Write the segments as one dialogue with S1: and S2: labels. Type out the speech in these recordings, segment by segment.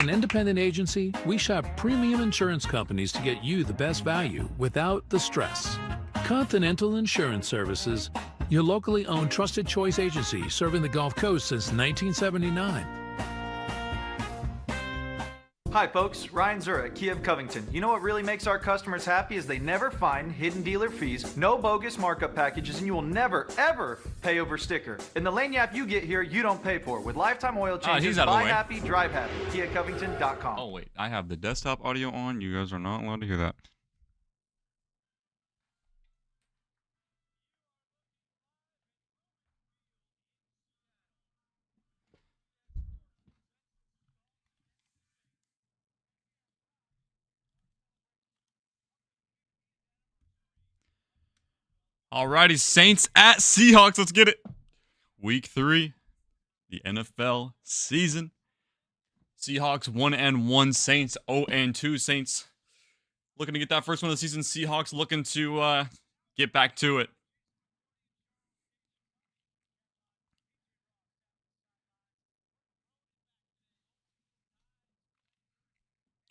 S1: An independent agency, we shop premium insurance companies to get you the best value without the stress. Continental Insurance Services, your locally owned trusted choice agency serving the Gulf Coast since 1979.
S2: Hi folks, Ryan Zura, Kia of Covington. You know what really makes our customers happy is they never find hidden dealer fees, no bogus markup packages, and you will never, ever pay over sticker. And the lane yap you get here, you don't pay for. With lifetime oil changes, buy happy, drive happy. KiaCovington.com.
S3: Oh wait, I have the desktop audio on. You guys are not allowed to hear that. Alrighty, Saints at Seahawks. Let's get it. Week 3, the NFL season. Seahawks 1-1, Saints 0-2. Saints looking to get that first one of the season. Seahawks looking to get back to it.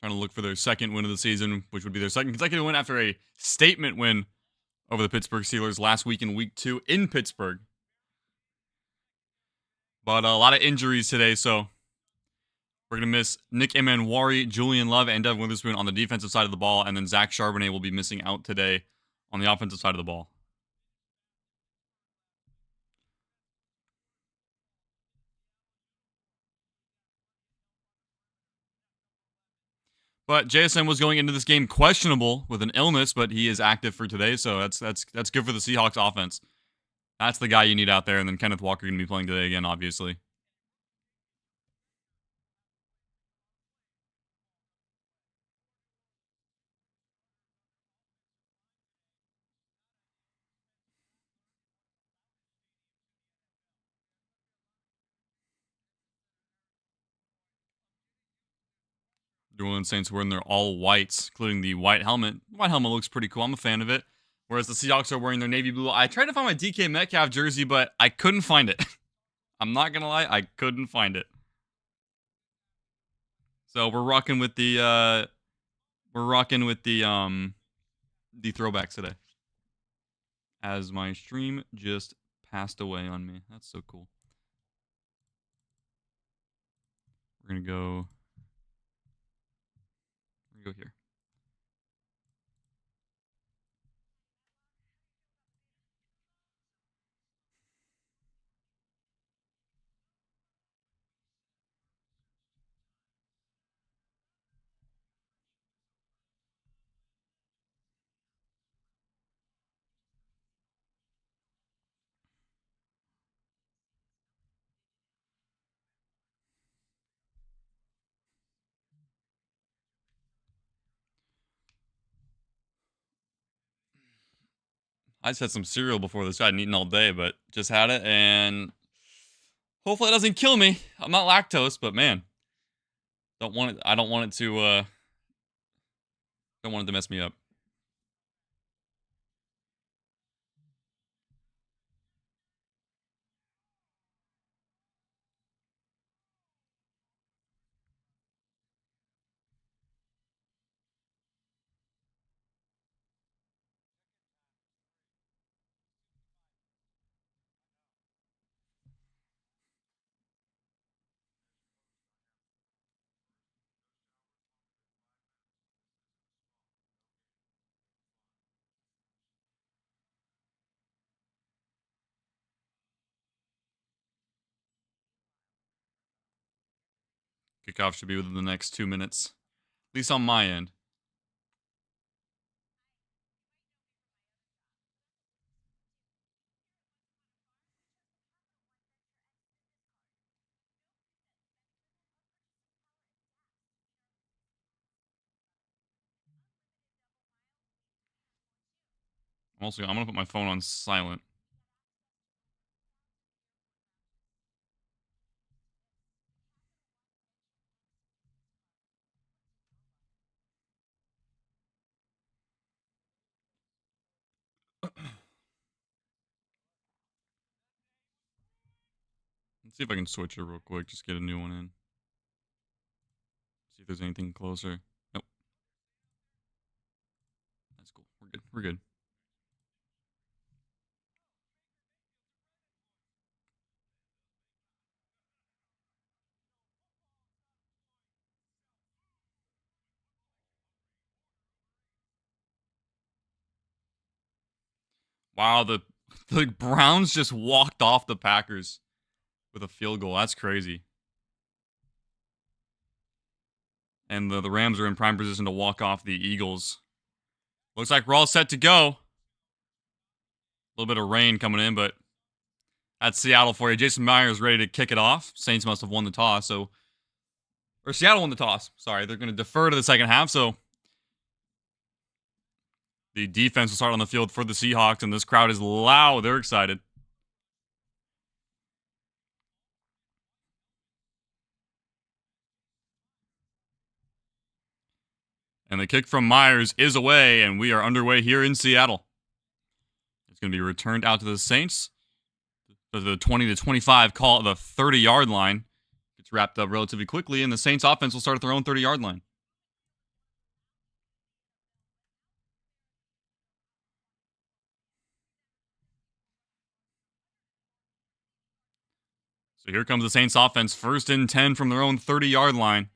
S3: Trying to look for their second win of the season, which would be their second consecutive win after a statement win over the Pittsburgh Steelers last week in Week 2 in Pittsburgh. But a lot of injuries today, so we're going to miss Nick Emanwari, Julian Love, and Devin Witherspoon on the defensive side of the ball, and then Zach Charbonnet will be missing out today on the offensive side of the ball. But JSN was going into this game questionable with an illness, but he is active for today, so that's good for the Seahawks offense. That's the guy you need out there, and then Kenneth Walker going to be playing today again, obviously. New Orleans Saints wearing their all whites, including the white helmet. White helmet looks pretty cool. I'm a fan of it. Whereas the Seahawks are wearing their navy blue. I tried to find my DK Metcalf jersey, but I couldn't find it. I'm not gonna lie, I couldn't find it. So we're rocking with the throwbacks today. As my stream just passed away on me. That's so cool. We're gonna go here. I just had some cereal before this. I hadn't eaten all day, but just had it, and hopefully it doesn't kill me. I'm not lactose, but man, don't want it. I don't want it to. Don't want it to mess me up. Kickoff should be within the next 2 minutes, at least on my end. I'm gonna put my phone on silent. Let's see if I can switch it real quick. Just get a new one in. See if there's anything closer. Nope. That's cool. We're good. We're good. Wow, the Browns just walked off the Packers with a field goal. That's crazy. And the Rams are in prime position to walk off the Eagles. Looks like we're all set to go. A little bit of rain coming in, but that's Seattle for you. Jason Myers ready to kick it off. Saints must have won the toss, or Seattle won the toss. Sorry, they're going to defer to the second half, so the defense will start on the field for the Seahawks, and this crowd is loud. They're excited. And the kick from Myers is away, and we are underway here in Seattle. It's going to be returned out to the Saints. The 20-25 call at the 30-yard line. Gets wrapped up relatively quickly, and the Saints offense will start at their own 30-yard line. So here comes the Saints offense, 1st and 10 from their own 30-yard line.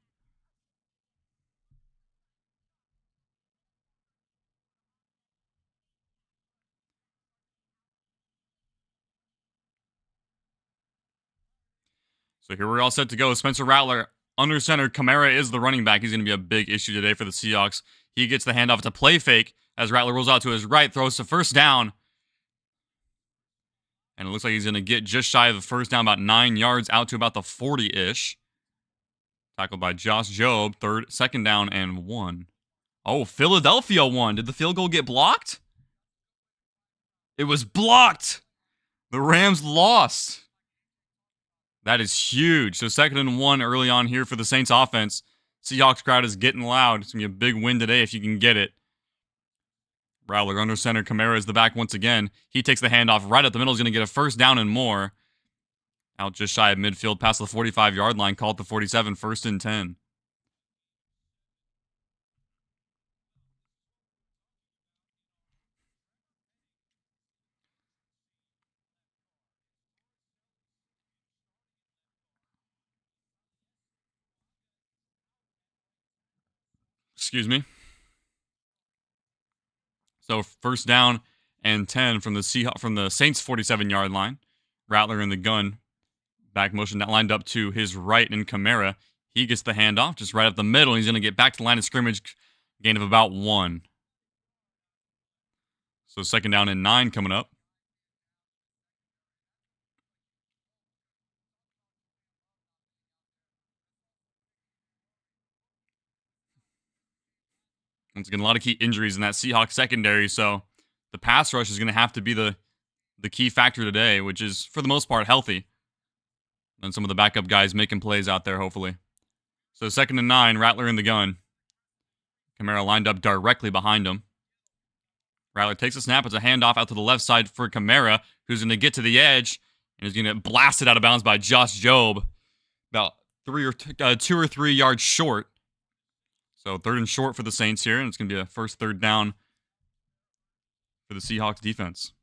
S3: So here we're all set to go. Spencer Rattler under center. Kamara is the running back. He's going to be a big issue today for the Seahawks. He gets the handoff to play fake as Rattler rolls out to his right, throws to first down. And it looks like he's going to get just shy of the first down, about 9 yards out to about the 40-ish. Tackled by Josh Jobe. 2nd down and 1. Oh, Philadelphia won. Did the field goal get blocked? It was blocked. The Rams lost. That is huge. So 2nd and 1 early on here for the Saints offense. Seahawks crowd is getting loud. It's going to be a big win today if you can get it. Rattler under center. Kamara is the back once again. He takes the handoff right up the middle. He's going to get a first down and more. Out just shy of midfield past the 45-yard line. Called the 47. 1st and 10. Excuse me. So 1st down and 10 from the Saints 47-yard line. Rattler in the gun. Back motion that lined up to his right in Kamara. He gets the handoff just right up the middle. He's going to get back to the line of scrimmage. Gain of about 1. So 2nd down and 9 coming up. Once again, a lot of key injuries in that Seahawks secondary, so the pass rush is going to have to be the key factor today, which is, for the most part, healthy. And some of the backup guys making plays out there, hopefully. So 2nd and 9, Rattler in the gun. Kamara lined up directly behind him. Rattler takes a snap. It's a handoff out to the left side for Kamara, who's going to get to the edge, and is going to get blasted out of bounds by Josh Jobe. About 2 or 3 yards short. So 3rd and short for the Saints here, and it's going to be a first 3rd down for the Seahawks defense.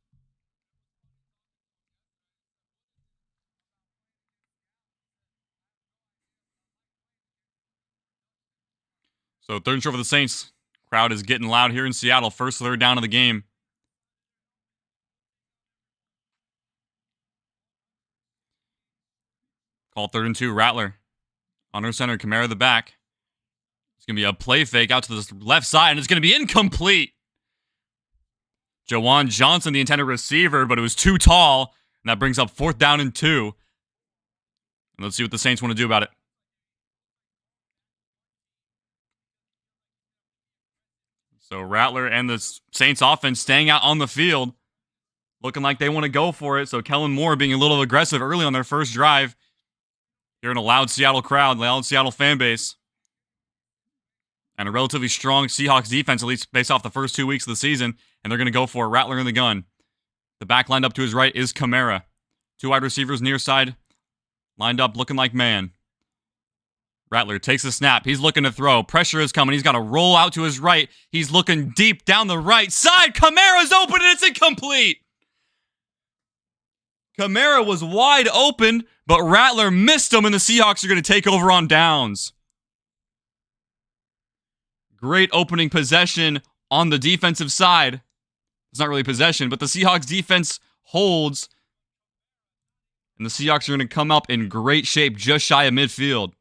S3: So 3rd and short for the Saints. Crowd is getting loud here in Seattle. First 3rd down of the game. Call 3rd and 2, Rattler. Under center, Kamara the back. It's going to be a play fake out to the left side, and it's going to be incomplete. Jawan Johnson, the intended receiver, but it was too tall, and that brings up 4th down and 2. And let's see what the Saints want to do about it. So Rattler and the Saints offense staying out on the field, looking like they want to go for it. So Kellen Moore being a little aggressive early on their first drive. Here in a loud Seattle crowd, loud Seattle fan base. And a relatively strong Seahawks defense, at least based off the first 2 weeks of the season. And they're going to go for it. Rattler in the gun. The back lined up to his right is Kamara. 2 wide receivers near side, lined up looking like man. Rattler takes the snap. He's looking to throw. Pressure is coming. He's got to roll out to his right. He's looking deep down the right side. Kamara's open and it's incomplete. Kamara was wide open, but Rattler missed him, and the Seahawks are going to take over on downs. Great opening possession on the defensive side. It's not really possession, but the Seahawks defense holds, and the Seahawks are going to come up in great shape just shy of midfield.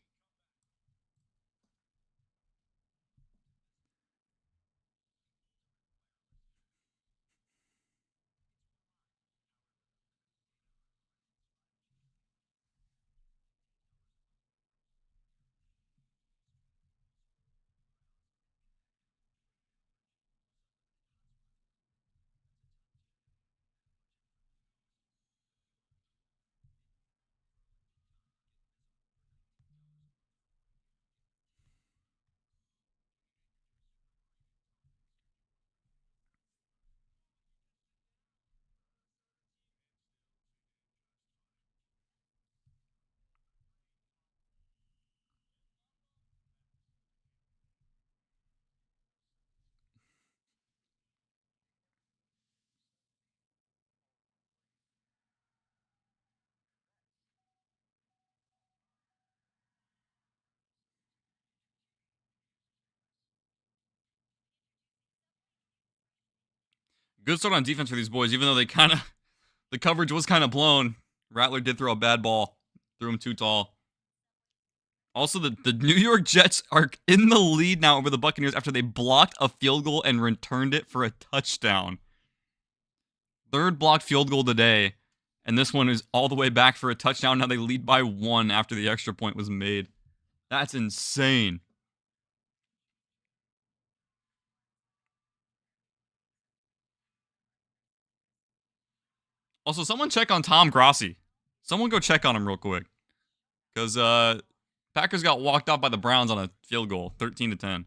S3: Good start on defense for these boys, even though the coverage was kind of blown. Rattler did throw a bad ball. Threw him too tall. Also, the New York Jets are in the lead now over the Buccaneers after they blocked a field goal and returned it for a touchdown. Third blocked field goal today, and this one is all the way back for a touchdown. Now they lead by 1 after the extra point was made. That's insane. Also, someone check on Tom Grossi. Someone go check on him real quick. Because Packers got walked off by the Browns on a field goal, 13-10.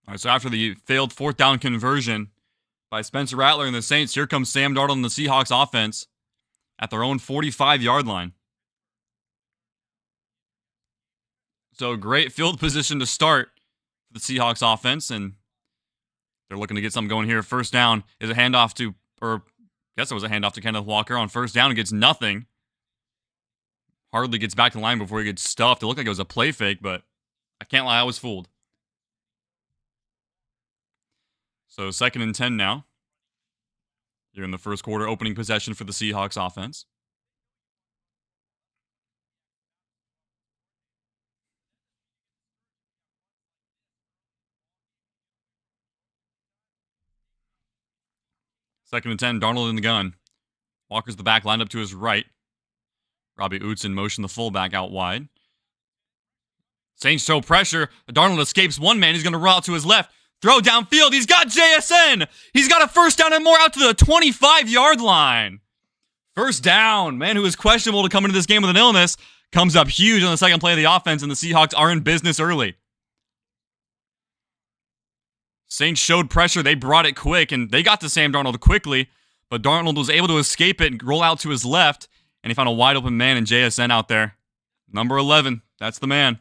S3: All right, so after the failed 4th down conversion by Spencer Rattler and the Saints, here comes Sam Darnold and the Seahawks offense at their own 45-yard line. So great field position to start for the Seahawks offense, and they're looking to get something going here. First down is a handoff to, or I guess it was a handoff to Kenneth Walker on first down and gets nothing. Hardly gets back to the line before he gets stuffed. It looked like it was a play fake, but I can't lie, I was fooled. So 2nd and 10 now. Here in the first quarter, opening possession for the Seahawks offense. Second and 10, Darnold in the gun. Walker's the back, lined up to his right. Robbie Oots in motion, the fullback out wide. Saints show pressure. Darnold escapes one man. He's going to roll out to his left. Throw downfield. He's got JSN. He's got a first down and more out to the 25-yard line. First down. Man who is questionable to come into this game with an illness comes up huge on the second play of the offense, and the Seahawks are in business early. Saints showed pressure. They brought it quick, and they got to Sam Darnold quickly, but Darnold was able to escape it and roll out to his left, and he found a wide open man in JSN out there. Number 11. That's the man.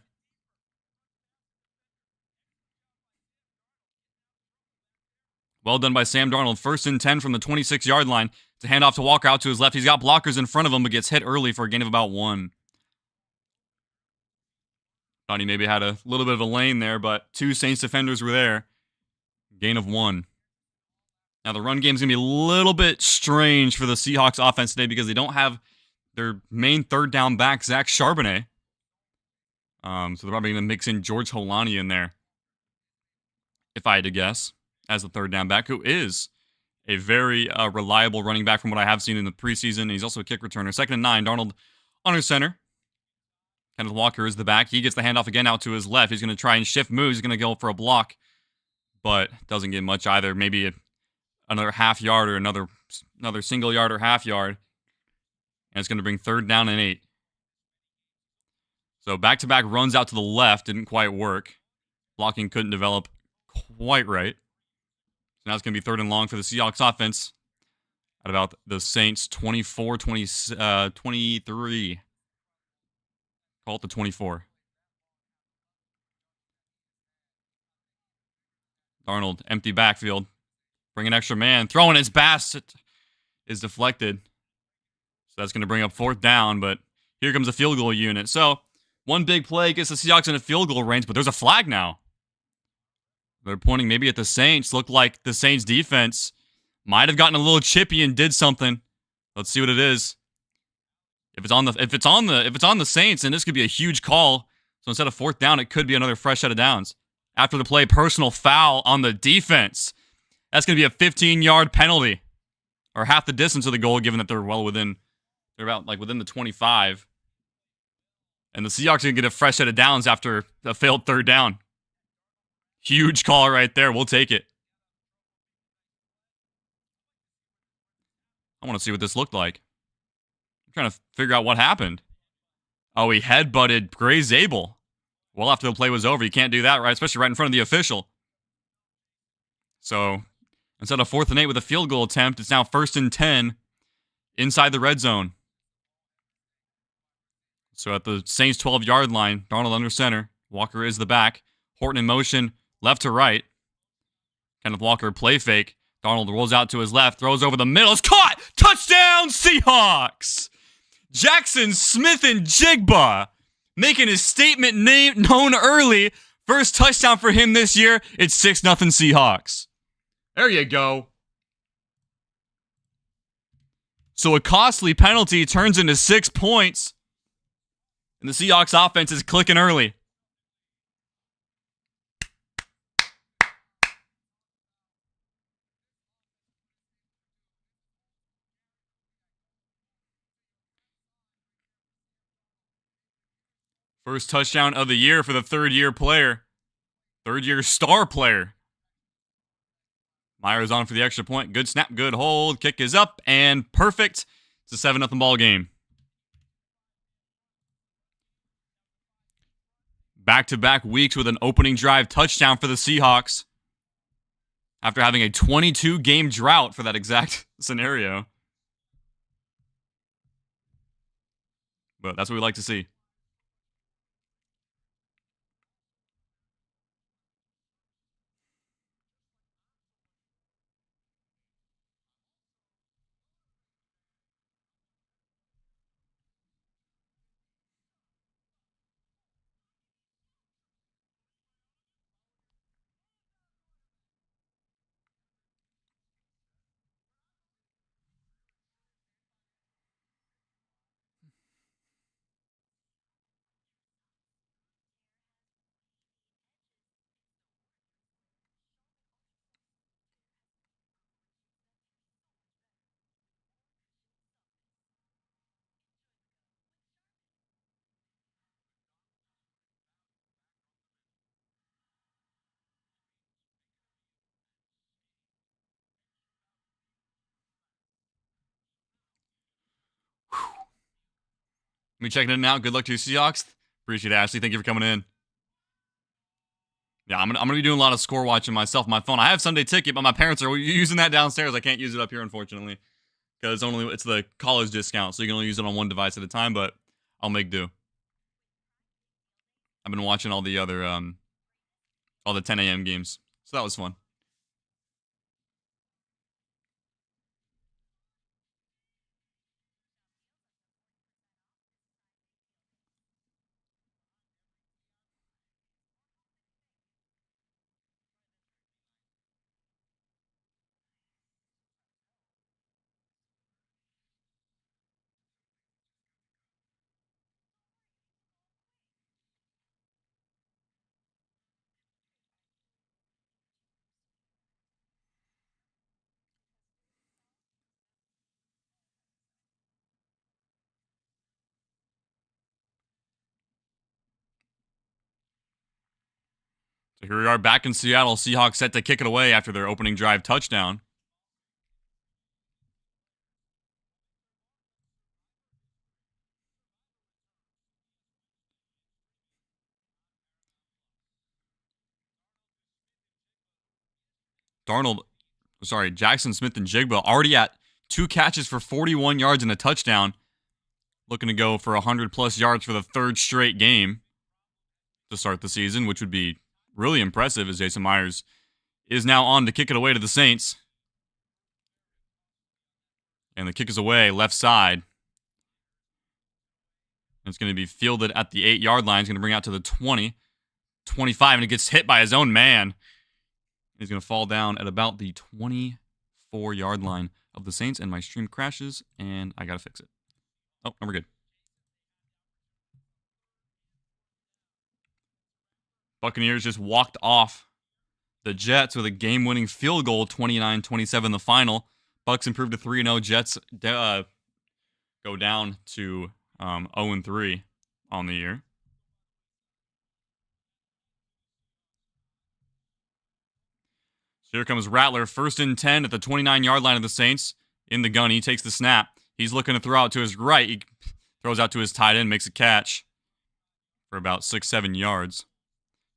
S3: Well done by Sam Darnold. 1st and 10 from the 26-yard line. To hand off to Walker out to his left. He's got blockers in front of him, but gets hit early for a gain of about 1. Thought he maybe had a little bit of a lane there, but 2 Saints defenders were there. Gain of 1. Now the run game's going to be a little bit strange for the Seahawks offense today because they don't have their main 3rd down back, Zach Charbonnet. So they're probably going to mix in George Holani in there, if I had to guess, as the 3rd down back, who is a very reliable running back from what I have seen in the preseason. He's also a kick returner. 2nd and 9, Darnold under center. Kenneth Walker is the back. He gets the handoff again out to his left. He's going to try and shift moves. He's going to go for a block, but doesn't get much either. Maybe another half yard or another single yard or half yard. And it's going to bring 3rd down and 8. So back-to-back runs out to the left. Didn't quite work. Blocking couldn't develop quite right. So now it's going to be 3rd and long for the Seahawks offense at about the Saints 24, 23. Call it the 24. Darnold, empty backfield. Bring an extra man. Throwing his basket is deflected. So that's going to bring up 4th down, but here comes a field goal unit. So one big play gets the Seahawks in a field goal range, but there's a flag now. They're pointing maybe at the Saints. Looked like the Saints defense might have gotten a little chippy and did something. Let's see what it is. If it's on the Saints, then this could be a huge call. So instead of 4th down, it could be another fresh set of downs. After the play, personal foul on the defense. That's going to be a 15-yard penalty, or half the distance of the goal, given that they're about within the 25. And the Seahawks are going to get a fresh set of downs after a failed 3rd down. Huge call right there. We'll take it. I want to see what this looked like. I'm trying to figure out what happened. Oh, he headbutted Gray Zabel. Well, after the play was over, you can't do that, right? Especially right in front of the official. So instead of 4th and 8 with a field goal attempt, it's now 1st and 10 inside the red zone. So at the Saints 12-yard line, Darnold under center. Walker is the back. Horton in motion, left to right. Kenneth Walker play fake. Darnold rolls out to his left, throws over the middle. It's caught! Touchdown, Seahawks! Jackson Smith and Jigba making his statement known early. First touchdown for him this year. It's 6-0 Seahawks. There you go. So a costly penalty turns into 6 points. And the Seahawks offense is clicking early. First touchdown of the year for the 3rd-year player. 3rd-year star player. Myers on for the extra point. Good snap, good hold. Kick is up and perfect. It's a 7-0 ball game. Back-to-back weeks with an opening drive touchdown for the Seahawks. After having a 22-game drought for that exact scenario. But that's what we like to see. Me checking in now. Good luck to you, Seahawks. Appreciate it, Ashley. Thank you for coming in. Yeah, I'm gonna be doing a lot of score watching myself on my phone. I have Sunday Ticket, but my parents are using that downstairs. I can't use it up here, unfortunately, because it's the college discount, so you can only use it on one device at a time. But I'll make do. I've been watching all the other all the 10 a.m. games, so that was fun. So here we are back in Seattle. Seahawks set to kick it away after their opening drive touchdown. Jackson Smith and Jigba already at 2 catches for 41 yards and a touchdown. Looking to go for 100-plus yards for the 3rd straight game to start the season, which would be really impressive as Jason Myers is now on to kick it away to the Saints. And the kick is away, left side. And it's going to be fielded at the 8-yard line. It's going to bring out to the 20, 25, and it gets hit by his own man. He's going to fall down at about the 24-yard line of the Saints, and my stream crashes, and I got to fix it. Oh, no, we're good. Buccaneers just walked off the Jets with a game-winning field goal, 29-27 the final. Bucs improved to 3-0. Jets go down to 0-3 on the year. So here comes Rattler, 1st and 10 at the 29-yard line of the Saints. In the gun, he takes the snap. He's looking to throw out to his right. He throws out to his tight end, makes a catch for about 6-7 yards.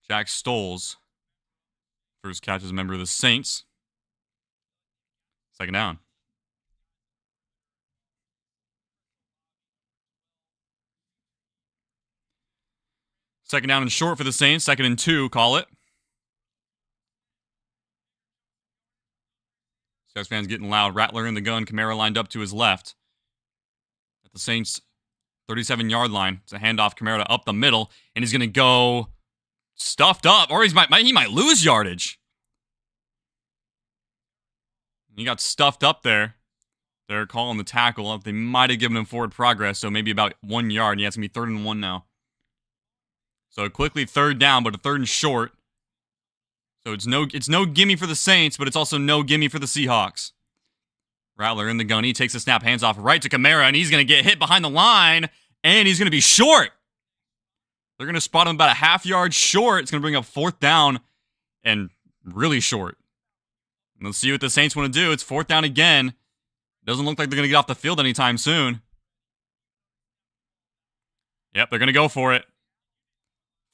S3: Jack Stoles, first catch as a member of the Saints. 2nd down. Second down and short for the Saints. 2nd and 2, call it. Seahawks fans getting loud. Rattler in the gun. Kamara lined up to his left. At the Saints' 37-yard line. It's a handoff. Kamara up the middle. And he's going to go stuffed up. Or he might lose yardage. He got stuffed up there. They're calling the tackle. They might have given him forward progress. So maybe about 1 yard. And yeah, it's going to be 3rd and 1 now. So quickly 3rd down, but a 3rd and short. So it's no gimme for the Saints, but it's also no gimme for the Seahawks. Rattler in the gun. He takes the snap, hands off right to Kamara, and he's going to get hit behind the line, and he's going to be short. They're going to spot him about a half-yard short. It's going to bring up 4th down and really short. And let's see what the Saints want to do. It's 4th down again. Doesn't look like they're going to get off the field anytime soon. Yep, they're going to go for it.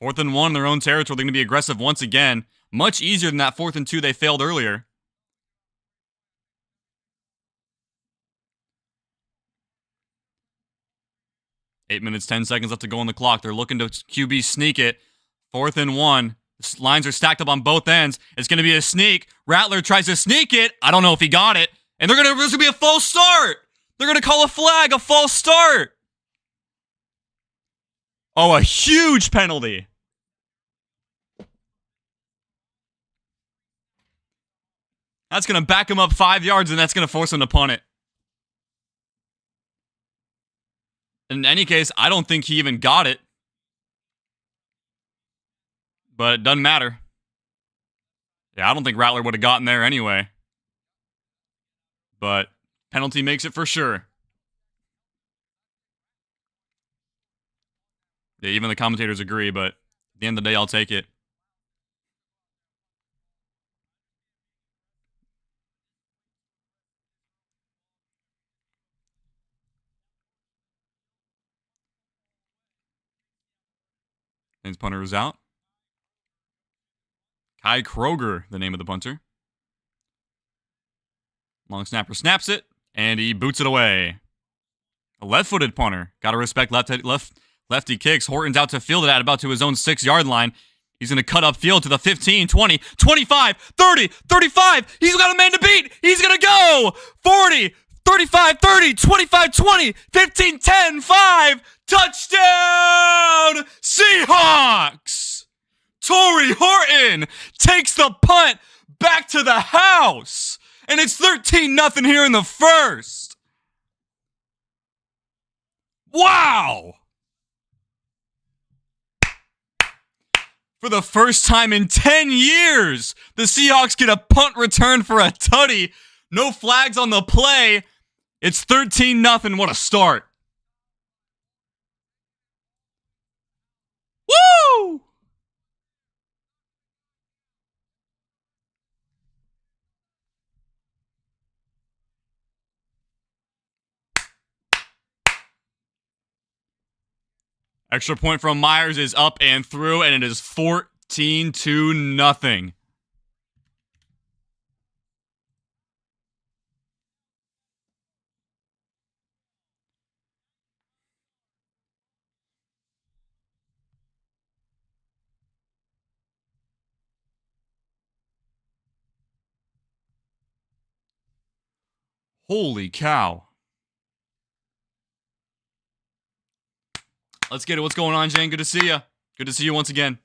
S3: 4th and 1 in their own territory. They're going to be aggressive once again. Much easier than that 4th and 2 they failed earlier. Eight minutes, 10 seconds left to go on the clock. They're looking to QB sneak it. 4th and 1. The lines are stacked up on both ends. It's going to be a sneak. Rattler tries to sneak it. I don't know if he got it. And there's going to be a false start. They're going to call a flag, a false start. Oh, a huge penalty. That's going to back him up 5 yards, and that's going to force him to punt it. In any case, I don't think he even got it. But it doesn't matter. Yeah, I don't think Rattler would have gotten there anyway. But penalty makes it for sure. Yeah, even the commentators agree, but at the end of the day, I'll take it. His punter is out. Kai Kroger, the name of the punter. Long snapper snaps it, and he boots it away. A left-footed punter. Got to respect lefty kicks. Horton's out to field it at about to his own 6-yard line. He's going to cut up field to the 15, 20, 25, 30, 35. He's got a man to beat. He's going to go. 40, 35, 30, 25, 20, 15, 10, 5. Touchdown, Seahawks! Torrey Horton takes the punt back to the house. And it's 13-0 here in the first. Wow! For the first time in 10 years, the Seahawks get a punt return for a tutty. No flags on the play. It's 13-0. What a start. Woo! Extra point from Myers is up and through, and it is 14-0. Holy cow. Let's get it. What's going on, Jane? Good to see you. Good to see you once again.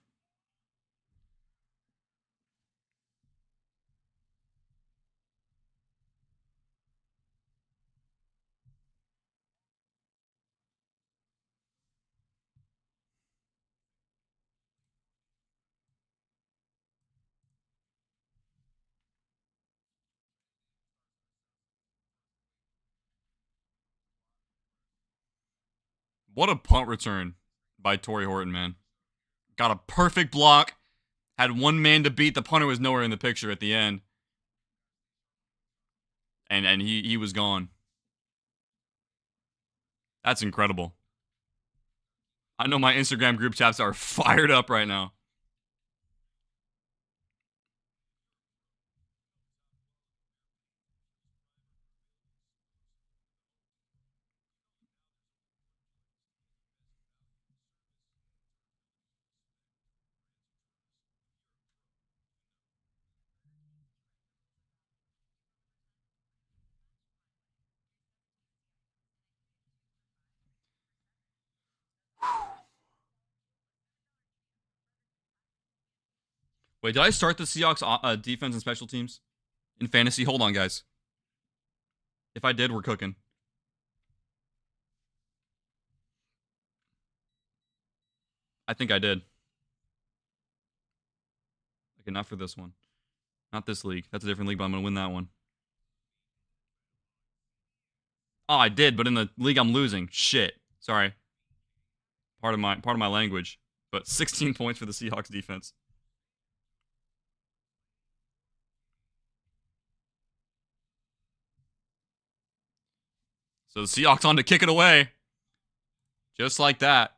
S3: What a punt return by Torrey Horton, man. Got a perfect block. Had one man to beat. The punter was nowhere in the picture at the end. And he was gone. That's incredible. I know my Instagram group chats are fired up right now. Wait, did I start the Seahawks defense and special teams in fantasy? Hold on, guys. If I did, we're cooking. I think I did. Okay, not for this one. Not this league. That's a different league, but I'm going to win that one. Oh, I did, but in the league I'm losing. Shit. Sorry. Part of my language. But 16 points for the Seahawks defense. So the Seahawks on to kick it away. Just like that.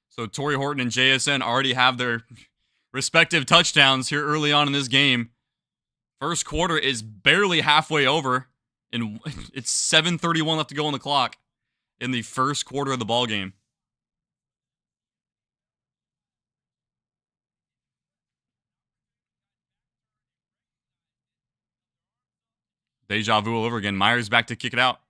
S3: So Torrey Horton and JSN already have their respective touchdowns here early on in this game. First quarter is barely halfway over, and it's 7:31 left to go on the clock in the first quarter of the ball game. Deja vu all over again. Myers back to kick it out.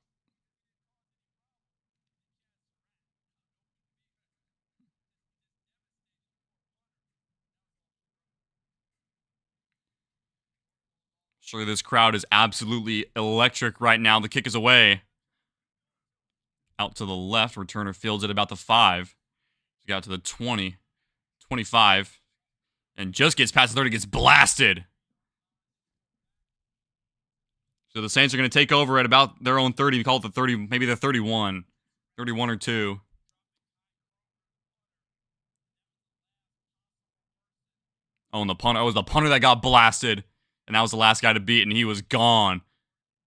S3: Surely this crowd is absolutely electric right now. The kick is away. Out to the left. Returner fields it about the 5. He got to the 20. 25. And just gets past the 30. Gets blasted. So the Saints are going to take over at about their own 30. We call it the 30. Maybe the 31. 31 or 2. Oh, and the punter. Oh, it was the punter that got blasted. And that was the last guy to beat, and he was gone.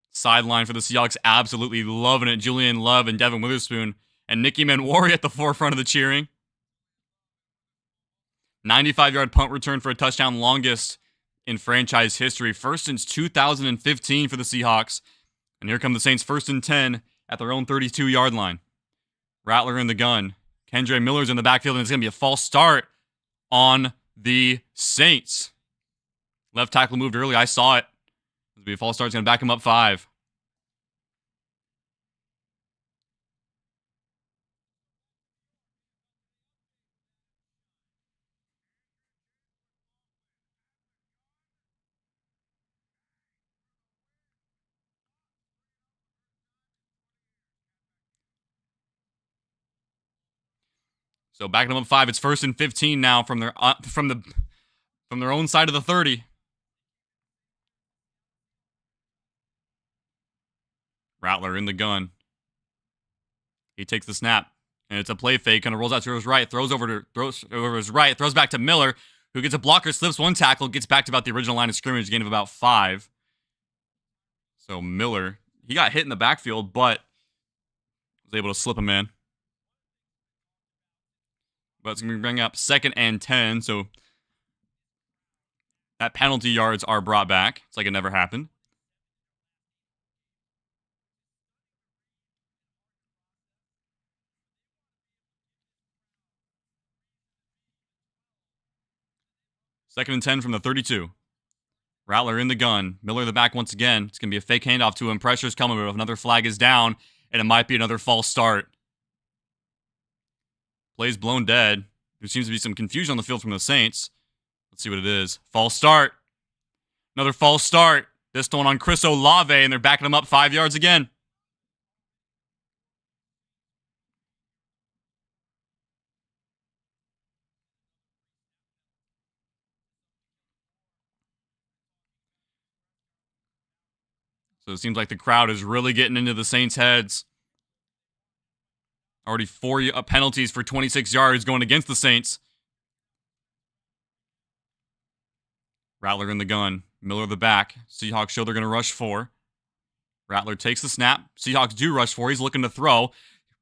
S3: Sideline for the Seahawks, absolutely loving it. Julian Love and Devin Witherspoon and Nicky Manwari at the forefront of the cheering. 95-yard punt return for a touchdown, longest in franchise history. First since 2015 for the Seahawks. And here come the Saints, 1st and 10 at their own 32-yard line. Rattler in the gun. Kendre Miller's in the backfield, and it's going to be a false start on the Saints. Left tackle moved early. I saw it. It'll be a false start. It's going to back him up 5. So backing them up 5. It's 1st and 15 now from their own side of the 30. Rattler in the gun. He takes the snap, and it's a play fake. Kind of rolls out to his right, throws over his right, throws back to Miller, who gets a blocker, slips one tackle, gets back to about the original line of scrimmage, gain of about 5. So Miller, he got hit in the backfield, but was able to slip him in. But it's going to bring up 2nd and 10, so that penalty yards are brought back. It's like it never happened. Second and 10 from the 32. Rattler in the gun. Miller the back once again. It's going to be a fake handoff to him. Pressure's coming, but another flag is down, and it might be another false start. Play's blown dead. There seems to be some confusion on the field from the Saints. Let's see what it is. False start. Another false start. This one on Chris Olave, and they're backing him up 5 yards again. So it seems like the crowd is really getting into the Saints' heads. Already 4 penalties for 26 yards going against the Saints. Rattler in the gun. Miller the back. Seahawks show they're going to rush 4. Rattler takes the snap. Seahawks do rush 4. He's looking to throw.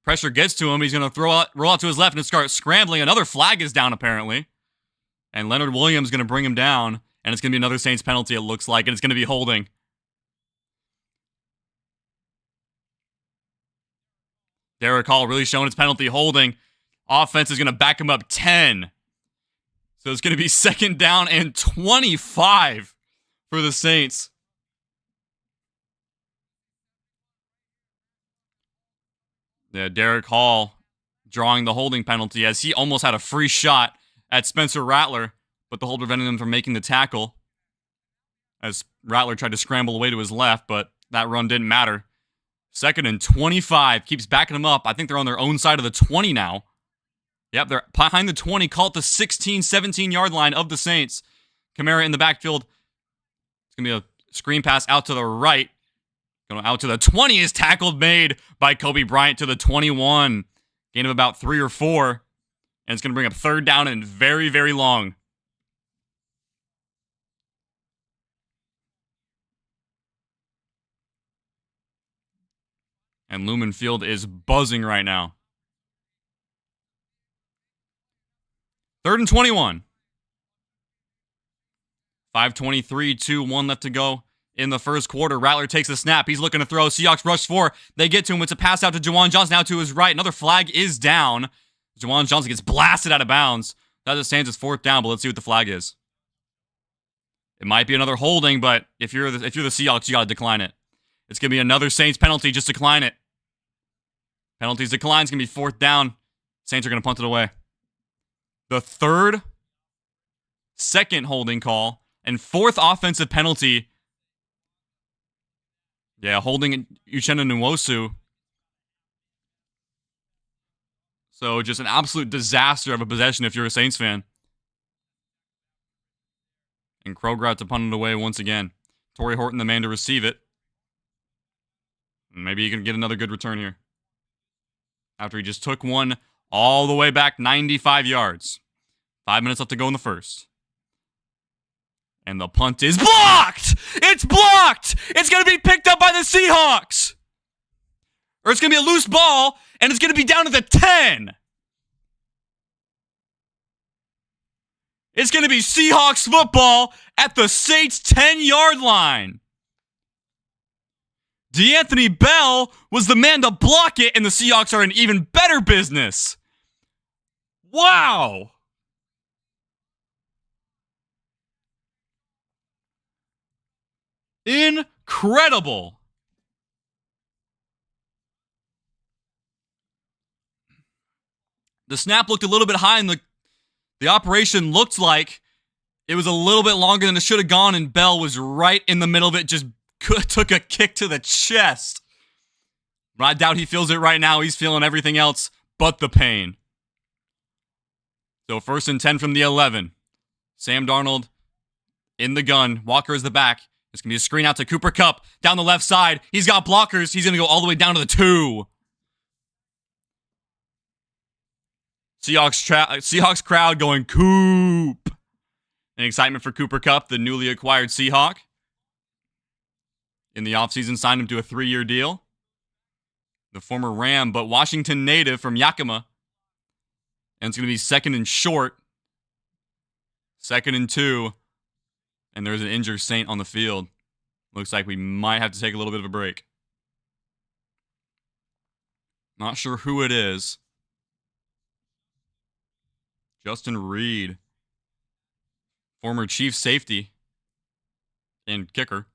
S3: Pressure gets to him. He's going to roll out to his left and start scrambling. Another flag is down apparently. And Leonard Williams is going to bring him down. And it's going to be another Saints penalty, it looks like. And it's going to be holding. Derek Hall really showing his penalty holding. Offense is going to back him up 10. So it's going to be 2nd down and 25 for the Saints. Yeah, Derek Hall drawing the holding penalty as he almost had a free shot at Spencer Rattler, but the hold prevented him from making the tackle as Rattler tried to scramble away to his left, but that run didn't matter. 2nd and 25. Keeps backing them up. I think they're on their own side of the 20 now. Yep, they're behind the 20. Call it the 16, 17-yard line of the Saints. Kamara in the backfield. It's going to be a screen pass out to the right. Going out to the 20 is tackled, made by Kobe Bryant to the 21. Gain of about 3 or 4. And it's going to bring up 3rd down and very, very long. And Lumen Field is buzzing right now. 3rd and 21. 5:23, 2-1 left to go in the first quarter. Rattler takes the snap. He's looking to throw. Seahawks rush 4. They get to him. It's a pass out to Juwan Johnson. Now to his right. Another flag is down. Juwan Johnson gets blasted out of bounds. That just stands as 4th down, but let's see what the flag is. It might be another holding, but if you're the Seahawks, you got to decline it. It's going to be another Saints penalty. Just decline it. Penalties decline. It's going to be 4th down. Saints are going to punt it away. The 3rd, 2nd holding call, and 4th offensive penalty. Yeah, holding Uchenna Nwosu. So just an absolute disaster of a possession if you're a Saints fan. And Kroger out to punt it away once again. Torrey Horton, the man to receive it. Maybe he can get another good return here. After he just took one all the way back 95 yards. 5 minutes left to go in the first. And the punt is blocked! It's blocked! It's going to be picked up by the Seahawks! Or it's going to be a loose ball, and it's going to be down to the 10. It's going to be Seahawks football at the Saints 10-yard line. D'Anthony Bell was the man to block it, and the Seahawks are in even better business. Wow! Incredible. The snap looked a little bit high, and the operation looked like it was a little bit longer than it should have gone, and Bell was right in the middle of it, just took a kick to the chest. But I doubt he feels it right now. He's feeling everything else but the pain. So 1st and 10 from the 11. Sam Darnold in the gun. Walker is the back. It's going to be a screen out to Cooper Kupp down the left side. He's got blockers. He's going to go all the way down to the 2. Seahawks crowd going Coop. And excitement for Cooper Kupp, the newly acquired Seahawk. in the offseason, signed him to a 3-year deal. The former Ram, but Washington native from Yakima. And it's going to be second and short. 2nd and 2. And there's an injured Saint on the field. Looks like we might have to take a little bit of a break. Not sure who it is. Justin Reed, former Chief safety and kicker.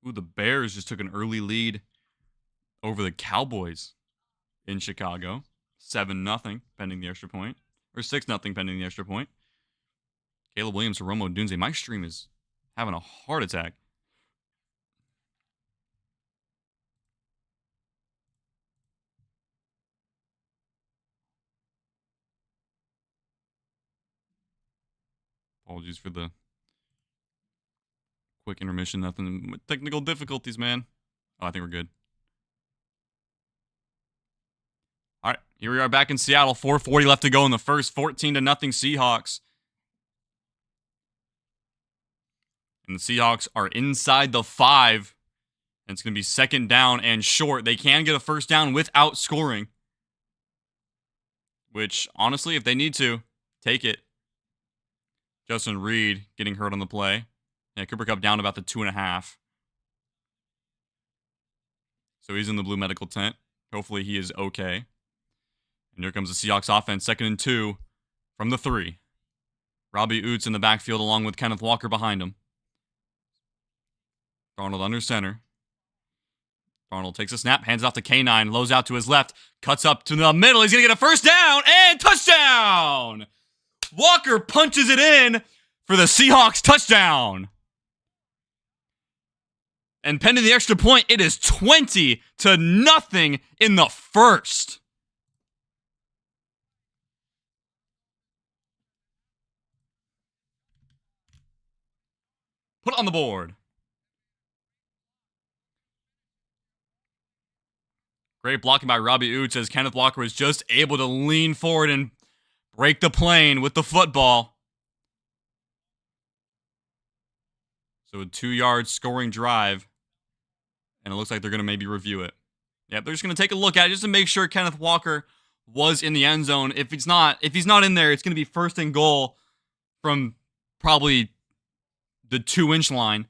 S3: Ooh, the Bears just took an early lead over the Cowboys in Chicago. 7-0 pending the extra point. Or 6-0 pending the extra point. Caleb Williams or Romo Dunze. My stream is having a heart attack. Apologies for the quick intermission. Nothing. Technical difficulties, man. Oh, I think we're good. All right, here we are back in Seattle. 4:40 left to go in the first. 14-0 Seahawks. And the Seahawks are inside the 5. And it's going to be 2nd down and short. They can get a first down without scoring. Which, honestly, if they need to, take it. Justin Reed getting hurt on the play. Yeah, Cooper Kupp down about the 2.5. So he's in the blue medical tent. Hopefully he is okay. And here comes the Seahawks offense. 2nd and 2 from the 3. Robbie Oots in the backfield along with Kenneth Walker behind him. Darnold under center. Darnold takes a snap, hands it off to K9, lows out to his left, cuts up to the middle. He's going to get a first down and touchdown! Walker punches it in for the Seahawks touchdown. And pending the extra point, it is 20-0 in the first. Put it on the board. Great blocking by Robbie Oots as Kenneth Walker was just able to lean forward and break the plane with the football. So a 2-yard scoring drive. And it looks like they're going to maybe review it. Yeah, they're just going to take a look at it just to make sure Kenneth Walker was in the end zone. If he's not in there, it's going to be 1st and goal from probably the 2-inch line.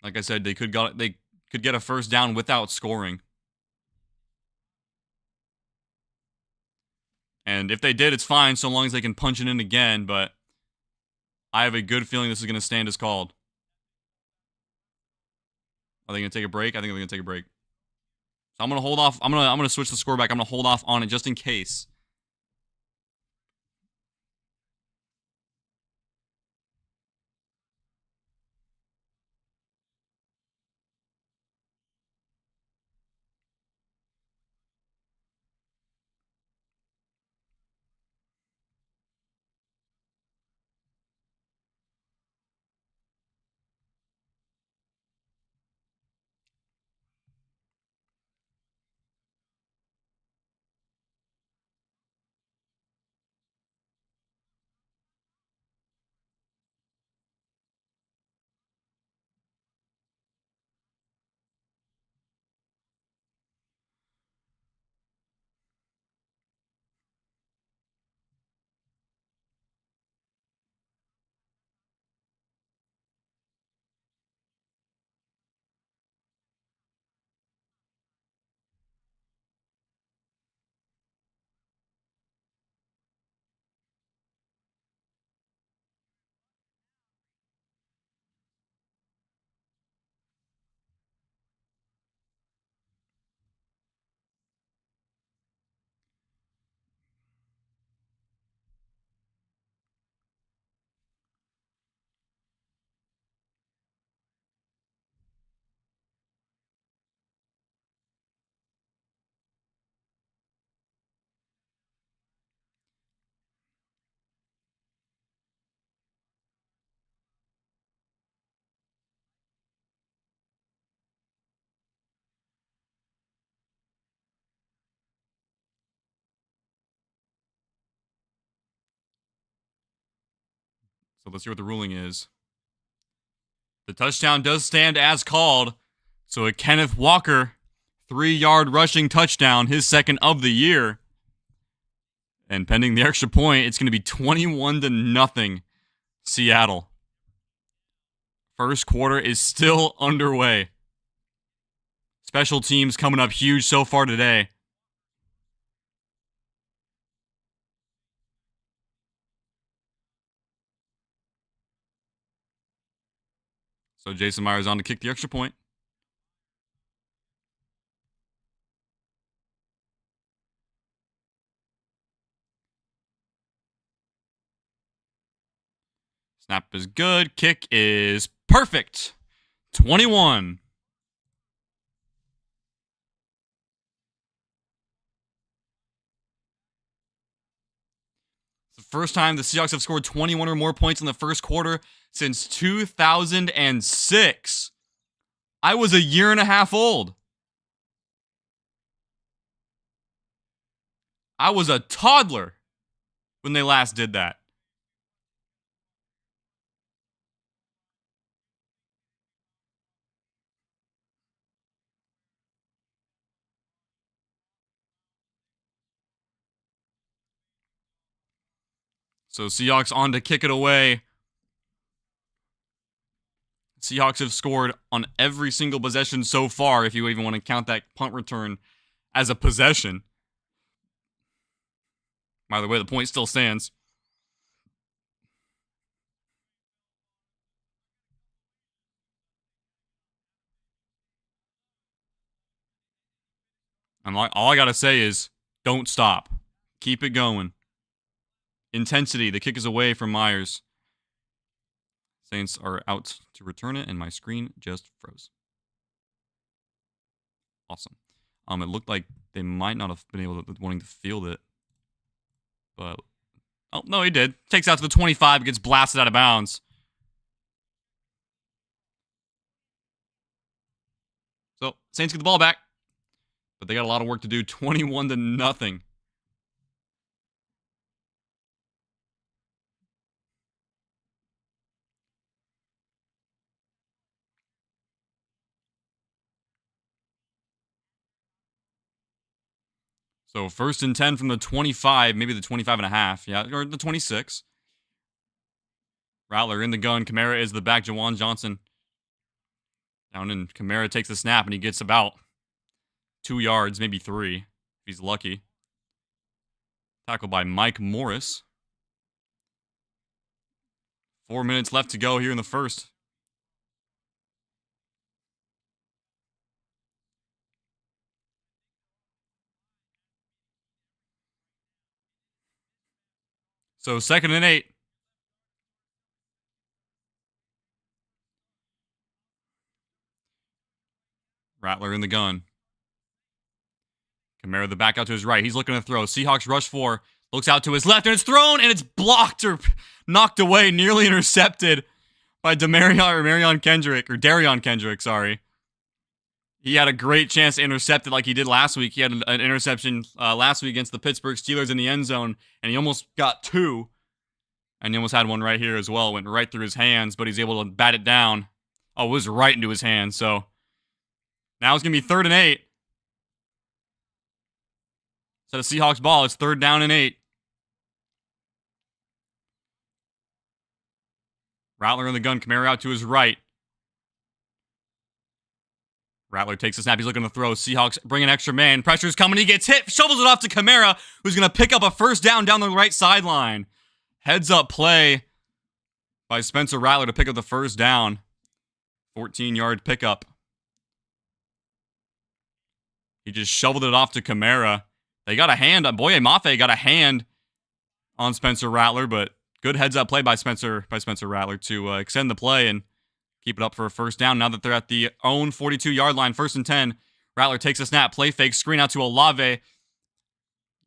S3: Like I said, they could get a first down without scoring. And if they did, it's fine so long as they can punch it in again, but I have a good feeling this is going to stand as called. Are they going to take a break? I think they're going to take a break. So I'm going to hold off. I'm going to switch the score back. I'm going to hold off on it just in case. So let's see what the ruling is. The touchdown does stand as called. So a Kenneth Walker 3-yard rushing touchdown, his second of the year. And pending the extra point, it's going to be 21-0 Seattle. First quarter is still underway. Special teams coming up huge so far today. So Jason Myers on to kick the extra point. Snap is good. Kick is perfect. 21. It's the first time the Seahawks have scored 21 or more points in the first quarter since 2006. I was a year and a half old. I was a toddler when they last did that. So Seahawks on to kick it away. Seahawks have scored on every single possession so far, if you even want to count that punt return as a possession. By the way, the point still stands. All I got to say is, don't stop. Keep it going. Intensity. The kick is away from Myers. Saints are out to return it, and my screen just froze. Awesome. It looked like they might not have been able to wanting to field it. But, oh, no, he did. Takes out to the 25, gets blasted out of bounds. So, Saints get the ball back. But they got a lot of work to do. 21-0. So 1st and 10 from the 25, maybe the 25.5. Yeah, or the 26. Rattler in the gun. Kamara is the back. Jawan Johnson down in. Kamara takes the snap, and he gets about 2 yards, maybe 3, if he's lucky. Tackled by Mike Morris. 4 minutes left to go here in the first. So 2nd and 8. Rattler in the gun. Kamara the back out to his right. He's looking to throw. Seahawks rush 4. Looks out to his left, and it's thrown, and it's blocked or knocked away, nearly intercepted by Darion Kendrick, sorry. He had a great chance to intercept it like he did last week. He had an interception last week against the Pittsburgh Steelers in the end zone, and he almost got 2. And he almost had one right here as well. Went right through his hands, but he's able to bat it down. Oh, it was right into his hands, so now it's going to be 3rd and 8. Instead of Seahawks ball, it's 3rd down and 8. Rattler in the gun. Kamara out to his right. Rattler takes the snap. He's looking to throw. Seahawks bring an extra man. Pressure's coming. He gets hit. Shovels it off to Kamara, who's going to pick up a 1st down the right sideline. Heads up play by Spencer Rattler to pick up the 1st down. 14-yard pickup. He just shoveled it off to Kamara. They got a hand on Boye Mafe, got a hand on Spencer Rattler, but good heads-up play by Spencer Rattler to extend the play and keep it up for a 1st down. Now that they're at the own 42-yard line, 1st and 10, Rattler takes a snap, play fake, screen out to Olave,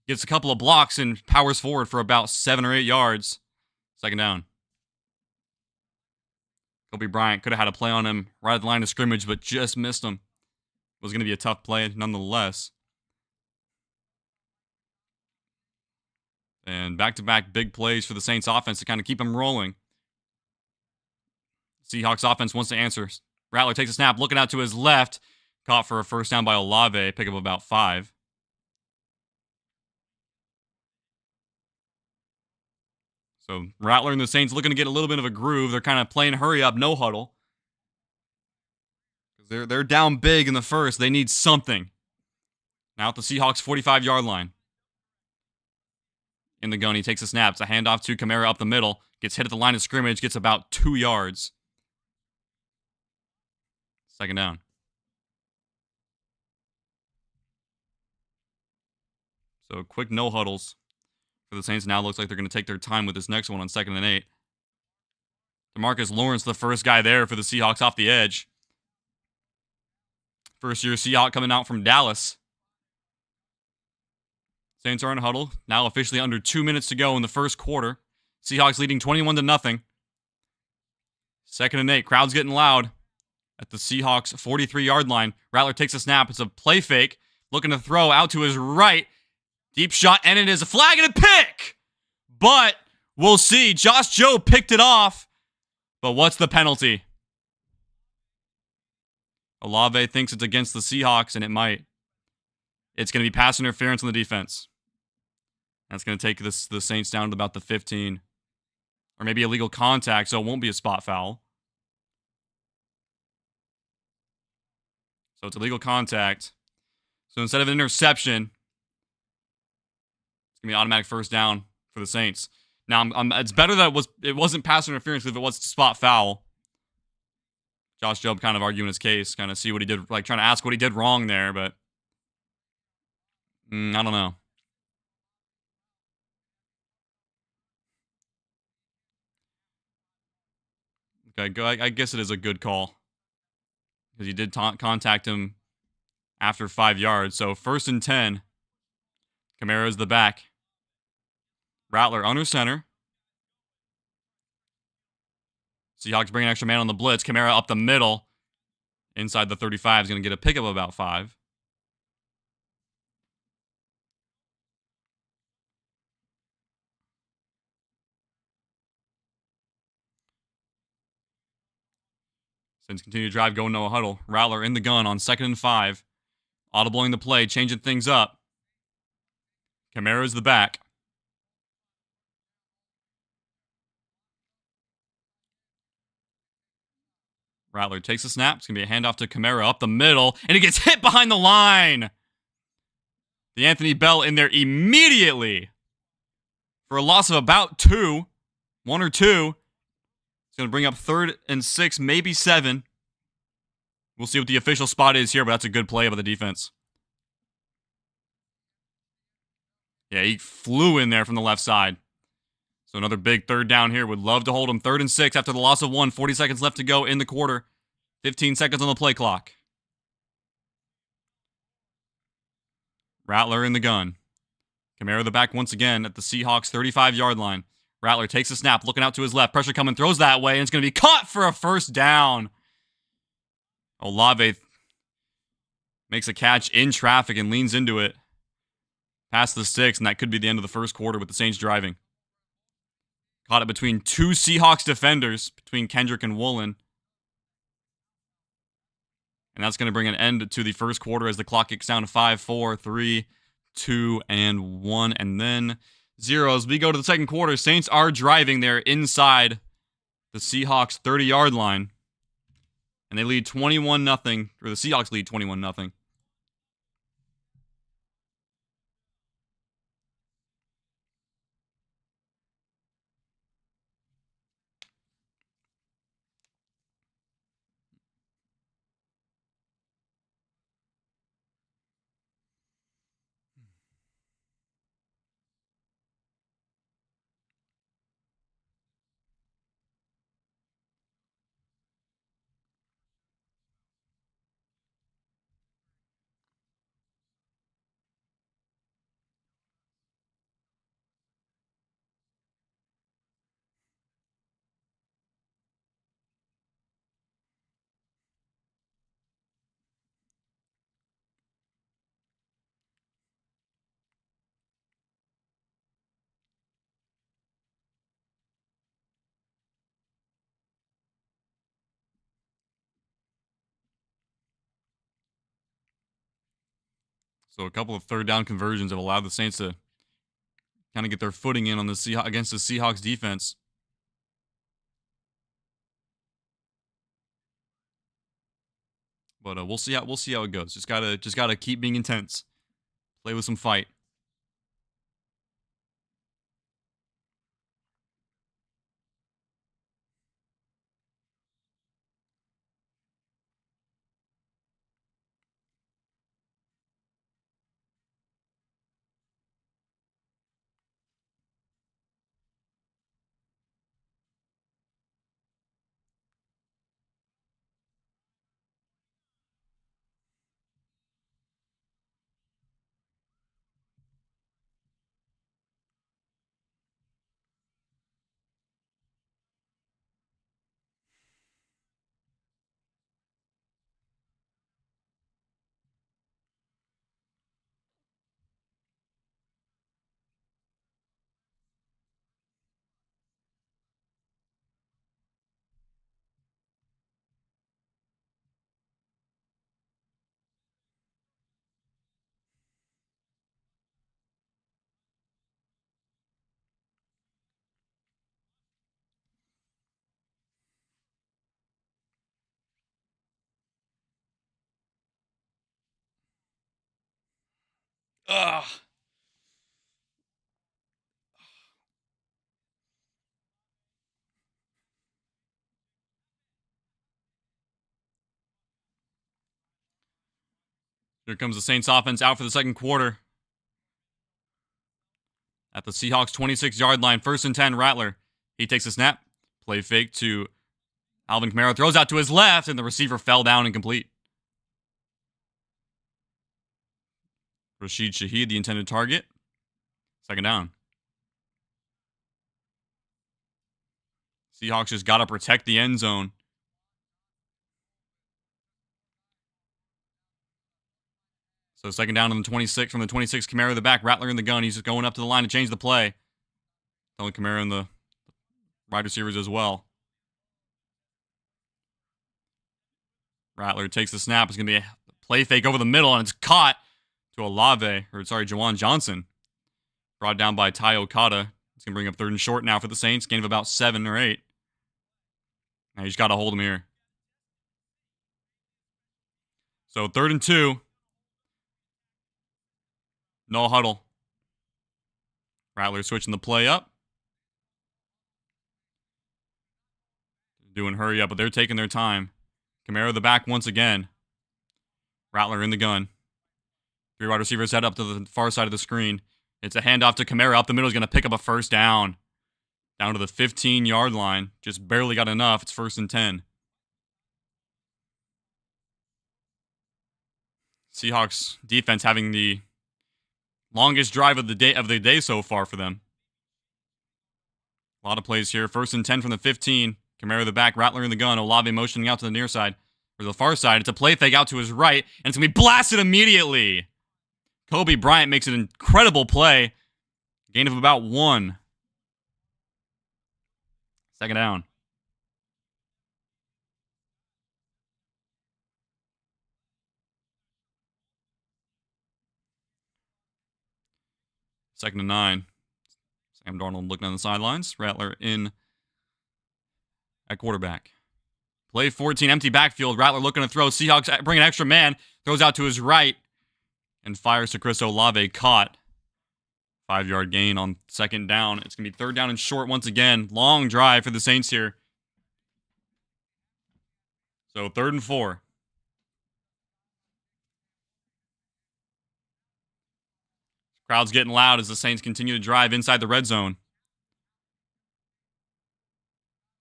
S3: gets a couple of blocks and powers forward for about 7 or 8 yards. 2nd down. Kobe Bryant could have had a play on him right at the line of scrimmage, but just missed him. It was going to be a tough play nonetheless. And back-to-back big plays for the Saints offense to kind of keep them rolling. Seahawks offense wants to answer. Rattler takes a snap, looking out to his left. Caught for a first down by Olave. Pick up about 5. So Rattler and the Saints looking to get a little bit of a groove. They're kind of playing hurry up, no huddle. They're down big in the first. They need something. Now at the Seahawks 45-yard line. In the gun, he takes a snap. It's a handoff to Kamara up the middle. Gets hit at the line of scrimmage. Gets about 2 yards. Second down. So quick no huddles for the Saints. Now looks like they're going to take their time with this next one on 2nd and 8. DeMarcus Lawrence, the first guy there for the Seahawks off the edge. First-year Seahawk coming out from Dallas. Saints are in a huddle. Now officially under 2 minutes to go in the first quarter. Seahawks leading 21-0. 2nd and 8. Crowd's getting loud at the Seahawks 43-yard line. Rattler takes a snap. It's a play fake. Looking to throw out to his right. Deep shot, and it is a flag and a pick. But we'll see. Josh Jobe picked it off. But what's the penalty? Olave thinks it's against the Seahawks, and it might. It's going to be pass interference on the defense. That's going to take the Saints down to about the 15. Or maybe illegal contact, so it won't be a spot foul. So it's illegal contact. So instead of an interception, it's going to be an automatic first down for the Saints. Now, it's better that it wasn't pass interference if it was a spot foul. Josh Jobe kind of arguing his case, kind of see what he did, like trying to ask what he did wrong there, but I don't know. Okay, I guess it is a good call because he did contact him after 5 yards. So 1st and 10. Kamara's the back. Rattler under center. Seahawks bring an extra man on the blitz. Kamara up the middle. Inside the 35 is going to get a pickup of about 5. Saints continue to drive, going no huddle. Rattler in the gun on 2nd and 5. Audibling the play, changing things up. Kamara's the back. Rattler takes a snap. It's going to be a handoff to Kamara up the middle, and he gets hit behind the line. The Anthony Bell in there immediately for a loss of about 2. 1 or 2. It's going to bring up 3rd and 6, maybe 7. We'll see what the official spot is here, but that's a good play by the defense. Yeah, he flew in there from the left side. So another big 3rd down here. Would love to hold him 3rd and 6 after the loss of 1. 40 seconds left to go in the quarter. 15 seconds on the play clock. Rattler in the gun. Kamara the back once again at the Seahawks 35-yard line. Rattler takes a snap, looking out to his left. Pressure coming, throws that way, and it's going to be caught for a first down. Olave makes a catch in traffic and leans into it. Past the 6, and that could be the end of the first quarter with the Saints driving. Caught it between 2 Seahawks defenders, between Kendrick and Woolen. And that's going to bring an end to the first quarter as the clock kicks down to 5, 4, 3, 2, and 1. And then 0. As we go to the second quarter, Saints are driving there inside the Seahawks 30-yard line. And they lead 21-0, or the Seahawks lead 21-0. So a couple of third down conversions have allowed the Saints to kind of get their footing in on the against the Seahawks defense. But we'll see how it goes. Just gotta keep being intense. Play with some fight. Ugh. Here comes the Saints offense out for the second quarter. At the Seahawks 26-yard line, 1st and 10, Rattler. He takes a snap. Play fake to Alvin Kamara. Throws out to his left, and the receiver fell down incomplete. Rashid Shaheed, the intended target. 2nd down. Seahawks just got to protect the end zone. So 2nd down on the 26. From the 26, Kamara the back. Rattler in the gun. He's just going up to the line to change the play. Telling Kamara and the wide receivers as well. Rattler takes the snap. It's going to be a play fake over the middle, and it's caught to Jawan Johnson. Brought down by Ty Okada. It's going to bring up 3rd and short now for the Saints. Gain of about 7 or 8. Now you just got to hold him here. So 3rd and 2. No huddle. Rattler switching the play up. Doing hurry up, but they're taking their time. Kamara the back once again. Rattler in the gun. 3 wide receivers head up to the far side of the screen. It's a handoff to Kamara up the middle. He's going to pick up a 1st down. Down to the 15-yard line. Just barely got enough. It's 1st and 10. Seahawks defense having the longest drive of the day so far for them. A lot of plays here. 1st and 10 from the 15. Kamara the back, Rattler in the gun. Olave motioning out to the near side. Or the far side. It's a play fake out to his right. And it's going to be blasted immediately. Kobe Bryant makes an incredible play. Gain of about 1. 2nd down. Second and 9. Sam Darnold looking on the sidelines. Rattler in at quarterback. Play 14, empty backfield. Rattler looking to throw. Seahawks bring an extra man. Throws out to his right. And fires to Chris Olave. Caught. 5-yard gain on 2nd down. It's going to be 3rd down and short once again. Long drive for the Saints here. So 3rd and 4. Crowd's getting loud as the Saints continue to drive inside the red zone.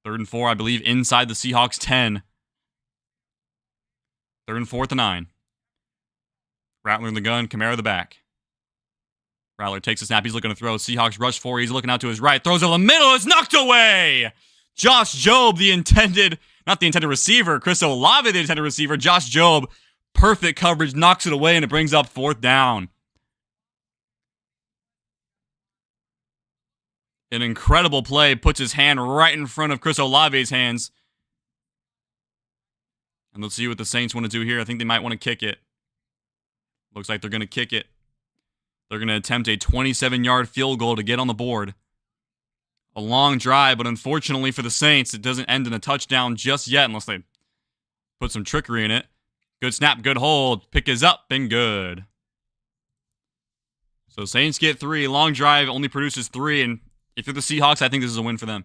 S3: 3rd and 4, I believe, inside the Seahawks 10. 3rd and 4th and 9. Rattler in the gun, Kamara the back. Rattler takes a snap. He's looking to throw. Seahawks rush 4. He's looking out to his right. Throws over the middle. It's knocked away. Josh Jobe, not the intended receiver. Chris Olave, the intended receiver. Josh Jobe, perfect coverage, knocks it away, and it brings up 4th down. An incredible play. Puts his hand right in front of Chris Olave's hands. And let's see what the Saints want to do here. I think they might want to kick it. Looks like they're going to kick it. They're going to attempt a 27-yard field goal to get on the board. A long drive, but unfortunately for the Saints, it doesn't end in a touchdown just yet unless they put some trickery in it. Good snap, good hold. Pick is up and good. So Saints get 3. Long drive only produces 3, and if you're the Seahawks, I think this is a win for them.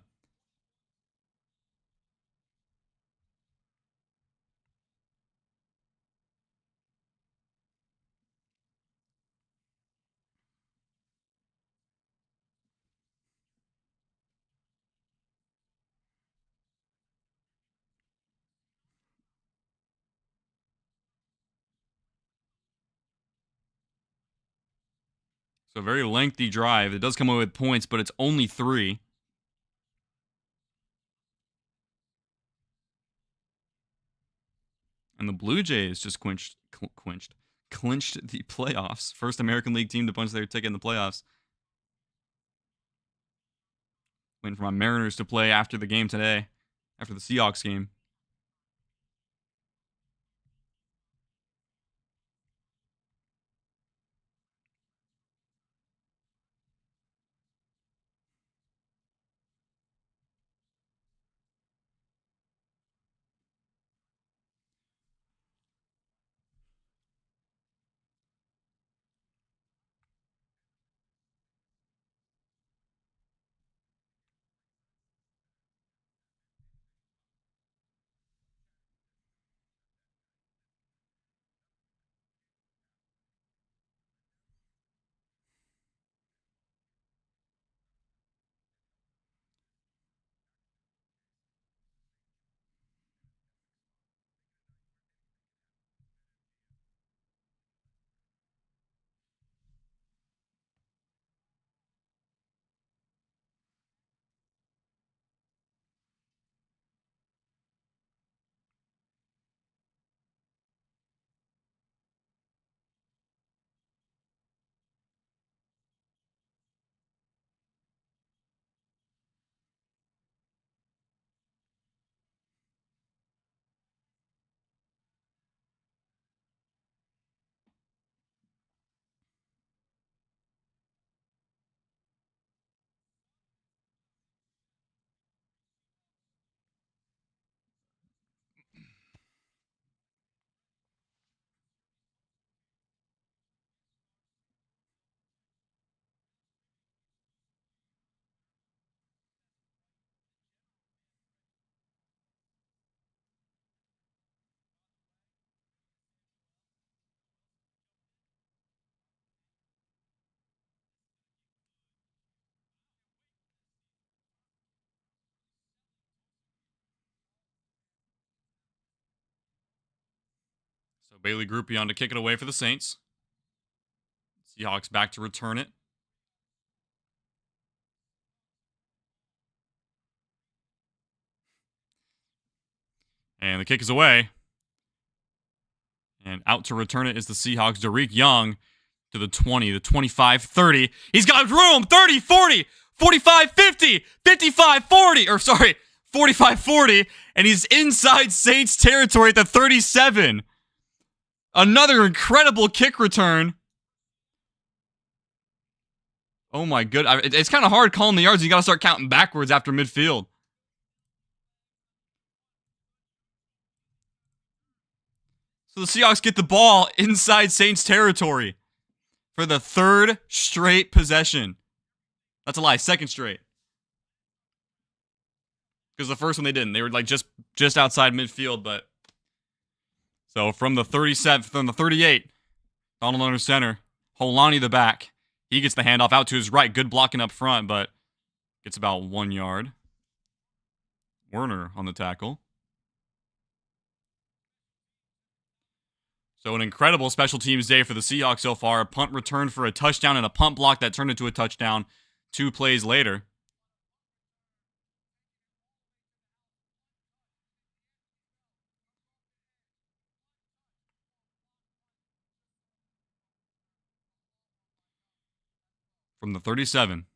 S3: So a very lengthy drive. It does come away with points, but it's only 3. And the Blue Jays just clinched the playoffs. First American League team to punch their ticket in the playoffs. Waiting for my Mariners to play after the game today, after the Seahawks game. So Bailey Groupion to kick it away for the Saints. Seahawks back to return it. And the kick is away. And out to return it is the Seahawks. Derek Young to the 20, the 25, 30. He's got room. 30, 40, 45, 50, 55, 40. Or sorry, 45, 40. And he's inside Saints territory at the 37. Another incredible kick return. Oh my good. It's kind of hard calling the yards. You got to start counting backwards after midfield. So the Seahawks get the ball inside Saints territory for the 3rd straight possession. That's a lie. 2nd straight. Because the first one they didn't. They were like just outside midfield, but so from the 37, from the 38, Donald under center, Holani the back. He gets the handoff out to his right. Good blocking up front, but gets about 1 yard. Werner on the tackle. So an incredible special teams day for the Seahawks so far. A punt return for a touchdown and a punt block that turned into a touchdown 2 plays later. From the 37,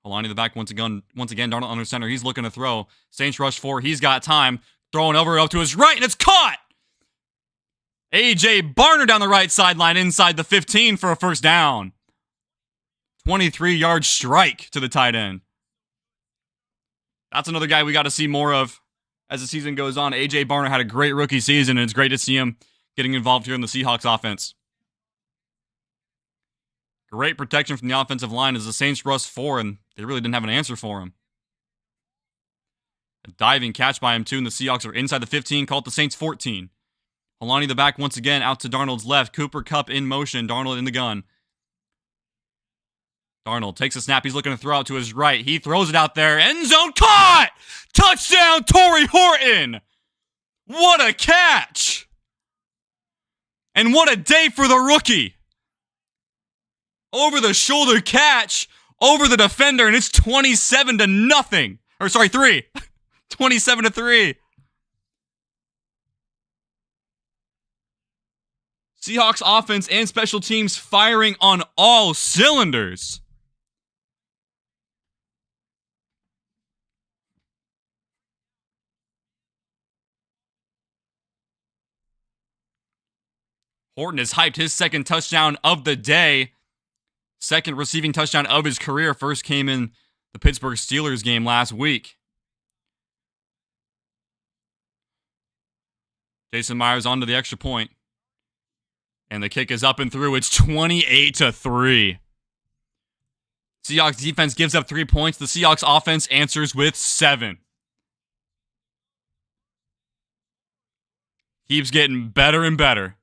S3: Holani the back once again, Darnold under center. He's looking to throw. Saints rush 4. He's got time. Throwing over up to his right, and it's caught! A.J. Barner down the right sideline inside the 15 for a first down. 23-yard strike to the tight end. That's another guy we got to see more of as the season goes on. A.J. Barner had a great rookie season, and it's great to see him getting involved here in the Seahawks offense. Great protection from the offensive line as the Saints rushed 4, and they really didn't have an answer for him. A diving catch by him, too, and the Seahawks are inside the 15, called the Saints 14. Holani the back once again out to Darnold's left. Cooper Kupp in motion. Darnold in the gun. Darnold takes a snap. He's looking to throw out to his right. He throws it out there. End zone caught! Touchdown, Torrey Horton! What a catch! And what a day for the rookie! Over the shoulder catch over the defender, and it's 27-0. Or sorry, 3. 27-3. Seahawks offense and special teams firing on all cylinders. Horton has hyped his second touchdown of the day. Second receiving touchdown of his career. First came in the Pittsburgh Steelers game last week. Jason Myers onto the extra point. And the kick is up and through. It's 28-3. Seahawks defense gives up 3 points. The Seahawks offense answers with 7. Keeps getting better and better.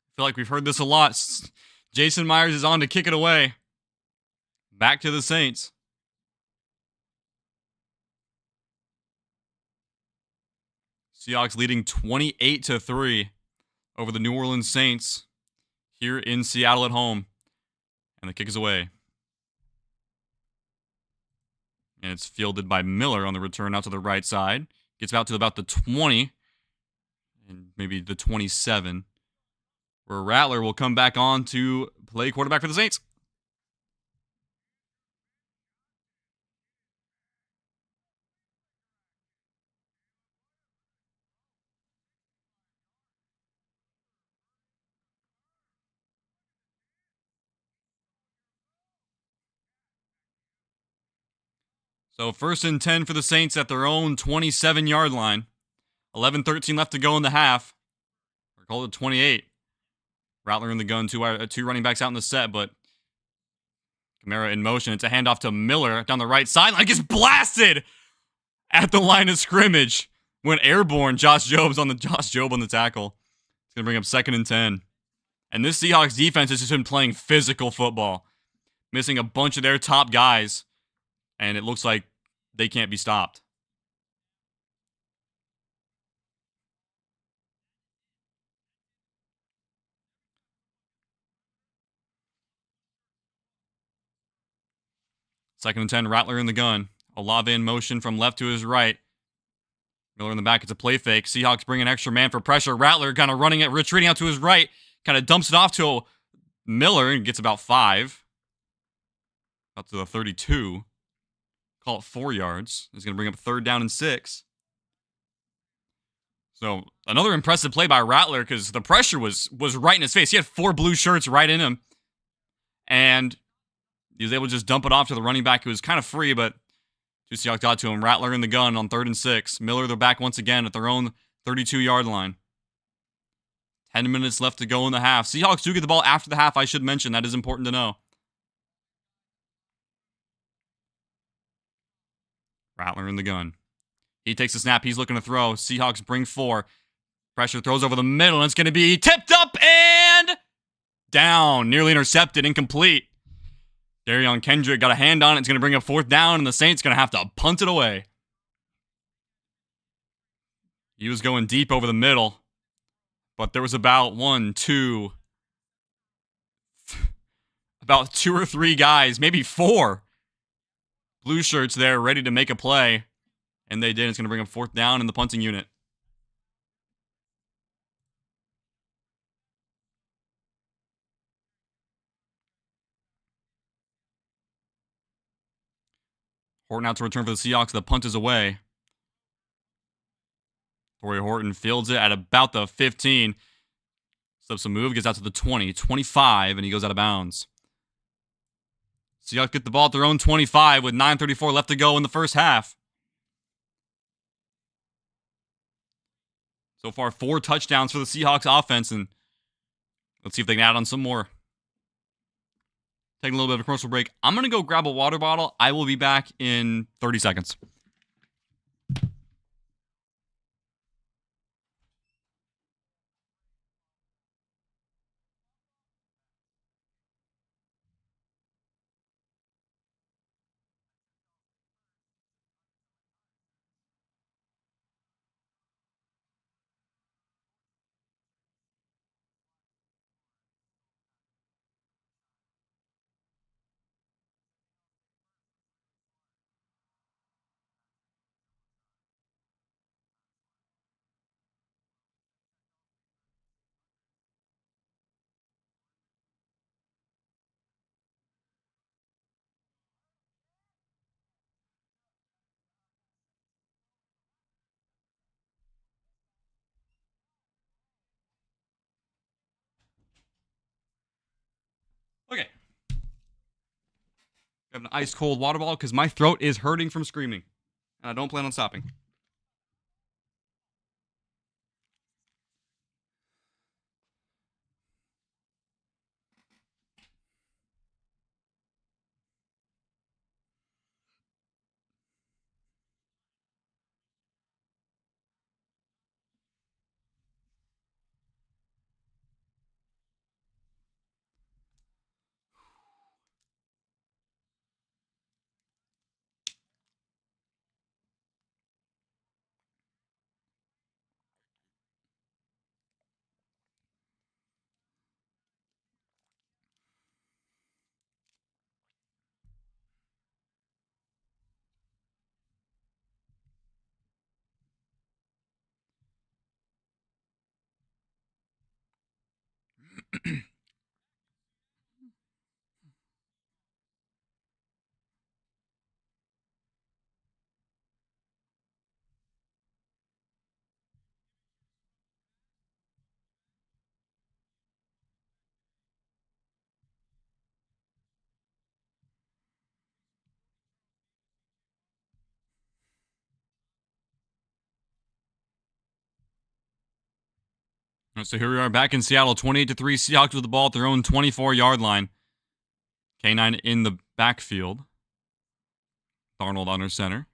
S3: I feel like we've heard this a lot. Jason Myers is on to kick it away. Back to the Saints. Seahawks leading 28-3 over the New Orleans Saints here in Seattle at home. And the kick is away. And it's fielded by Miller on the return out to the right side. Gets out to about the 20. And maybe the 27. Where Rattler will come back on to play quarterback for the Saints. So 1st and 10 for the Saints at their own 27-yard line. 11:13 left to go in the half. Or call it 28. Rattler in the gun, two running backs out in the set, but Kamara in motion. It's a handoff to Miller down the right sideline. Gets blasted at the line of scrimmage. Went airborne. Josh Jobe on the tackle. It's going to bring up 2nd and 10. And this Seahawks defense has just been playing physical football. Missing a bunch of their top guys. And it looks like they can't be stopped. Second and 10, Rattler in the gun. Olave in motion from left to his right. Miller in the back. It's a play fake. Seahawks bring an extra man for pressure. Rattler kind of retreating out to his right. Kind of dumps it off to Miller and gets about 5. Out to the 32. Call it 4 yards. He's going to bring up 3rd down and 6. So another impressive play by Rattler because the pressure was right in his face. He had 4 blue shirts right in him. And he was able to just dump it off to the running back who was kind of free, but two Seahawks got to him. Rattler in the gun on 3rd and 6. Miller, they're back once again at their own 32-yard line. 10 minutes left to go in the half. Seahawks do get the ball after the half, I should mention. That is important to know. Rattler in the gun. He takes the snap. He's looking to throw. Seahawks bring 4. Pressure throws over the middle, and it's going to be tipped up and down. Nearly intercepted, incomplete. Darion Kendrick got a hand on it. It's going to bring up 4th down, and the Saints going to have to punt it away. He was going deep over the middle, but there was about 2 or 3 guys, maybe 4 blue shirts there ready to make a play, and they did. It's going to bring up 4th down in the punting unit. Horton out to return for the Seahawks. The punt is away. Torrey Horton fields it at about the 15. Steps a move, gets out to the 20, 25, and he goes out of bounds. Seahawks get the ball at their own 25 with 9:34 left to go in the first half. So far, 4 touchdowns for the Seahawks offense, and let's see if they can add on some more. Taking a little bit of a commercial break. I'm going to go grab a water bottle. I will be back in 30 seconds. Okay. I have an ice cold water bottle because my throat is hurting from screaming. And I don't plan on stopping. All right, so here we are back in Seattle, 28-3. Seahawks with the ball at their own 24-yard line. K9 in the backfield. Darnold under center.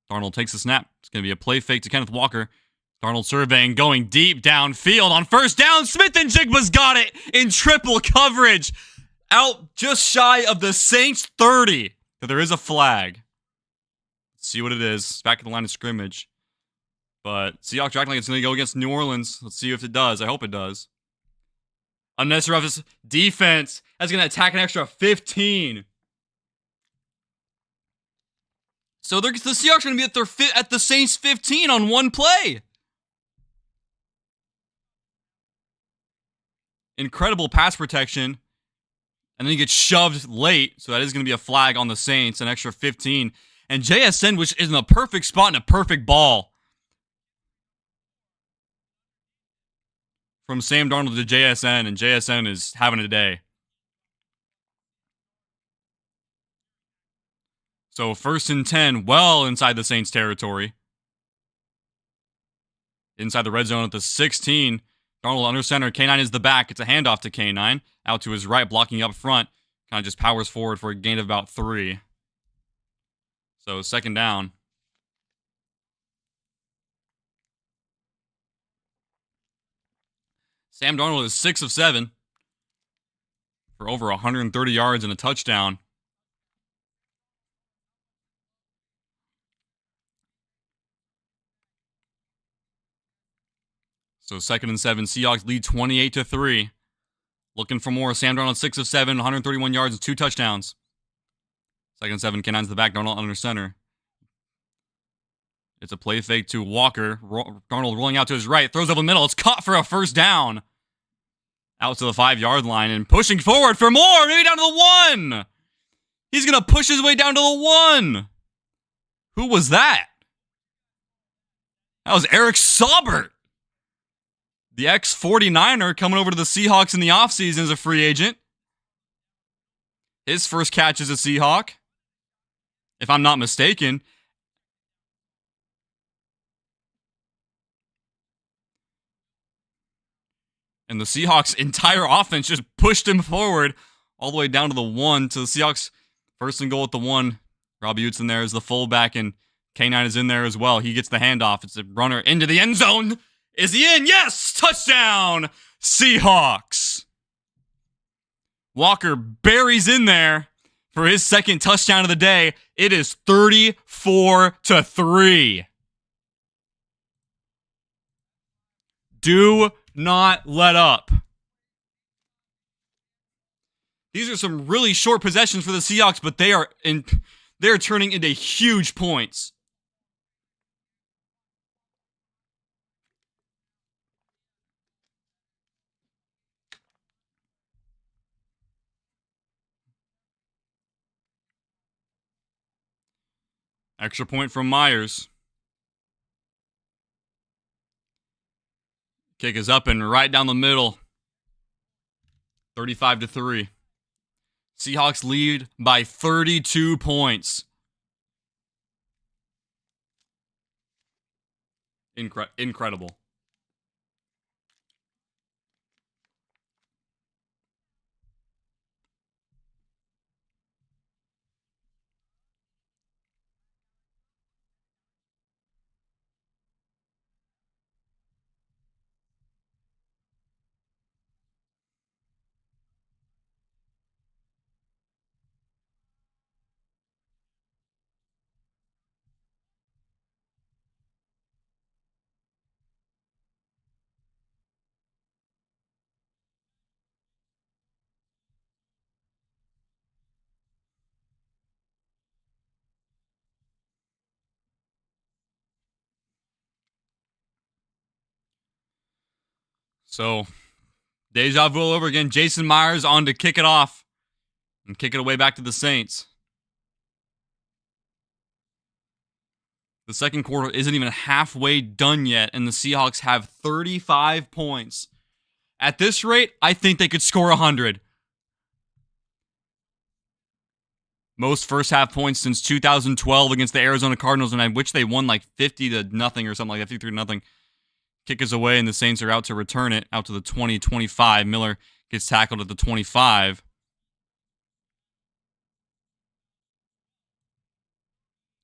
S3: Darnold takes the snap. It's going to be a play fake to Kenneth Walker. Darnold surveying, going deep downfield on first down. Smith and Jigba's got it in triple coverage. Out just shy of the Saints 30. But there is a flag. Let's see what it is. It's back at the line of scrimmage. But Seahawks are acting like it's going to go against New Orleans. Let's see if it does. I hope it does. Unnecessary roughness. Defense. That's going to attack an extra 15. So the Seahawks are going to be at the Saints 15 on one play. Incredible pass protection. And then he gets shoved late. So that is going to be a flag on the Saints. An extra 15. And JSN, which is in the perfect spot and a perfect ball. From Sam Darnold to JSN, and JSN is having a day. So 1st and 10, well inside the Saints territory. Inside the red zone at the 16. Darnold under center. K9 is the back. It's a handoff to K9. Out to his right, blocking up front. Kind of just powers forward for a gain of about 3. So 2nd down. Sam Darnold is 6 of 7 for over 130 yards and a touchdown. So 2nd and 7, Seahawks lead 28-3. Looking for more. Sam Darnold 6 of 7, 131 yards and 2 touchdowns. 2nd and 7, K9's the back, Darnold under center. It's a play fake to Walker. Darnold rolling out to his right, throws over the middle. It's caught for a 1st down. Out to the 5-yard line and pushing forward for more. Maybe down to the 1. He's going to push his way down to the 1. Who was that? That was Eric Saubert. The ex-49er coming over to the Seahawks in the offseason as a free agent. His first catch as a Seahawk, if I'm not mistaken. And the Seahawks' entire offense just pushed him forward all the way down to the 1. To the Seahawks, 1st and goal at the 1. Robbie Utes in there as the fullback, and K9 is in there as well. He gets the handoff. It's a runner into the end zone. Is he in? Yes! Touchdown! Seahawks! Walker buries in there for his 2nd touchdown of the day. It is 34-3. Do not let up. These are some really short possessions for the Seahawks, but they're turning into huge points. Extra point from Myers. Kick is up and right down the middle. 35-3. Seahawks lead by 32 points. Incredible. So, deja vu all over again. Jason Myers on to kick it off and kick it away back to the Saints. The second quarter isn't even halfway done yet, and the Seahawks have 35 points. At this rate, I think they could score 100. Most first half points since 2012 against the Arizona Cardinals, and I wish they won like 50-0 or something like that, 53-0. Kick is away, and the Saints are out to return it out to the 20-25. Miller gets tackled at the 25.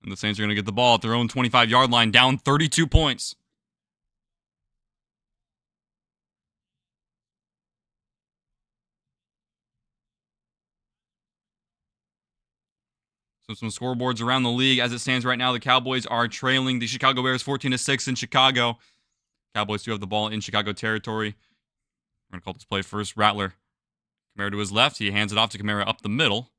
S3: And the Saints are going to get the ball at their own 25-yard line, down 32 points. So some scoreboards around the league. As it stands right now, the Cowboys are trailing the Chicago Bears 14-6 in Chicago. Cowboys do have the ball in Chicago territory. We're going to call this play first. Rattler. Kamara to his left. He hands it off to Kamara up the middle.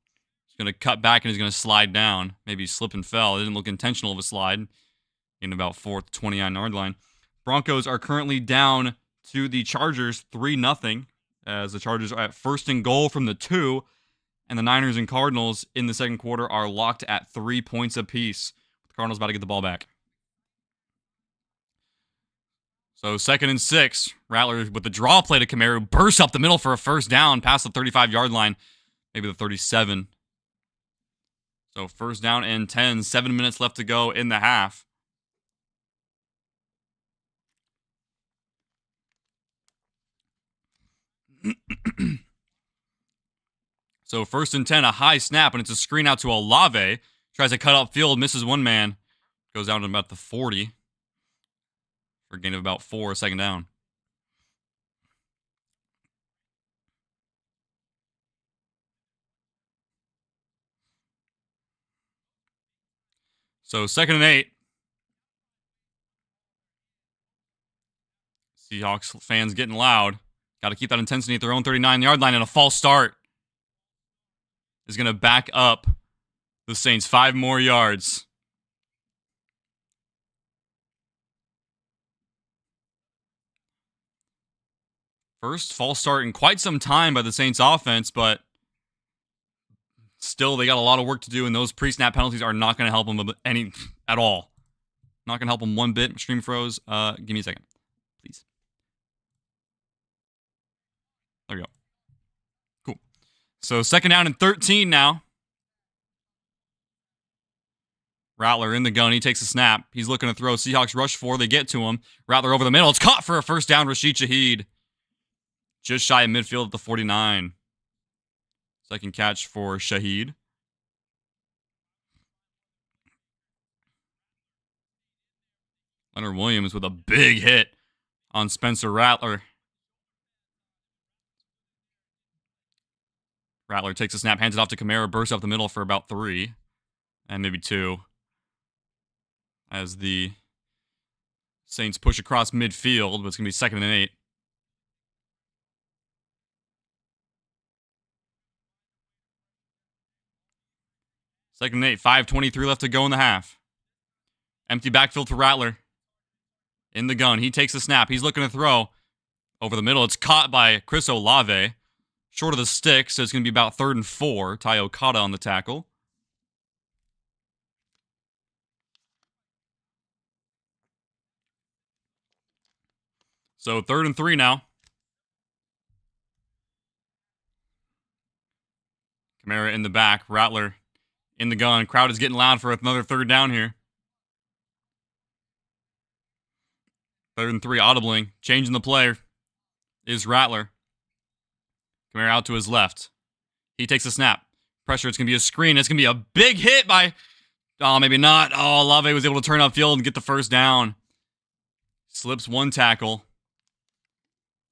S3: He's going to cut back and he's going to slide down. Maybe he slipped and fell. It didn't look intentional of a slide. In about 4th, 29-yard line. Broncos are currently down to the Chargers 3-0. As the Chargers are at 1st and goal from the 2. And the Niners and Cardinals in the second quarter are locked at 3 points apiece. The Cardinals about to get the ball back. So 2nd and 6. Rattler with the draw play to Kamara, bursts up the middle for a first down past the 35-yard line. Maybe the 37. So 1st down and 10. 7 minutes left to go in the half. So 1st and 10, a high snap, and it's a screen out to Olave. Tries to cut upfield, misses one man. Goes down to about the 40. For a gain of about 4, 2nd down. So 2nd and 8. Seahawks fans getting loud. Got to keep that intensity at their own 39-yard line, and a false start is going to back up the Saints 5 more yards. First false start in quite some time by the Saints offense, but still they got a lot of work to do, and those pre-snap penalties are not going to help them any at all. Not going to help them one bit. Stream froze. Give me a second, please. There we go. Cool. So 2nd down and 13 now. Rattler in the gun. He takes a snap. He's looking to throw. Seahawks rush 4. They get to him. Rattler over the middle. It's caught for a first down. Rashid Shaheed. Just shy of midfield at the 49. 2nd catch for Shaheed. Leonard Williams with a big hit on Spencer Rattler. Rattler takes a snap, hands it off to Kamara, bursts up the middle for about 3. And maybe 2. As the Saints push across midfield, but it's going to be 2nd and 8. Second and 8, 5:23 left to go in the half. Empty backfield for Rattler. In the gun, he takes the snap. He's looking to throw. Over the middle, it's caught by Chris Olave. Short of the stick, so it's going to be about 3rd and 4. Ty Okada on the tackle. So 3rd and 3 now. Kamara in the back. Rattler in the gun. Crowd is getting loud for another 3rd down here. 3rd and 3, audibling. Changing the play is Rattler. Kamara out to his left. He takes a snap. Pressure, it's going to be a screen. It's going to be a big hit by... Oh, maybe not. Oh, Olave was able to turn upfield and get the first down. Slips one tackle.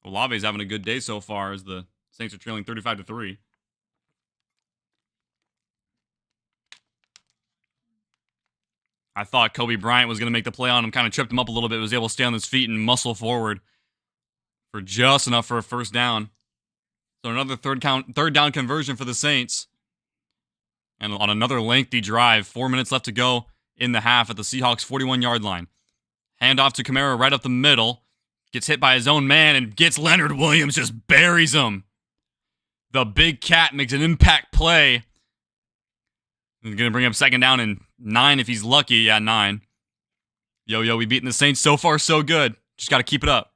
S3: Olave's having a good day so far as the Saints are trailing 35-3. I thought Kobe Bryant was going to make the play on him, kind of tripped him up a little bit, was able to stay on his feet and muscle forward for just enough for a first down. So another third down conversion for the Saints. And on another lengthy drive, 4 minutes left to go in the half at the Seahawks' 41-yard line. Hand off to Kamara right up the middle. Gets hit by his own man and gets Leonard Williams, just buries him. The big cat makes an impact play. He's going to bring up 2nd down and 9 if he's lucky. Yeah, 9. Yo, we beating the Saints so far so good. Just got to keep it up.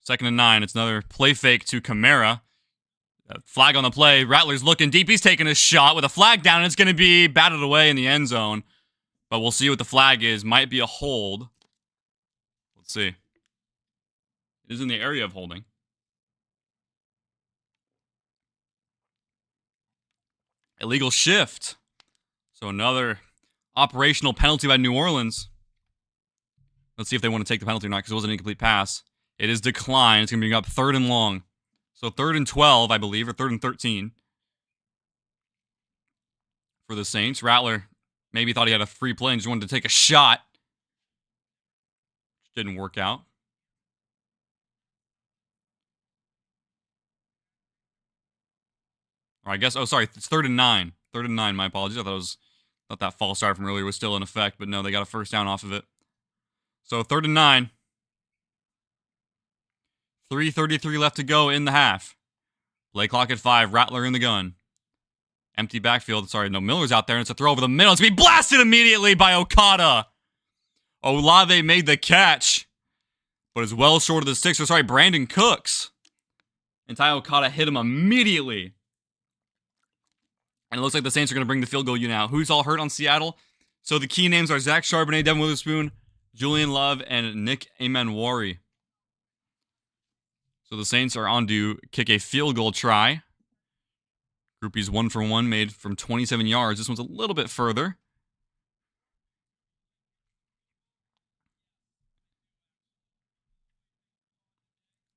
S3: Second and 9. It's another play fake to Kamara. Flag on the play. Rattler's looking deep. He's taking a shot with a flag down, and it's going to be batted away in the end zone. But we'll see what the flag is. Might be a hold. Let's see. It is in the area of holding. Illegal shift. So another operational penalty by New Orleans. Let's see if they want to take the penalty or not, because it wasn't an incomplete pass. It is declined. It's going to bring up 3rd and long. So 3rd and 12, I believe, or 3rd and 13 for the Saints. Rattler maybe thought he had a free play and just wanted to take a shot. Didn't work out. Or I guess, it's 3rd and 9. 3rd and 9, my apologies. I thought that false start from earlier was still in effect, but no, they got a first down off of it. So 3rd and 9. 3:33 left to go in the half. Play clock at 5. Rattler in the gun. Empty backfield. Miller's out there, and it's a throw over the middle. It's going to be blasted immediately by Okada. Olave made the catch, but is well short of the sticks. Brandon Cooks. And Ty Okada hit him immediately. And it looks like the Saints are going to bring the field goal now. Who's all hurt on Seattle? So the key names are Zach Charbonnet, Devin Witherspoon, Julian Love, and Nick Emanwari. So the Saints are on to kick a field goal try. Groupies 1 for 1 made from 27 yards. This one's a little bit further.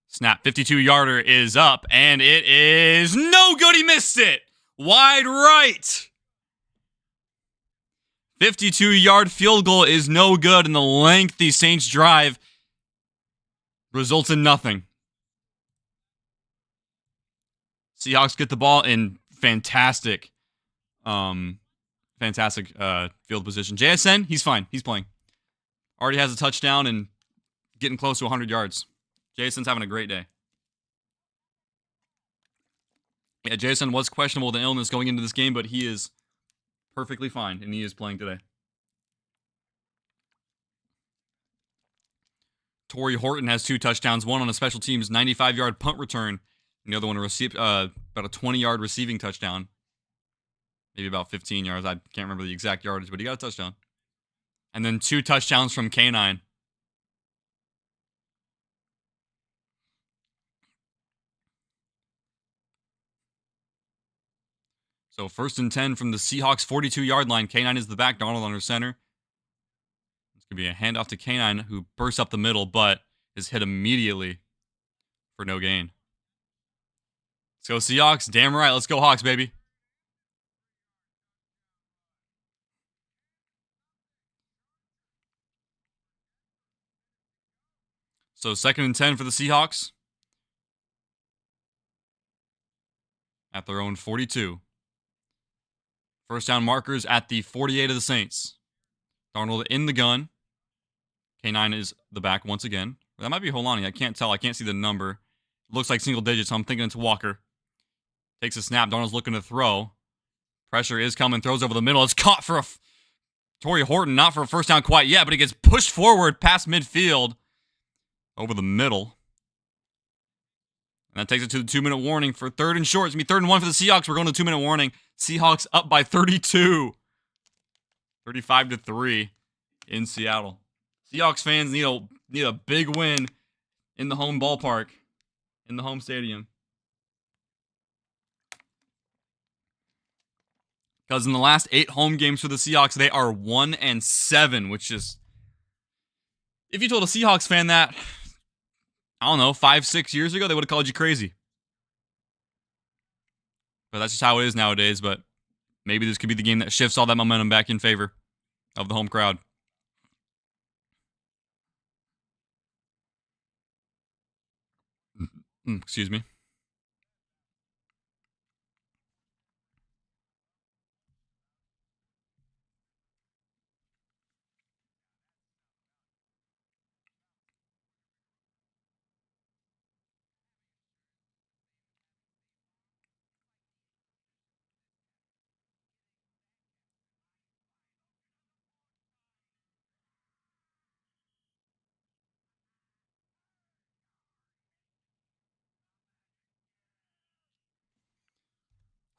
S3: Snap, 52-yarder is up, and it is no good. He missed it. Wide right. 52-yard field goal is no good, and the lengthy Saints drive results in nothing. Seahawks get the ball in fantastic field position. JSN, he's fine. He's playing. Already has a touchdown and getting close to 100 yards. JSN's having a great day. Yeah, JSN was questionable with an illness going into this game, but he is perfectly fine, and he is playing today. Torrey Horton has 2 touchdowns, one on a special teams 95-yard punt return, and the other one received about a 20-yard receiving touchdown. Maybe about 15 yards. I can't remember the exact yardage, but he got a touchdown. And then 2 touchdowns from K9. So 1st and 10 from the Seahawks 42-yard line. K9 is the back. Donald under center. It's going to be a handoff to K9, who bursts up the middle, but is hit immediately for no gain. Let's go Seahawks. Damn right. Let's go Hawks, baby. So 2nd and 10 for the Seahawks. At their own 42. First down markers at the 48 of the Saints. Darnold in the gun. K9 is the back once again. That might be Holani. I can't tell. I can't see the number. It looks like single digits, so I'm thinking it's Walker. Takes a snap. Darnold's looking to throw. Pressure is coming. Throws over the middle. It's caught for Torrey Horton. Not for a first down quite yet, but he gets pushed forward past midfield. Over the middle. And that takes it to the 2-minute warning for 3rd and short. It's going to be 3rd and 1 for the Seahawks. We're going to 2-minute warning. Seahawks up by 32. 35-3 in Seattle. Seahawks fans need a big win in the home ballpark, in the home stadium. Because in the last 8 home games for the Seahawks, they are 1-7, which is, if you told a Seahawks fan that, I don't know, 5-6 years ago, they would have called you crazy. But that's just how it is nowadays. But maybe this could be the game that shifts all that momentum back in favor of the home crowd. Excuse me.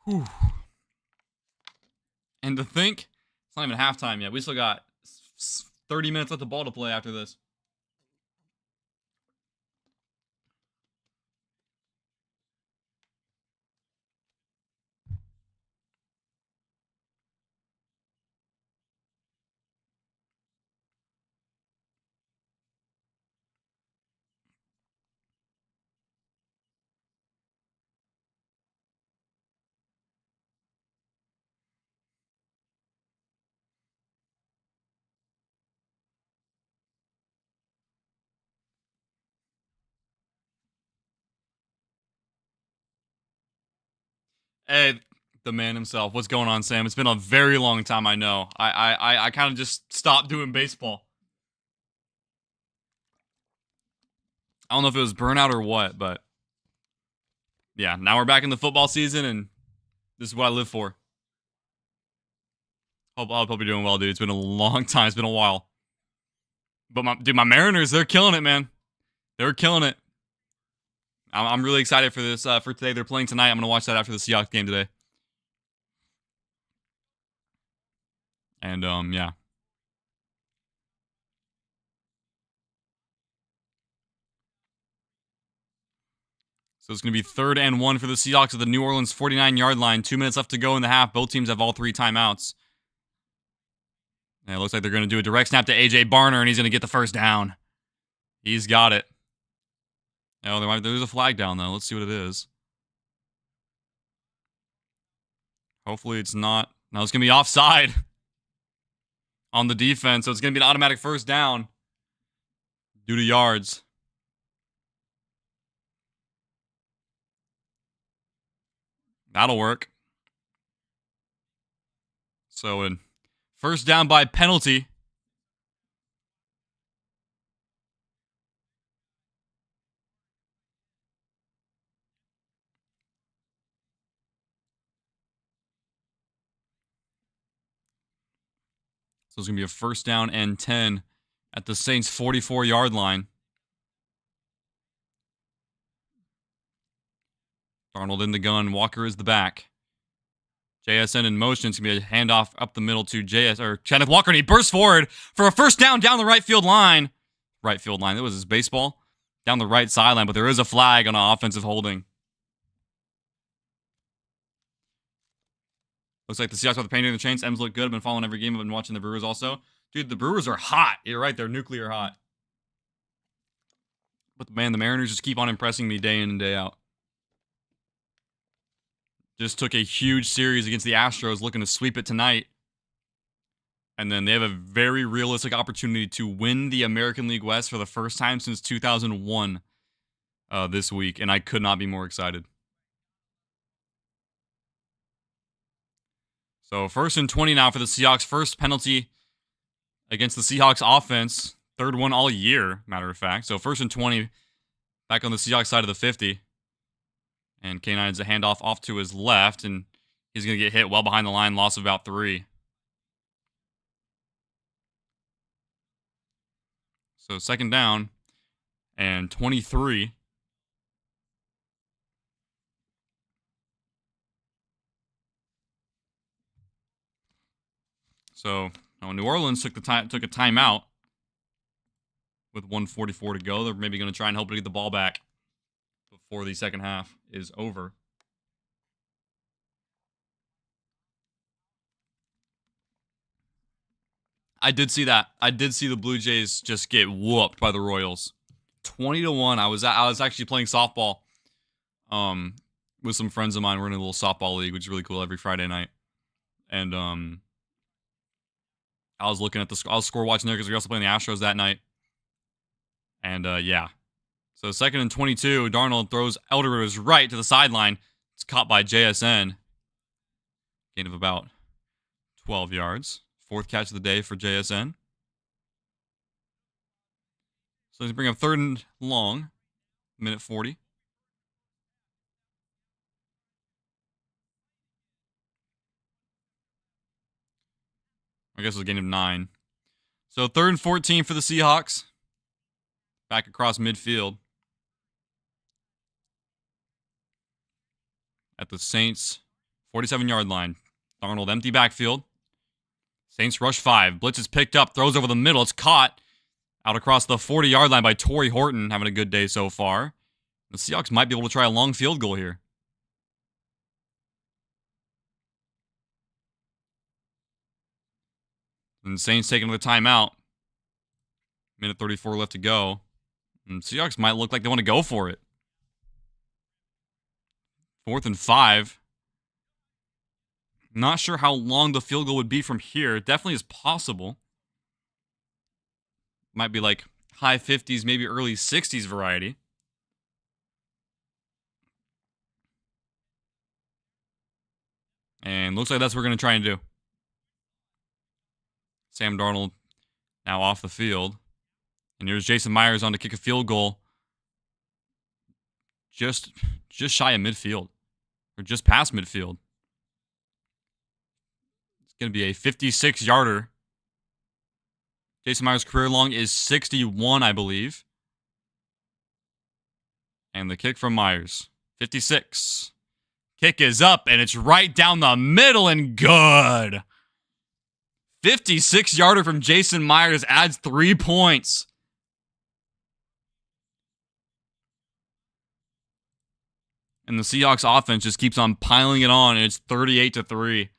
S3: Whew. And to think, it's not even halftime yet. We still got 30 minutes left of ball to play after this. Hey, the man himself. What's going on, Sam? It's been a very long time, I know. I kind of just stopped doing baseball. I don't know if it was burnout or what, but yeah, now we're back in the football season, and this is what I live for. Hope you're doing well, dude. It's been a long time. It's been a while. But my Mariners, they're killing it, man. They're killing it. I'm really excited for this for today. They're playing tonight. I'm gonna watch that after the Seahawks game today. And yeah. So it's gonna be 3rd and 1 for the Seahawks at the New Orleans 49-yard line. 2 minutes left to go in the half. Both teams have all 3 timeouts. And it looks like they're gonna do a direct snap to AJ Barner, and he's gonna get the first down. He's got it. Oh, there's a flag down, though. Let's see what it is. Hopefully it's not. No, it's going to be offside on the defense, so it's going to be an automatic first down due to yards. That'll work. So, in first down by penalty. So it's going to be a first down and 10 at the Saints' 44-yard line. Darnold in the gun. Walker is the back. JSN in motion. It's going to be a handoff up the middle to Kenneth Walker, and he bursts forward for a first down down the right field line. Right field line. That was his baseball. Down the right sideline, but there is a flag on an offensive holding. Looks like the Seahawks are the painting the chains. M's look good. I've been following every game. I've been watching the Brewers also. Dude, the Brewers are hot. You're right. They're nuclear hot. But, man, the Mariners just keep on impressing me day in and day out. Just took a huge series against the Astros, looking to sweep it tonight. And then they have a very realistic opportunity to win the American League West for the first time since 2001 this week. And I could not be more excited. So 1st and 20 now for the Seahawks. First penalty against the Seahawks offense. 3rd one all year, matter of fact. So 1st and 20 back on the Seahawks side of the 50. And K9's a handoff off to his left, and he's going to get hit well behind the line, loss of about 3. So 2nd down and 23. So New Orleans took a timeout with 1:44 to go. They're maybe going to try and hope to get the ball back before the second half is over. I did see that. I did see the Blue Jays just get whooped by the Royals, 20-1. I was actually playing softball, with some friends of mine. We're in a little softball league, which is really cool every Friday night, and I was looking at I was score watching there because we were also playing the Astros that night, and yeah. So 2nd and 22, Darnold throws Elder to his right to the sideline. It's caught by JSN. Gain of about 12 yards. 4th catch of the day for JSN. So he's bring up 3rd and long. Minute 40. I guess it was a gain of 9. So 3rd and 14 for the Seahawks. Back across midfield. At the Saints' 47-yard line. Darnold, empty backfield. Saints rush 5. Blitz is picked up, throws over the middle. It's caught out across the 40-yard line by Torrey Horton, having a good day so far. The Seahawks might be able to try a long field goal here. And Saints taking the timeout. Minute 34 left to go. And Seahawks might look like they want to go for it. 4th and 5. Not sure how long the field goal would be from here. It definitely is possible. Might be like high 50s, maybe early 60s variety. And looks like that's what we're going to try and do. Sam Darnold now off the field. And here's Jason Myers on to kick a field goal. Just shy of midfield. Or just past midfield. It's going to be a 56-yarder. Jason Myers' career long is 61, I believe. And the kick from Myers. 56. Kick is up, and it's right down the middle and good. 56-yarder from Jason Myers adds 3 points. And the Seahawks offense just keeps on piling it on, and it's 38-3.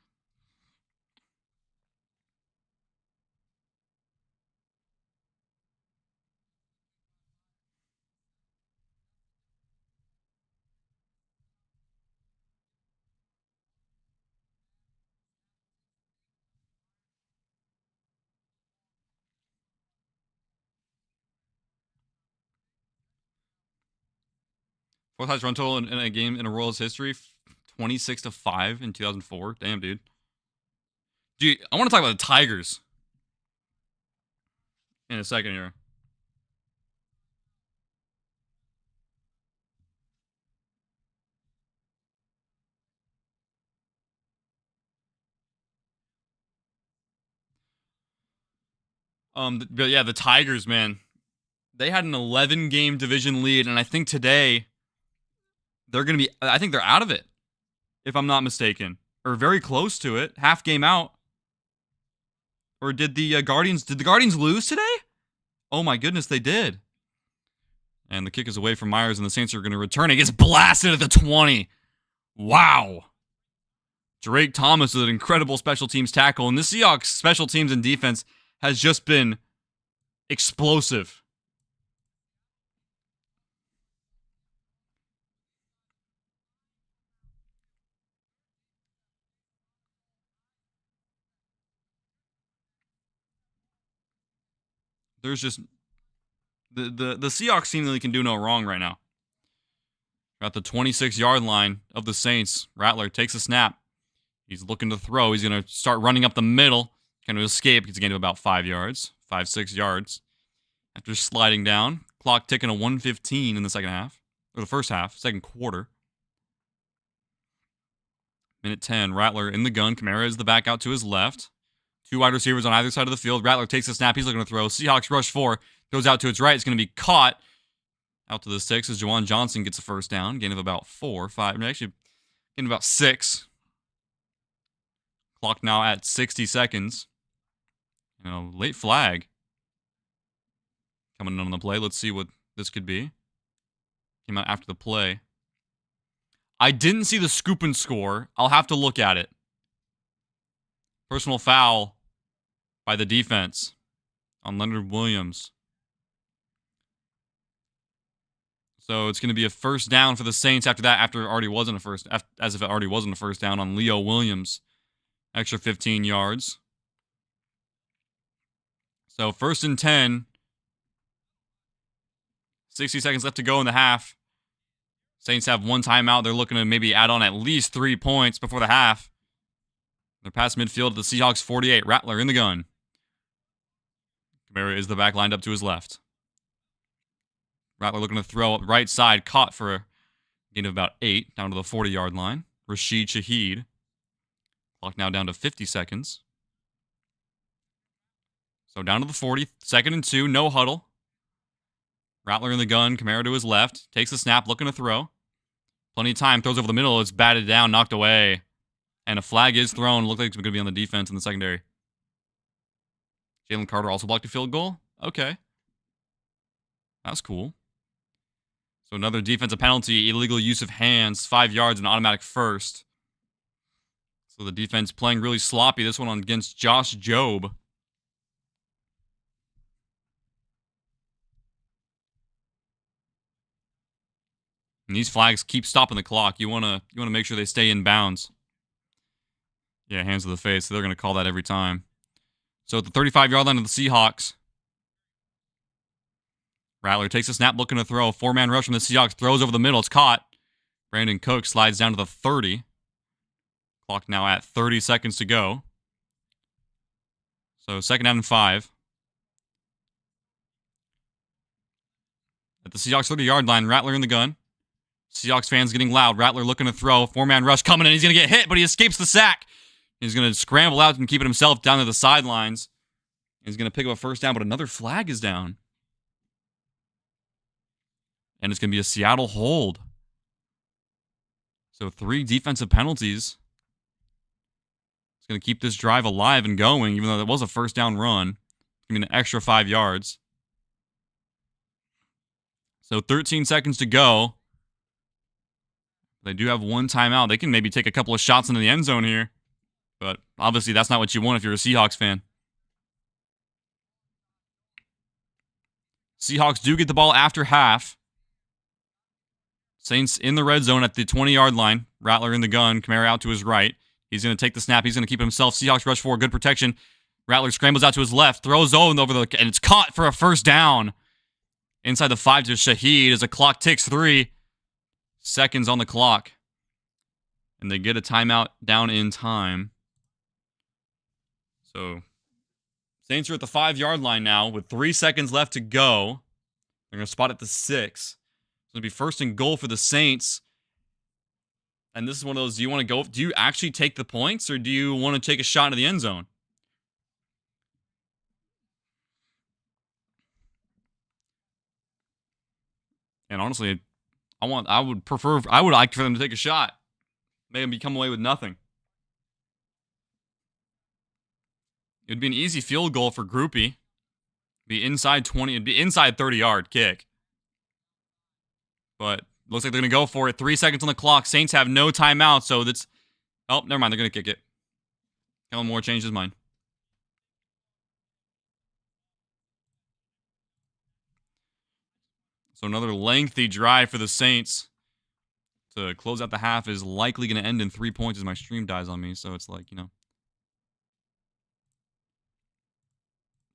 S3: Fourth highest run total in a game in a Royals history, 26-5 in 2004. Damn, dude. Dude, I want to talk about the Tigers in a second here. But yeah, the Tigers, man. They had an 11-game division lead, and I think today they're going to be, I think they're out of it, if I'm not mistaken. Or very close to it. Half game out. Or did the Guardians lose today? Oh my goodness, they did. And the kick is away from Myers, and the Saints are going to return. It gets blasted at the 20. Wow. Drake Thomas is an incredible special teams tackle, and the Seahawks special teams and defense has just been explosive. There's just the Seahawks seemingly can do no wrong right now. Got the 26-yard line of the Saints. Rattler takes a snap. He's looking to throw. He's going to start running up the middle. Going to escape. He's gained about 5 yards. 5-6 yards. After sliding down. Clock ticking to 1:15 in the second half. Or the first half. Second quarter. Minute 10. Rattler in the gun. Kamara is the back out to his left. 2 wide receivers on either side of the field. Rattler takes a snap. He's looking to throw. Seahawks rush 4. Goes out to its right. It's going to be caught. Out to the 6 as Juwan Johnson gets a first down. Gain of about 4, 5. Actually, gain of about 6. Clock now at 60 seconds. Late flag. Coming in on the play. Let's see what this could be. Came out after the play. I didn't see the scoop and score. I'll have to look at it. Personal foul by the defense on Leonard Williams. So it's going to be a first down for the Saints after that, as if it already wasn't a first down on Leo Williams. Extra 15 yards. So 1st and 10. 60 seconds left to go in the half. Saints have 1 timeout. They're looking to maybe add on at least 3 points before the half. They're past midfield to the Seahawks 48. Rattler in the gun. Kamara is the back lined up to his left. Rattler looking to throw up right side. Caught for a gain of about 8. Down to the 40-yard line. Rashid Shaheed. Clock now down to 50 seconds. So down to the 40. 2nd and 2. No huddle. Rattler in the gun. Kamara to his left. Takes the snap. Looking to throw. Plenty of time. Throws over the middle. It's batted down. Knocked away. And a flag is thrown. Looks like it's going to be on the defense in the secondary. Jalen Carter also blocked a field goal. Okay. That's cool. So another defensive penalty, illegal use of hands, 5 yards, and automatic first. So the defense playing really sloppy. This one against Josh Jobe. And these flags keep stopping the clock. You wanna make sure they stay in bounds. Yeah, hands to the face. So they're gonna call that every time. So at the 35-yard line of the Seahawks, Rattler takes a snap, looking to throw. 4-man rush from the Seahawks, throws over the middle. It's caught. Brandon Cook slides down to the 30. Clock now at 30 seconds to go. So 2nd down and 5. At the Seahawks 30-yard line, Rattler in the gun. Seahawks fans getting loud. Rattler looking to throw. 4-man rush coming in. He's going to get hit, but he escapes the sack. He's going to scramble out and keep it himself down to the sidelines. He's going to pick up a first down, but another flag is down. And it's going to be a Seattle hold. So 3 defensive penalties. It's going to keep this drive alive and going, even though that was a first down run. Give me an extra 5 yards. So 13 seconds to go. They do have 1 timeout. They can maybe take a couple of shots into the end zone here. But obviously that's not what you want if you're a Seahawks fan. Seahawks do get the ball after half. Saints in the red zone at the 20-yard line. Rattler in the gun. Kamara out to his right. He's going to take the snap. He's going to keep it himself. Seahawks rush forward. Good protection. Rattler scrambles out to his left. Throws over the... And it's caught for a first down. Inside the 5 to Shaheed as the clock ticks 3 seconds on the clock. And they get a timeout down in time. So, Saints are at the 5-yard line now with 3 seconds left to go. They're going to spot at the 6. It's going to be 1st and goal for the Saints. And this is one of those, do you actually take the points or do you want to take a shot into the end zone? And honestly, I would like for them to take a shot. Make them come away with nothing. It'd be an easy field goal for Groupie. Be inside 20, it'd be inside 30-yard kick. But looks like they're going to go for it. 3 seconds on the clock. Saints have no timeout, so that's... Oh, never mind. They're going to kick it. Kellen Moore changed his mind. So another lengthy drive for the Saints to close out the half is likely going to end in 3 points as my stream dies on me. So it's like, let's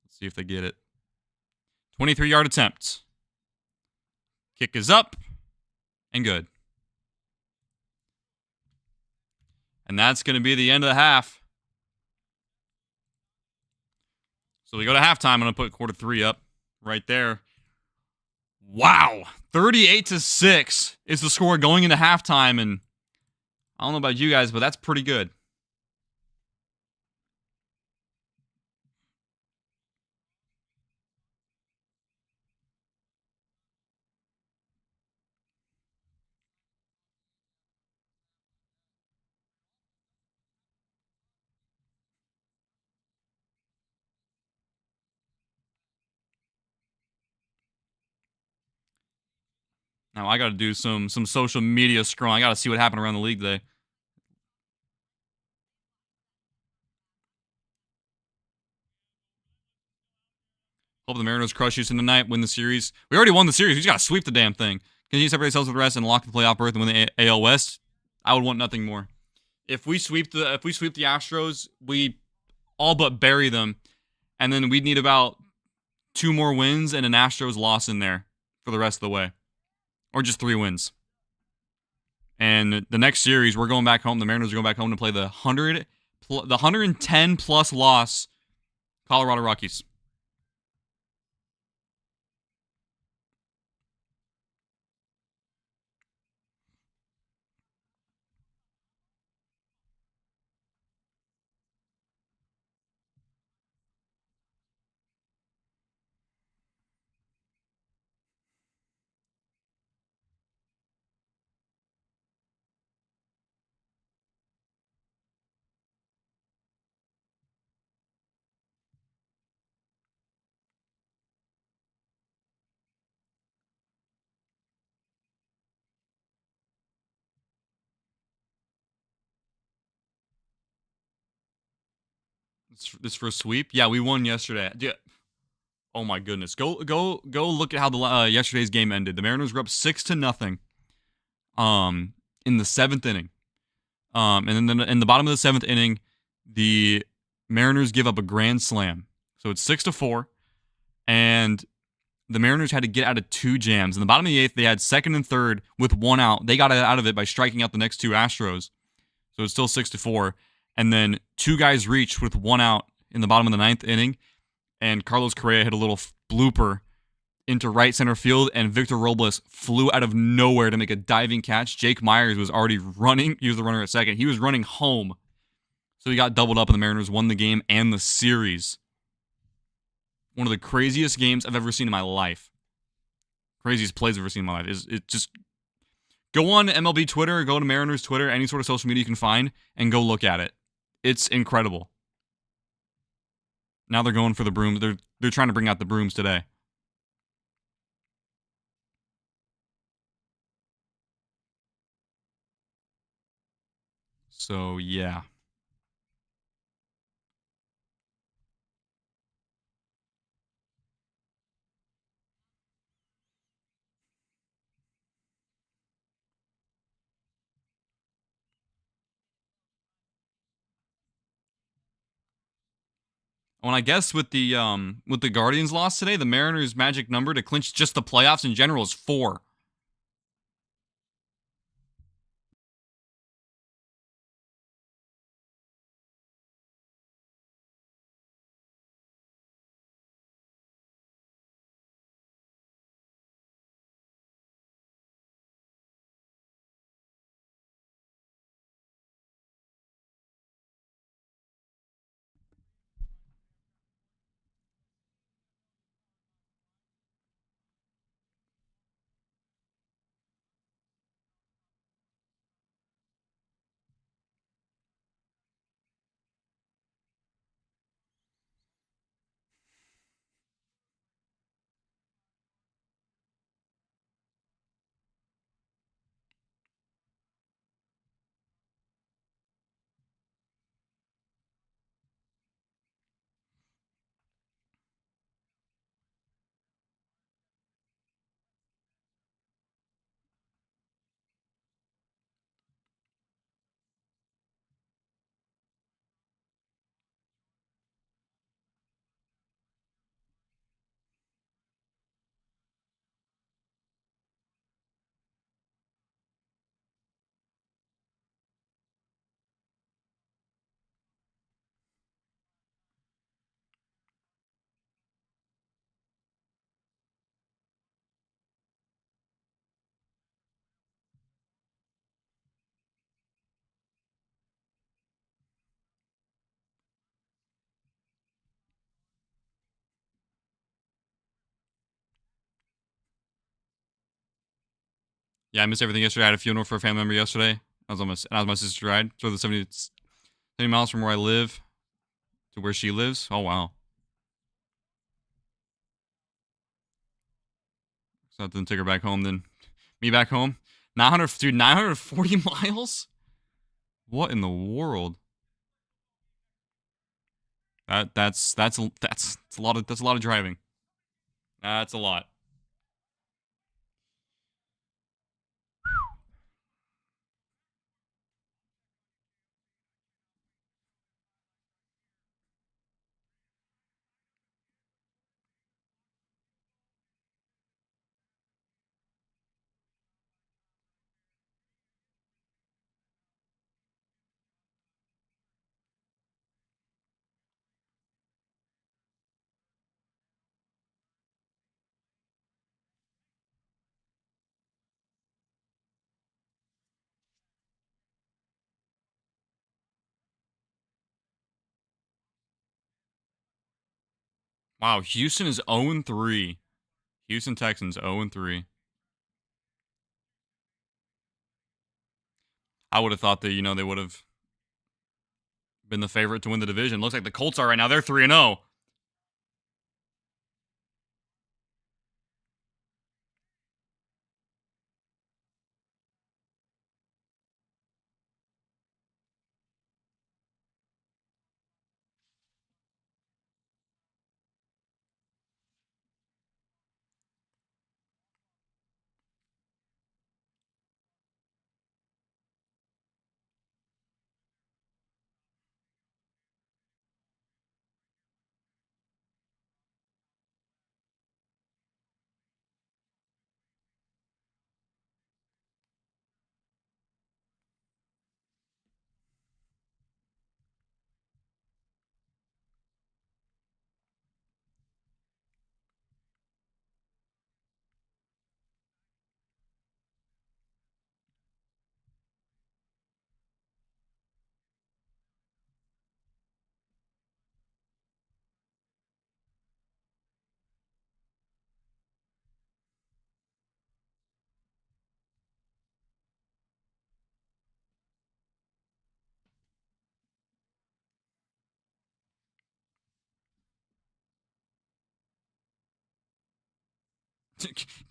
S3: see if they get it. 23-yard attempt. Kick is up and good. And that's going to be the end of the half. So we go to halftime. I'm going to put quarter 3 up right there. Wow. 38-6 is the score going into halftime. And I don't know about you guys, but that's pretty good. Now I got to do some social media scrolling. I got to see what happened around the league today. Hope the Mariners crush Houston tonight, win the series. We already won the series. We just got to sweep the damn thing. Continue to separate ourselves with the rest and lock the playoff berth and win the AL West. I would want nothing more. If we sweep the Astros, we all but bury them, and then we'd need about 2 more wins and an Astros loss in there for the rest of the way. Or just 3 wins. And the next series, we're going back home. The Mariners are going back home to play the 110-plus loss Colorado Rockies. This for a sweep. Yeah, we won yesterday. Yeah. Oh my goodness. Go look at how the yesterday's game ended. The Mariners were up 6-0. In the 7th inning. And then in the bottom of the 7th inning, the Mariners give up a grand slam. So it's 6-4, and the Mariners had to get out of 2 jams. In the bottom of the 8th, they had 2nd and 3rd with 1 out. They got out of it by striking out the next 2 Astros. So it's still 6-4. And then 2 guys reached with 1 out in the bottom of the 9th inning, and Carlos Correa hit a little blooper into right center field, and Victor Robles flew out of nowhere to make a diving catch. Jake Myers was already running. He was the runner at second. He was running home. So he got doubled up, and the Mariners won the game and the series. One of the craziest games I've ever seen in my life. Craziest plays I've ever seen in my life. It just go on MLB Twitter, go to Mariners Twitter, any sort of social media you can find, and go look at it. It's incredible. Now they're going for the brooms. They're trying to bring out the brooms today. So, yeah. Well, I guess with the Guardians loss today, the Mariners' magic number to clinch just the playoffs in general is 4. Yeah, I missed everything yesterday. I had a funeral for a family member yesterday. I was my sister's ride. So the 70 miles from where I live to where she lives. Oh, wow. So I didn't take her back home, then me back home. 940 miles? What in the world? That's a lot of driving. That's a lot. Wow, Houston is 0-3. Houston Texans 0-3. I would have thought that, they would have been the favorite to win the division. Looks like the Colts are right now. They're 3-0.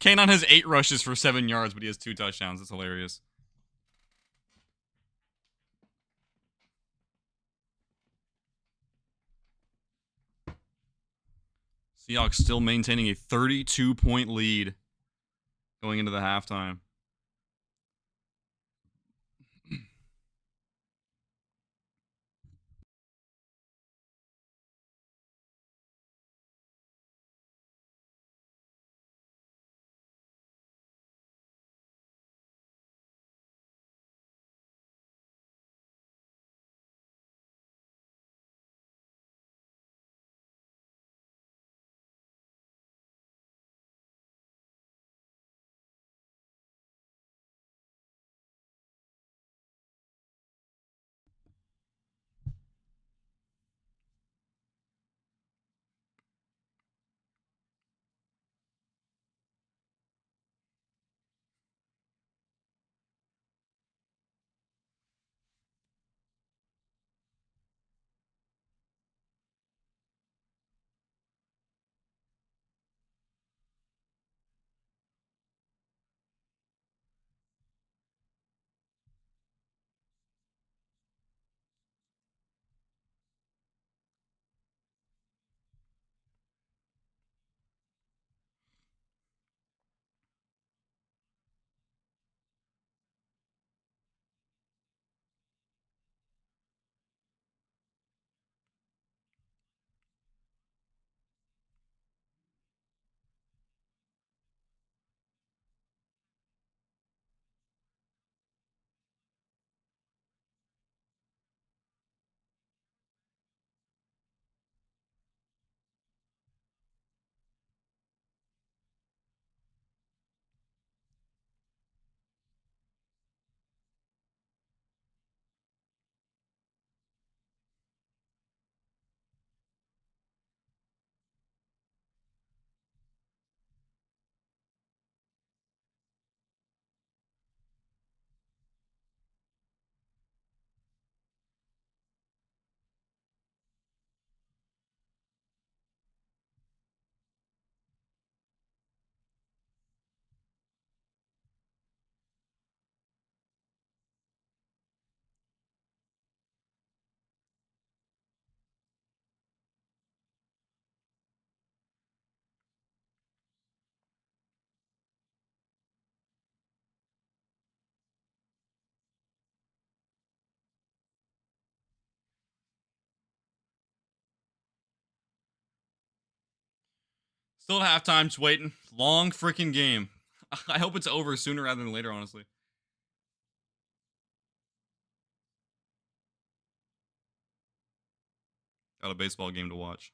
S3: Kanon has 8 rushes for 7 yards, but he has 2 touchdowns. That's hilarious. Seahawks still maintaining a 32-point lead going into the halftime. Still at halftime, just waiting. Long freaking game. I hope it's over sooner rather than later, honestly. Got a baseball game to watch.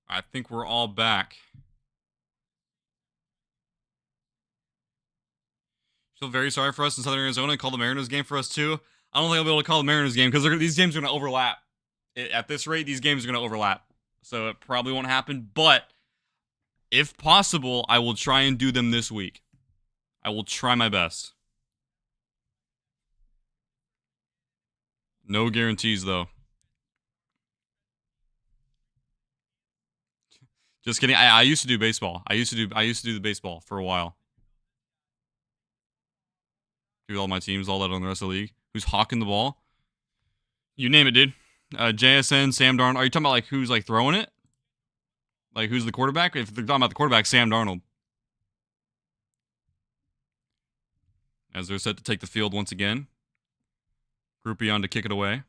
S3: I think we're all back. Feel very sorry for us in Southern Arizona. Call the Mariners game for us too. I don't think I'll be able to call the Mariners game because these games are going to overlap. At this rate, these games are going to overlap. So it probably won't happen. But if possible, I will try and do them this week. I will try my best. No guarantees, though. Just kidding. I used to do baseball. I used to do the baseball for a while. Do all my teams, all that on the rest of the league. Who's hawking the ball? You name it, dude. JSN, Sam Darnold. Are you talking about like who's like throwing it? Like who's the quarterback? If they're talking about the quarterback, Sam Darnold. As they're set to take the field once again. Groupie on to kick it away.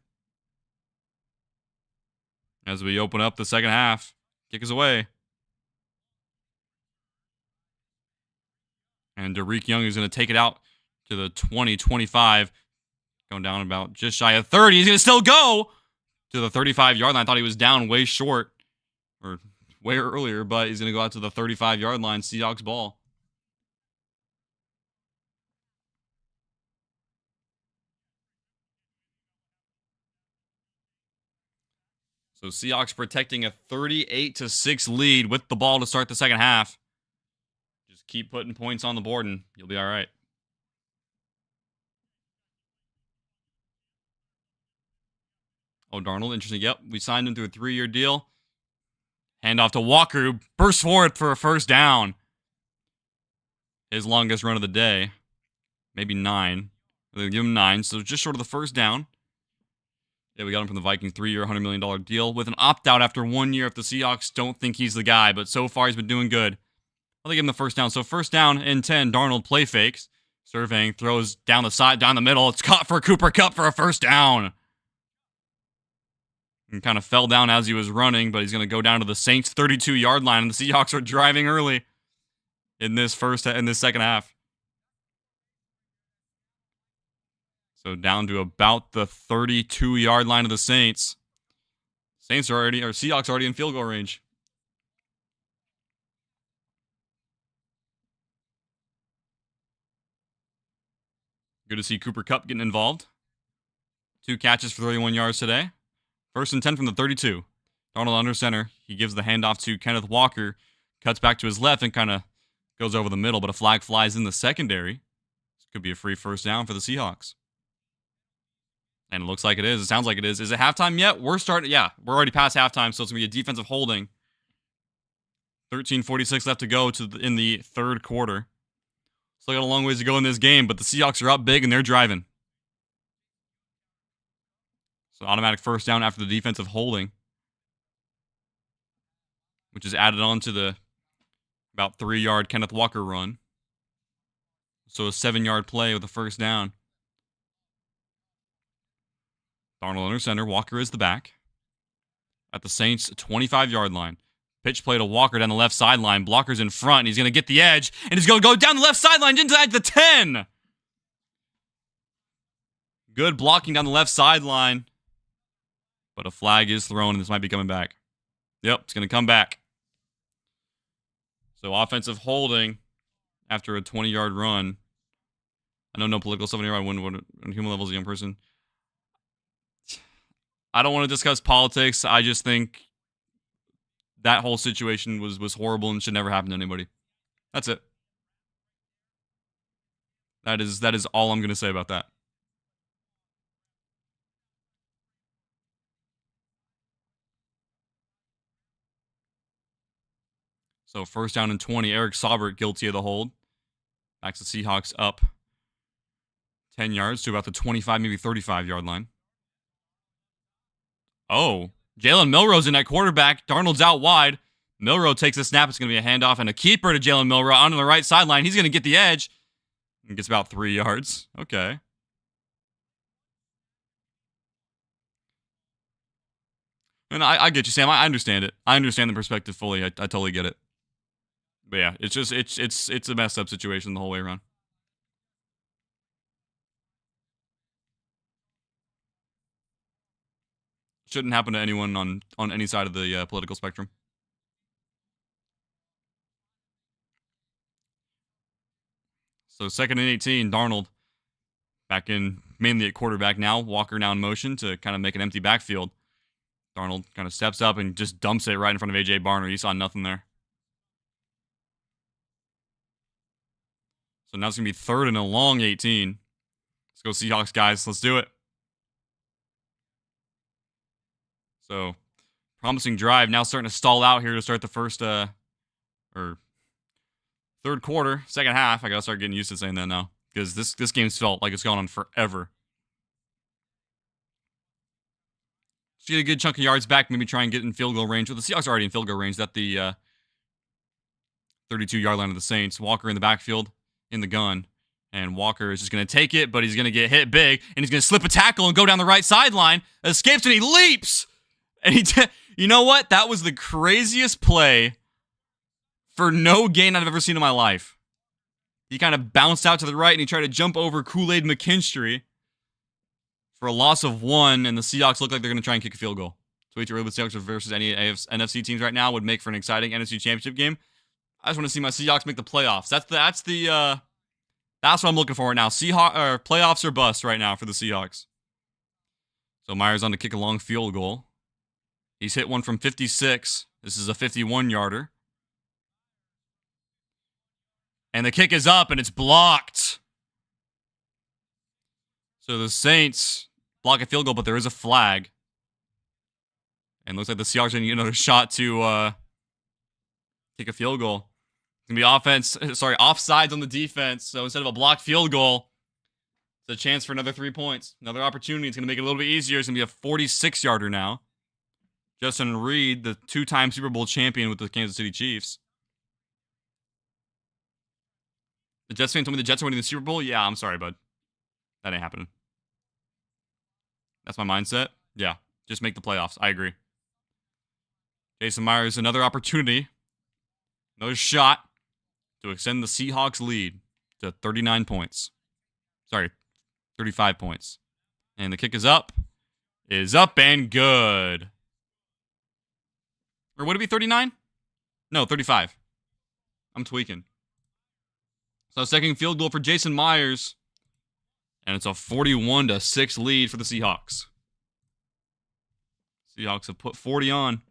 S3: As we open up the second half. Kick is away. And Derek Young is going to take it out to the 20, 25. Going down about just shy of 30. He's going to still go to the 35-yard line. I thought he was down way short. Or way earlier, but he's going to go out to the 35-yard line. Seahawks ball. So Seahawks protecting a 38-6 lead with the ball to start the second half. Just keep putting points on the board and you'll be all right. Oh, Darnold, interesting. Yep, we signed him to a 3-year deal. Hand off to Walker, who bursts forward for a first down. His longest run of the day. Maybe 9. They give him 9, so just short of the first down. Yeah, we got him from the Vikings, 3-year, $100 million deal with an opt-out after 1 year if the Seahawks don't think he's the guy, but so far he's been doing good. I'll give him the first down. So first down and 10, Darnold play fakes. Surveying, throws down the side, down the middle. It's caught for Cooper Kupp for a first down. And kind of fell down as he was running, but he's going to go down to the Saints' 32-yard line, and the Seahawks are driving early in this second half. So down to about the 32-yard line of the Saints. Seahawks are already in field goal range. Good to see Cooper Kupp getting involved. 2 catches for 31 yards today. First and 10 from the 32. Darnold under center. He gives the handoff to Kenneth Walker. Cuts back to his left and kind of goes over the middle, but a flag flies in the secondary. This could be a free first down for the Seahawks. And it looks like it is. It sounds like it is. Is it halftime yet? We're already past halftime, so it's going to be a defensive holding. 13:46 left to go in the third quarter. Still got a long ways to go in this game, but the Seahawks are up big and they're driving. So automatic first down after the defensive holding, which is added on to the about 3-yard Kenneth Walker run. So a 7-yard play with a first down. Darnold under center. Walker is the back. At the Saints' 25-yard line. Pitch play to Walker down the left sideline. Blocker's in front. And he's going to get the edge. And he's going to go down the left sideline inside the 10. Good blocking down the left sideline. But a flag is thrown, and this might be coming back. Yep, it's going to come back. So offensive holding after a 20-yard run. I know no political stuff here. I wouldn't on human level as a young person. I don't want to discuss politics. I just think that whole situation was horrible and should never happen to anybody. That's it. That is all I'm going to say about that. So first down and 20. Eric Saubert guilty of the hold. Backs the Seahawks up 10 yards to about the 25, maybe 35-yard line. Oh, Jalen Milroe's in at quarterback. Darnold's out wide. Milroe takes a snap. It's going to be a handoff and a keeper to Jalen Milroe onto the right sideline. He's going to get the edge. And gets about 3 yards. Okay. And I get you, Sam. I understand it. I understand the perspective fully. I totally get it. But yeah, it's just it's a messed up situation the whole way around. Shouldn't happen to anyone on any side of the political spectrum. So 2nd and 18, Darnold back in mainly at quarterback now. Walker now in motion to kind of make an empty backfield. Darnold kind of steps up and just dumps it right in front of A.J. Barner. He saw nothing there. So now it's going to be 3rd and a long 18. Let's go Seahawks, guys. Let's do it. So, promising drive. Now starting to stall out here to start the first, or 3rd quarter, 2nd half. I got to start getting used to saying that now. Because this game's felt like it's gone on forever. Just get a good chunk of yards back. Maybe try and get in field goal range. Well, the Seahawks are already in field goal range. At the 32-yard line of the Saints. Walker in the backfield, in the gun. And Walker is just going to take it, but he's going to get hit big. And he's going to slip a tackle and go down the right sideline. Escapes and he leaps. And you know what? That was the craziest play for no gain I've ever seen in my life. He kind of bounced out to the right and he tried to jump over Kool-Aid McKinstry for a loss of 1. And the Seahawks look like they're going to try and kick a field goal. So the Seahawks versus any NFC teams right now would make for an exciting NFC Championship game. I just want to see my Seahawks make the playoffs. That's what I'm looking for right now. Playoffs or bust right now for the Seahawks. So Myers on to kick a long field goal. He's hit one from 56. This is a 51-yarder. And the kick is up, and it's blocked. So the Saints block a field goal, but there is a flag. And looks like the Seahawks are going to get another shot to kick a field goal. It's going to be offsides on the defense. So instead of a blocked field goal, it's a chance for another 3 points. Another opportunity. It's going to make it a little bit easier. It's going to be a 46-yarder now. Justin Reed, the 2-time Super Bowl champion with the Kansas City Chiefs. The Jets fan told me the Jets are winning the Super Bowl. Yeah, I'm sorry, bud. That ain't happening. That's my mindset. Yeah, just make the playoffs. I agree. Jason Myers, another opportunity. Another shot to extend the Seahawks lead to 39 points. Sorry, 35 points. And the kick is up. Is up and good. Or would it be 39? No, 35. I'm tweaking. So second field goal for Jason Myers. And it's a 41-6 lead for the Seahawks. Seahawks have put 40 on.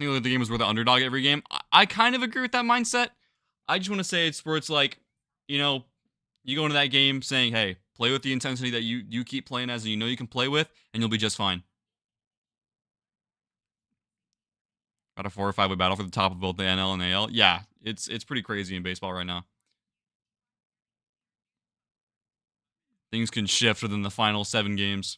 S3: I think the game is where the underdog every game. I kind of agree with that mindset. I just want to say it's where it's like, you go into that game saying, hey, play with the intensity that you keep playing as and you can play with, and you'll be just fine. Got a 4 or 5 way battle for the top of both the NL and AL. Yeah, it's pretty crazy in baseball right now. Things can shift within the final 7 games.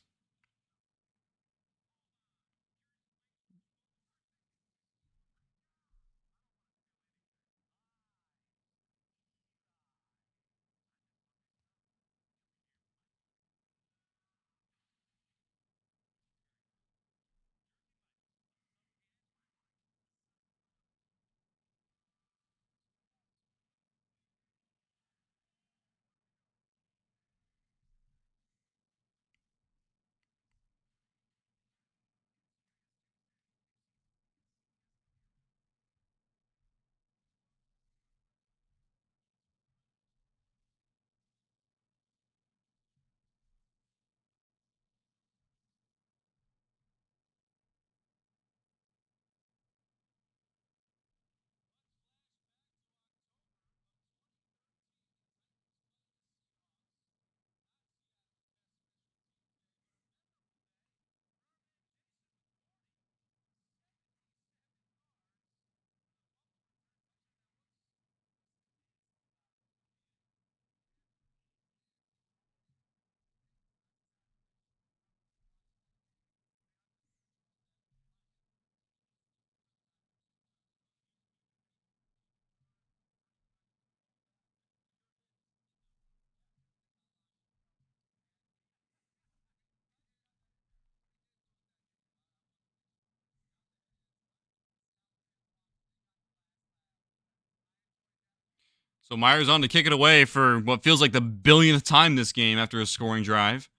S3: So Myers on to kick it away for what feels like the billionth time this game after a scoring drive.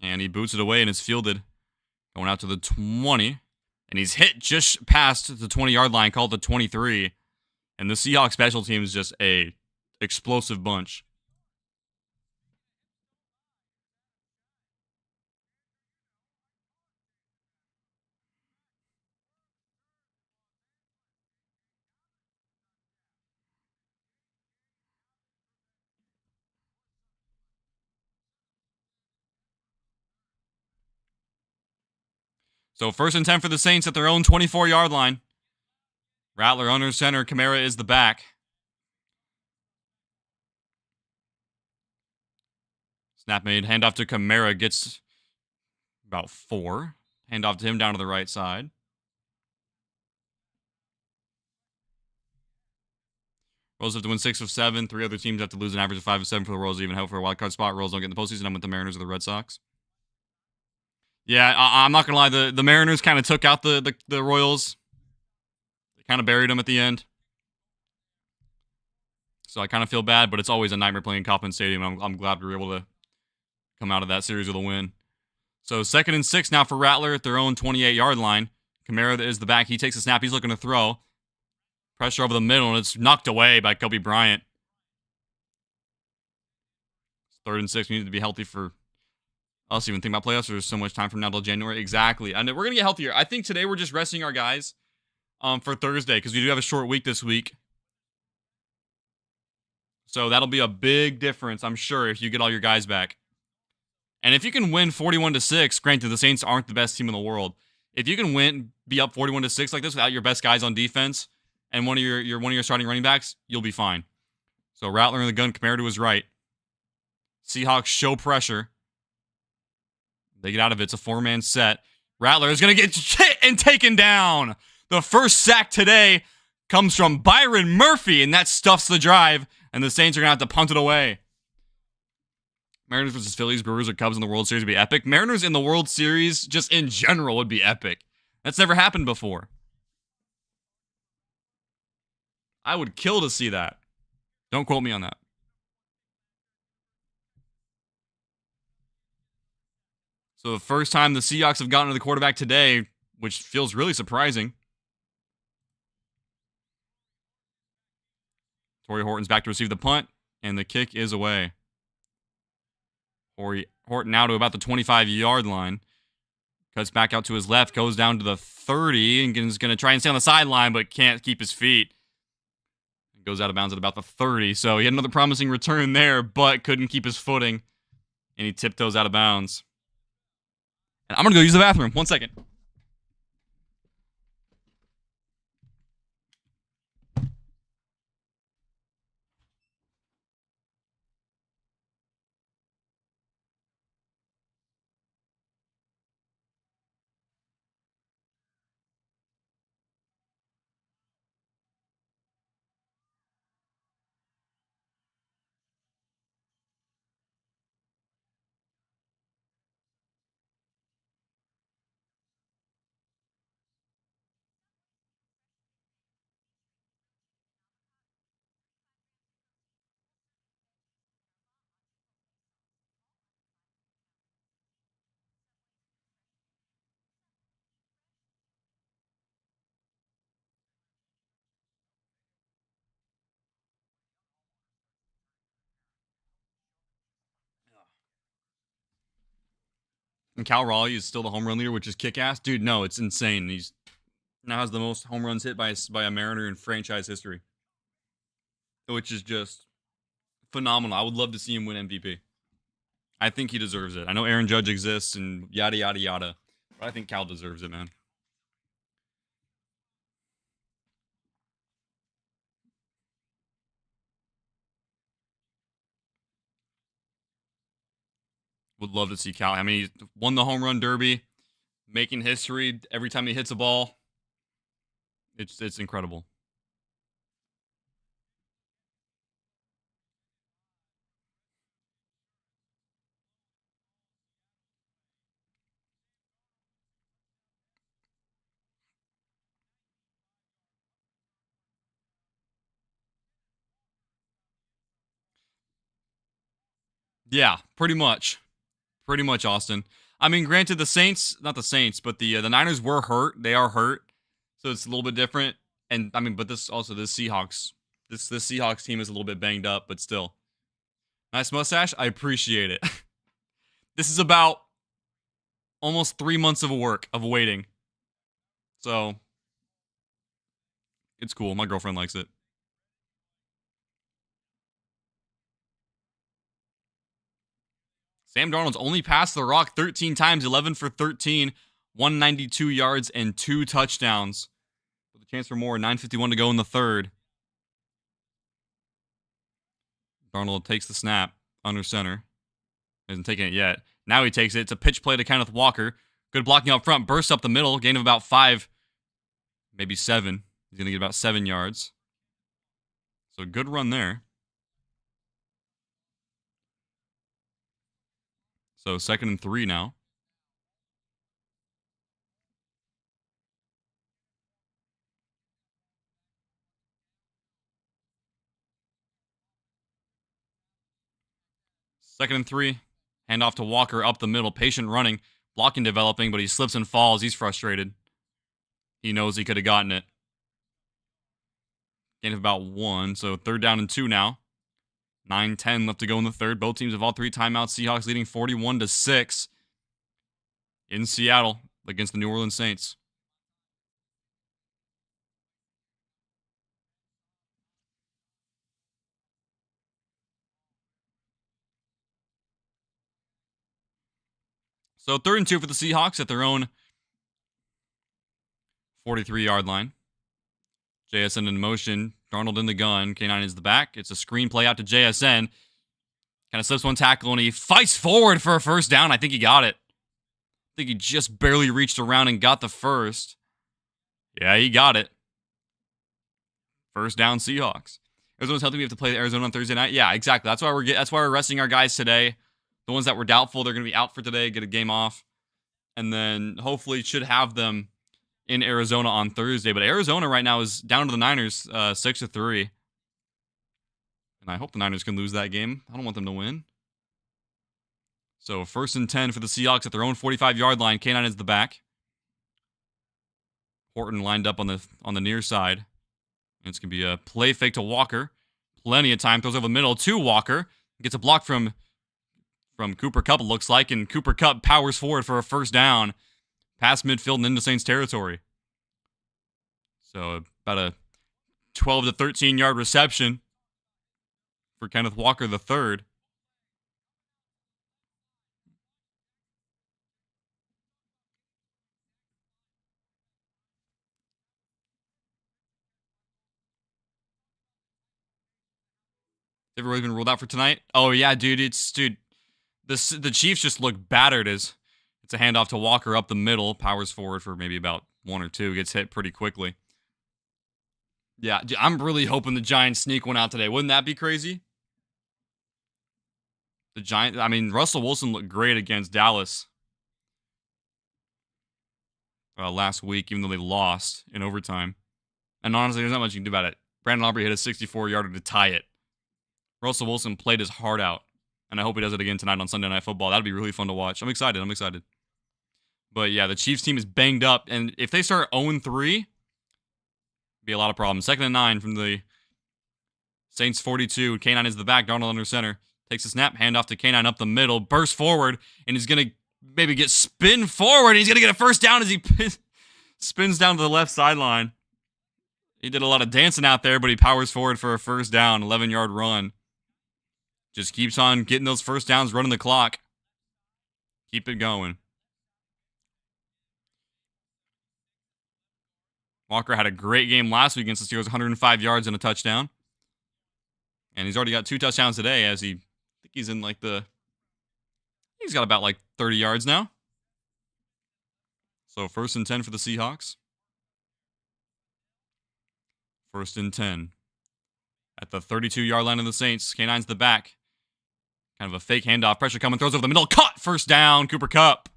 S3: And he boots it away and it's fielded. Going out to the 20. And he's hit just past the 20-yard line, called the 23. And the Seahawks special team is just a explosive bunch. So 1st and 10 for the Saints at their own 24-yard line. Rattler under center. Kamara is the back. Snap made. Handoff to Kamara. Gets about 4. Handoff to him down to the right side. Royals have to win 6 of 7. 3 other teams have to lose an average of 5 of 7 for the Royals to even hope for a wild card spot. Royals don't get in the postseason. I'm with the Mariners or the Red Sox. Yeah, I'm not going to lie. The Mariners kind of took out the Royals. They kind of buried them at the end. So I kind of feel bad, but it's always a nightmare playing Kauffman Stadium. I'm glad we were able to come out of that series with a win. So 2nd and 6 now for Rattler at their own 28-yard line. Kamara is the back. He takes a snap. He's looking to throw. Pressure over the middle, and it's knocked away by Kobe Bryant. It's 3rd and 6. We need to be healthy for us even think about playoffs. There's so much time from now till January. Exactly. And we're going to get healthier. I think today we're just resting our guys for Thursday because we do have a short week this week. So that'll be a big difference, I'm sure, if you get all your guys back. And if you can win 41-6, granted the Saints aren't the best team in the world. If you can be up 41-6 like this without your best guys on defense and one of your starting running backs, you'll be fine. So Rattler in the gun, Kamara to his right. Seahawks show pressure. They get out of it. It's a 4-man set. Rattler is going to get hit and taken down. The first sack today comes from Byron Murphy, and that stuffs the drive, and the Saints are going to have to punt it away. Mariners versus Phillies, Brewers, or Cubs in the World Series would be epic. Mariners in the World Series, just in general, would be epic. That's never happened before. I would kill to see that. Don't quote me on that. So the first time the Seahawks have gotten to the quarterback today, which feels really surprising. Torrey Horton's back to receive the punt, and the kick is away. Horton now to about the 25-yard line. Cuts back out to his left, goes down to the 30, and is going to try and stay on the sideline, but can't keep his feet. Goes out of bounds at about the 30, so he had another promising return there, but couldn't keep his footing, and he tiptoes out of bounds. And I'm going to go use the bathroom. 1 second. And Cal Raleigh is still the home run leader, which is kick-ass. Dude, no, it's insane. He's now has the most home runs hit by a Mariner in franchise history, which is just phenomenal. I would love to see him win MVP. I think he deserves it. I know Aaron Judge exists and yada, yada, yada, but I think Cal deserves it, man. Would love to see Cal. I mean, he won the home run derby, making history every time he hits a ball. It's incredible. Yeah, pretty much. Pretty much, Austin. I mean, granted, the Saints, not the Saints, but the Niners were hurt. They are hurt, so it's a little bit different. And I mean, but this Seahawks, this Seahawks team is a little bit banged up, but still, nice mustache. I appreciate it. This is about almost 3 months of waiting, so it's cool. My girlfriend likes it. Sam Darnold's only passed the rock 13 times, 11 for 13, 192 yards, and 2 touchdowns. With a chance for more, 9:51 to go in the third. Darnold takes the snap under center. Hasn't taken it yet. Now he takes it. It's a pitch play to Kenneth Walker. Good blocking up front. Bursts up the middle. Gain of about 5, maybe 7. He's going to get about 7 yards. So good run there. So 2nd and 3 now. Second and 3. Hand off to Walker up the middle. Patient running. Blocking developing, but he slips and falls. He's frustrated. He knows he could have gotten it. Gain of about 1. So 3rd down and 2 now. 9:10 left to go in the third. Both teams have all 3 timeouts. Seahawks leading 41-6 in Seattle against the New Orleans Saints. So 3rd and 2 for the Seahawks at their own 43-yard line. JSN in motion. Darnold in the gun. K9 is the back. It's a screen play out to JSN. Kind of slips one tackle, and he fights forward for a first down. I think he got it. I think he just barely reached around and got the first. Yeah, he got it. First down, Seahawks. Arizona's healthy. We have to play Arizona on Thursday night. Yeah, exactly. That's why we're resting our guys today. The ones that were doubtful, they're going to be out for today, get a game off. And then hopefully should have them in Arizona on Thursday. But Arizona right now is down to the Niners 6-3. And I hope the Niners can lose that game. I don't want them to win. So 1st and 10 for the Seahawks at their own 45-yard line. K9 is the back. Horton lined up on the near side. And it's going to be a play fake to Walker. Plenty of time. Throws over the middle to Walker. Gets a block from Cooper Kupp, it looks like. And Cooper Kupp powers forward for a first down. Past midfield and into Saints territory. So about a 12 to 13-yard reception for Kenneth Walker III. Everybody's been ruled out for tonight. Oh yeah, dude. The Chiefs just look battered as it's a handoff to Walker up the middle, powers forward for maybe about 1 or 2, gets hit pretty quickly. Yeah, I'm really hoping the Giants sneak one out today. Wouldn't that be crazy? The Giants, I mean, Russell Wilson looked great against Dallas last week, even though they lost in overtime. And honestly, there's not much you can do about it. Brandon Aubrey hit a 64-yarder to tie it. Russell Wilson played his heart out. And I hope he does it again tonight on Sunday Night Football. That'd be really fun to watch. I'm excited. But yeah, the Chiefs team is banged up. And if they start 0-3, be a lot of problems. 2nd and 9 from the Saints 42. K9 is the back. Darnold under center. Takes a snap. Handoff to K9 up the middle. Bursts forward. And he's going to maybe get spin forward. He's going to get a first down as he spins down to the left sideline. He did a lot of dancing out there, but he powers forward for a first down. 11-yard run. Just keeps on getting those first downs, running the clock. Keep it going. Walker had a great game last week against the Steelers, 105 yards and a touchdown. And he's already got 2 touchdowns today as I think he's in he's got about 30 yards now. So 1st and 10 for the Seahawks. 1st and 10. At the 32-yard line of the Saints, K9's the back. Kind of a fake handoff. Pressure coming. Throws over the middle. Caught. First down. Cooper Kupp.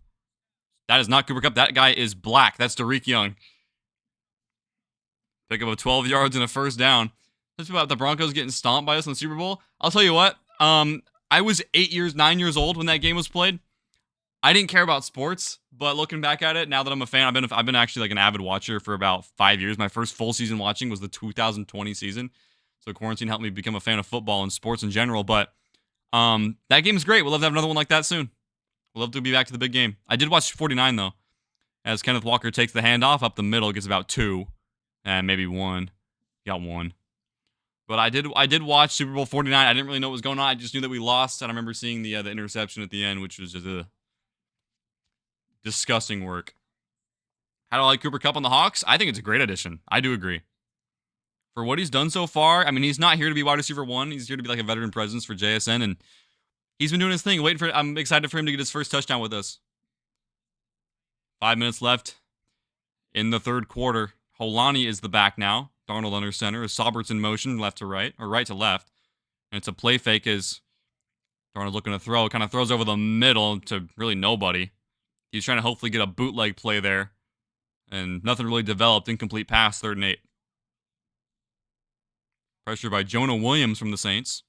S3: That is not Cooper Kupp. That guy is black. That's Derek Young. Pick up of 12 yards and a first down. That's about the Broncos getting stomped by us in the Super Bowl. I'll tell you what. I I was 9 years old when that game was played. I didn't care about sports, but looking back at it, now that I'm a fan, I've been actually like an avid watcher for about 5 years. My first full season watching was the 2020 season. So quarantine helped me become a fan of football and sports in general. But that game is great. We'll love to have another one like that soon. We'll love to be back to the big game. I did watch 49 though, as Kenneth Walker takes the handoff up the middle, gets about 2, and maybe 1. He got 1. But I did watch Super Bowl 49. I didn't really know what was going on. I just knew that we lost, and I remember seeing the interception at the end, which was just disgusting work. How do I like Cooper Kupp on the Hawks? I think it's a great addition. I do agree. For what he's done so far, I mean, he's not here to be wide receiver 1. He's here to be like a veteran presence for JSN, and he's been doing his thing. I'm excited for him to get his first touchdown with us. 5 minutes left in the third quarter. Holani is the back now. Darnold under center. Saubert's in motion, left to right, or right to left. And it's a play fake as Darnold looking to throw. Kind of throws over the middle to really nobody. He's trying to hopefully get a bootleg play there. And nothing really developed. Incomplete pass, 3rd and 8. Pressure by Jonah Williams from the Saints.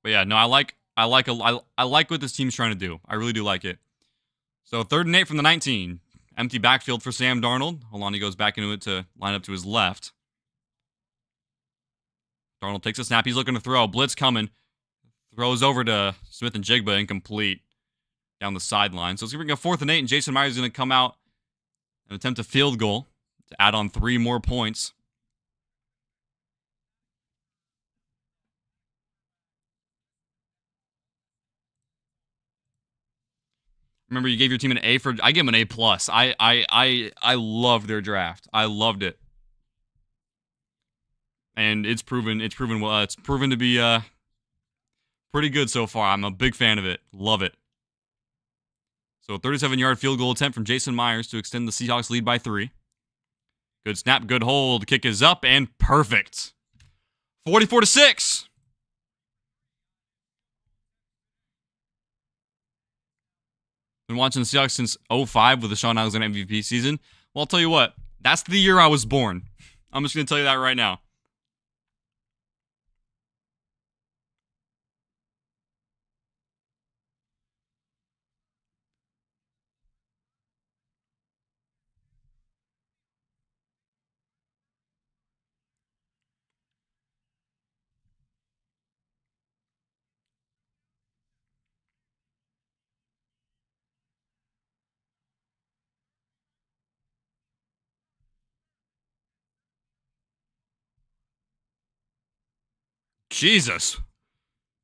S3: But yeah, no, I like what this team's trying to do. I really do like it. So 3rd and 8 from the 19. Empty backfield for Sam Darnold. Holani goes back into it to line up to his left. Darnold takes a snap. He's looking to throw. Blitz coming. Throws over to Smith and Jigba, incomplete down the sideline. So it's going to bring a 4th and 8, and Jason Myers is going to come out and attempt a field goal to add on 3 more points. Remember, you gave your team an A for. I give them an A+. I love their draft. I loved it, and it's proven well. It's proven to be pretty good so far. I'm a big fan of it. Love it. So a 37-yard field goal attempt from Jason Myers to extend the Seahawks lead by 3. Good snap, good hold. Kick is up and perfect. 44-6. Been watching the Seahawks since 2005 with the Sean Alexander MVP season. Well, I'll tell you what. That's the year I was born. I'm just going to tell you that right now. Jesus.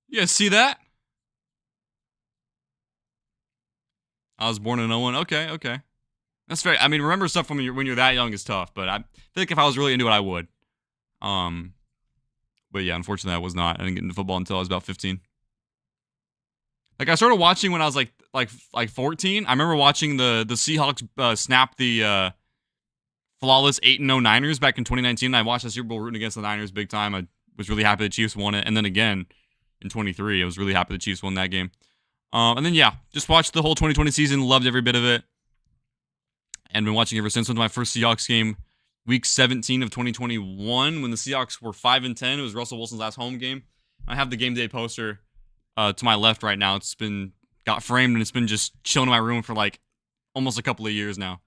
S3: You guys see that? I was born in 01. Okay. That's fair. I mean, remember stuff from when you're that young is tough, but I think if I was really into it, I would. But yeah, unfortunately, I was not. I didn't get into football until I was about 15. Like, I started watching when I was like 14. I remember watching the Seahawks snap the flawless 8-0 Niners back in 2019. I watched the Super Bowl rooting against the Niners big time. I was really happy the Chiefs won it. And then again, in 23, I was really happy the Chiefs won that game. And then, yeah, just watched the whole 2020 season. Loved every bit of it. And been watching ever since. Went to my first Seahawks game, week 17 of 2021, when the Seahawks were 5-10. It was Russell Wilson's last home game. I have the game day poster to my left right now. It's got framed, and it's been just chilling in my room for like almost a couple of years now.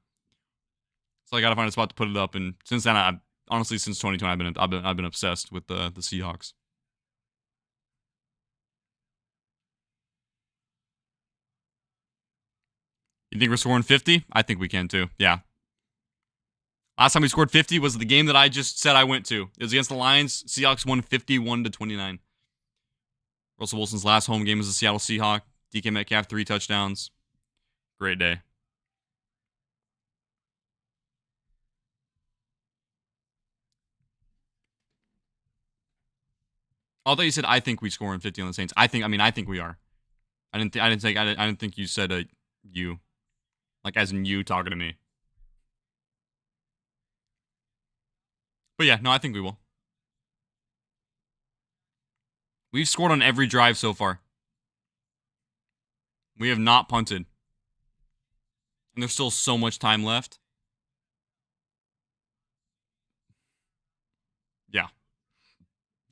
S3: So I got to find a spot to put it up. And since then, honestly, since 2020, I've been obsessed with the Seahawks. You think we're scoring 50? I think we can too. Yeah. Last time we scored 50 was the game that I just said I went to. It was against the Lions. Seahawks won 51-29. Russell Wilson's last home game as a Seattle Seahawk. DK Metcalf, 3 touchdowns. Great day. Although you said I think we score in 50 on the Saints. I think we are. I didn't think you said you. Like as in you talking to me. But yeah, no, I think we will. We've scored on every drive so far. We have not punted. And there's still so much time left. Yeah.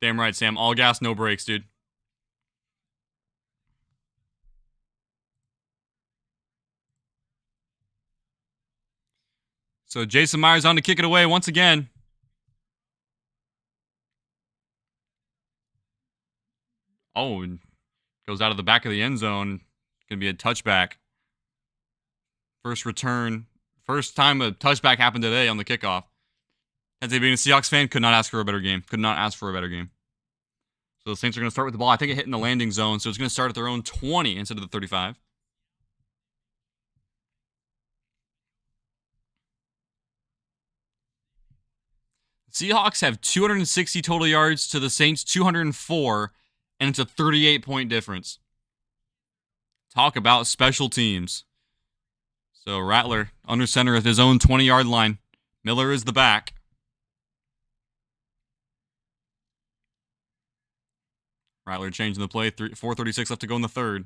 S3: Damn right, Sam. All gas, no brakes, dude. So Jason Myers on to kick it away once again. Oh, and goes out of the back of the end zone. Going to be a touchback. First return. First time a touchback happened today on the kickoff. As being a Seahawks fan, could not ask for a better game. Could not ask for a better game. So the Saints are going to start with the ball. I think it hit in the landing zone, so it's going to start at their own 20 instead of the 35. Seahawks have 260 total yards to the Saints 204, and it's a 38-point difference. Talk about special teams. So Rattler under center at his own 20-yard line. Miller is the back. Rattler changing the play. 4:36 left to go in the third.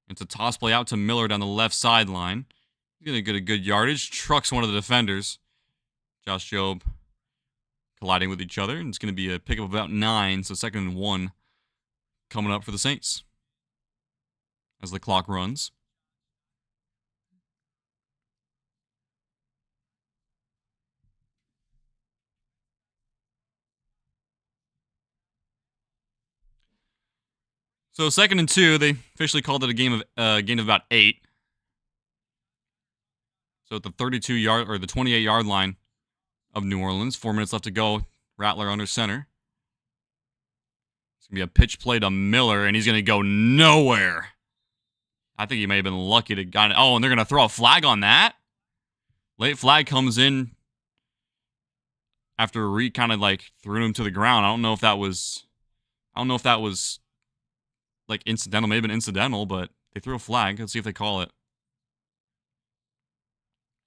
S3: It's a toss play out to Miller down the left sideline. He's going to get a good yardage. Trucks one of the defenders. Josh Jobe colliding with each other. And it's going to be a pickup of about 9. So 2nd and 1 coming up for the Saints as the clock runs. So 2nd and 2, they officially called it a gain of about 8. So at the 32-yard or the 28-yard line of New Orleans, 4 minutes left to go. Rattler under center. It's gonna be a pitch play to Miller, and he's gonna go nowhere. I think he may have been lucky to got it. Oh, and they're gonna throw a flag on that. Late flag comes in after Reed kind of like threw him to the ground. I don't know if that was like incidental, maybe an incidental, but they threw a flag. Let's see if they call it.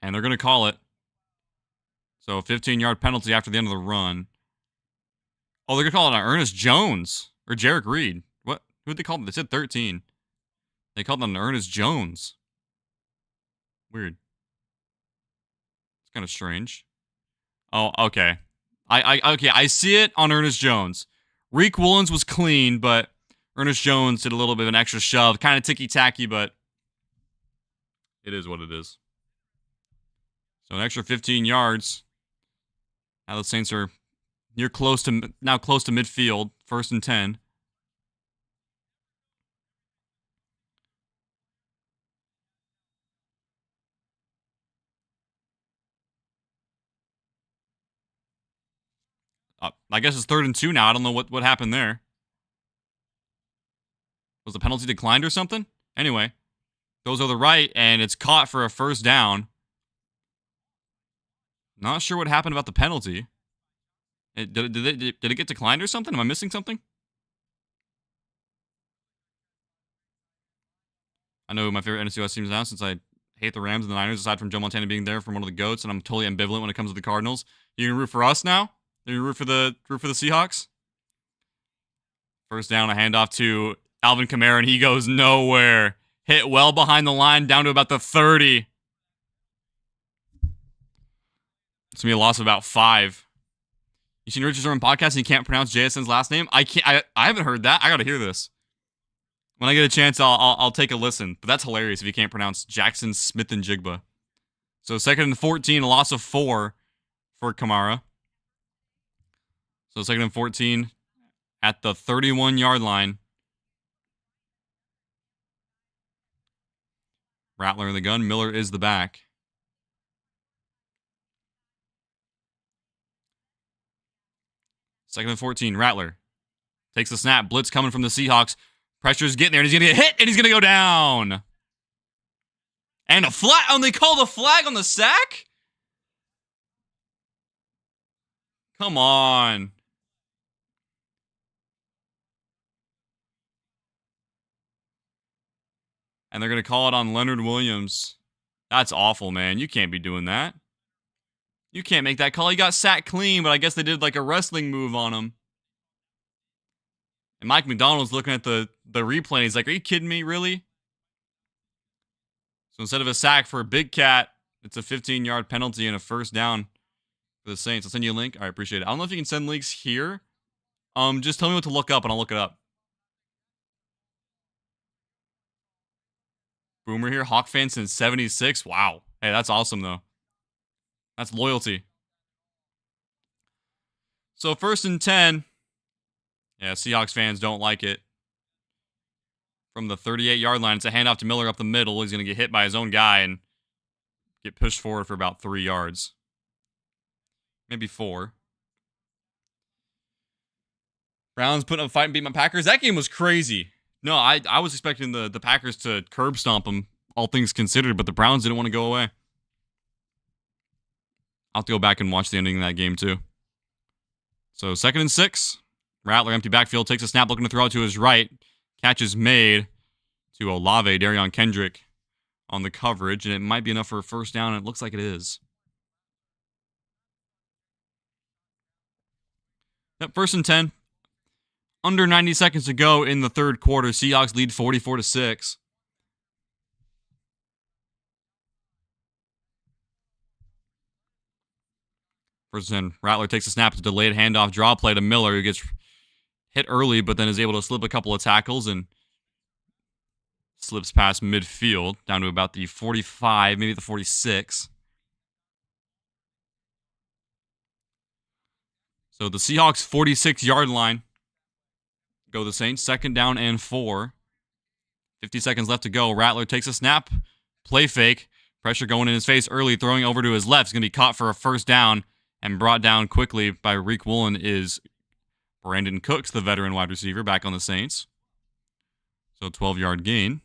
S3: And they're going to call it. So a 15-yard penalty after the end of the run. Oh, they're going to call it on Ernest Jones or Jarek Reed. What? Who did they call it? They said 13. They called it on Ernest Jones. Weird. It's kind of strange. Oh, okay. I see it on Ernest Jones. Reek Woolens was clean, but Ernest Jones did a little bit of an extra shove. Kind of ticky-tacky, but it is what it is. So an extra 15 yards. Now the Saints are close to midfield. 1st and 10. I guess it's 3rd and 2 now. I don't know what happened there. Was the penalty declined or something? Anyway, goes over the right, and it's caught for a 1st down. Not sure what happened about the penalty. Did it get declined or something? Am I missing something? I know who my favorite NFC West team is now, since I hate the Rams and the Niners, aside from Joe Montana being there from one of the GOATs, and I'm totally ambivalent when it comes to the Cardinals. You gonna root for us now? You gonna root for the Seahawks? 1st down, a handoff to Alvin Kamara, and he goes nowhere. Hit well behind the line, down to about the 30. It's going to be a loss of about 5. You seen Richard Sherman podcast and you can't pronounce JSN's last name? I haven't heard that. I got to hear this. When I get a chance, I'll take a listen. But that's hilarious if you can't pronounce Jackson Smith and Jigba. So 2nd and 14, a loss of 4 for Kamara. So 2nd and 14 at the 31-yard line. Rattler in the gun. Miller is the back. Second and 14, Rattler takes the snap. Blitz coming from the Seahawks. Pressure's getting there, and he's going to get hit, and he's going to go down. And a flag. Oh, they called a flag on the sack? Come on. And they're going to call it on Leonard Williams. That's awful, man. You can't be doing that. You can't make that call. He got sacked clean, but I guess they did like a wrestling move on him. And Mike McDonald's looking at the replay, and he's like, are you kidding me, really? So instead of a sack for a big cat, it's a 15-yard penalty and a first down for the Saints. I'll send you a link. I appreciate it. I don't know if you can send links here. Just tell me what to look up and I'll look it up. Boomer here, Hawk fan since 76. Wow. Hey, that's awesome though. That's loyalty. So 1st and 10. Yeah, Seahawks fans don't like it. From the 38-yard line, it's a handoff to Miller up the middle. He's going to get hit by his own guy and get pushed forward for about 3 yards. Maybe 4. Browns putting up a fight and beat my Packers. That game was crazy. No, I was expecting the Packers to curb stomp them, all things considered, but the Browns didn't want to go away. I'll have to go back and watch the ending of that game, too. So 2nd and 6. Rattler, empty backfield, takes a snap, looking to throw it to his right. Catch is made to Olave, Darion Kendrick on the coverage, and it might be enough for a first down, and it looks like it is. Yep, 1st and 10. Under 90 seconds to go in the third quarter. Seahawks lead 44-6. First and 10. Rattler takes a snap, to delayed handoff draw play to Miller, who gets hit early, but then is able to slip a couple of tackles and slips past midfield down to about the 45, maybe the 46. So the Seahawks 46-yard line. Go the Saints. 2nd down and 4. 50 seconds left to go. Rattler takes a snap. Play fake. Pressure going in his face early. Throwing over to his left. He's going to be caught for a first down and brought down quickly by Reek Woolen is Brandon Cooks, the veteran wide receiver, back on the Saints. So 12-yard gain.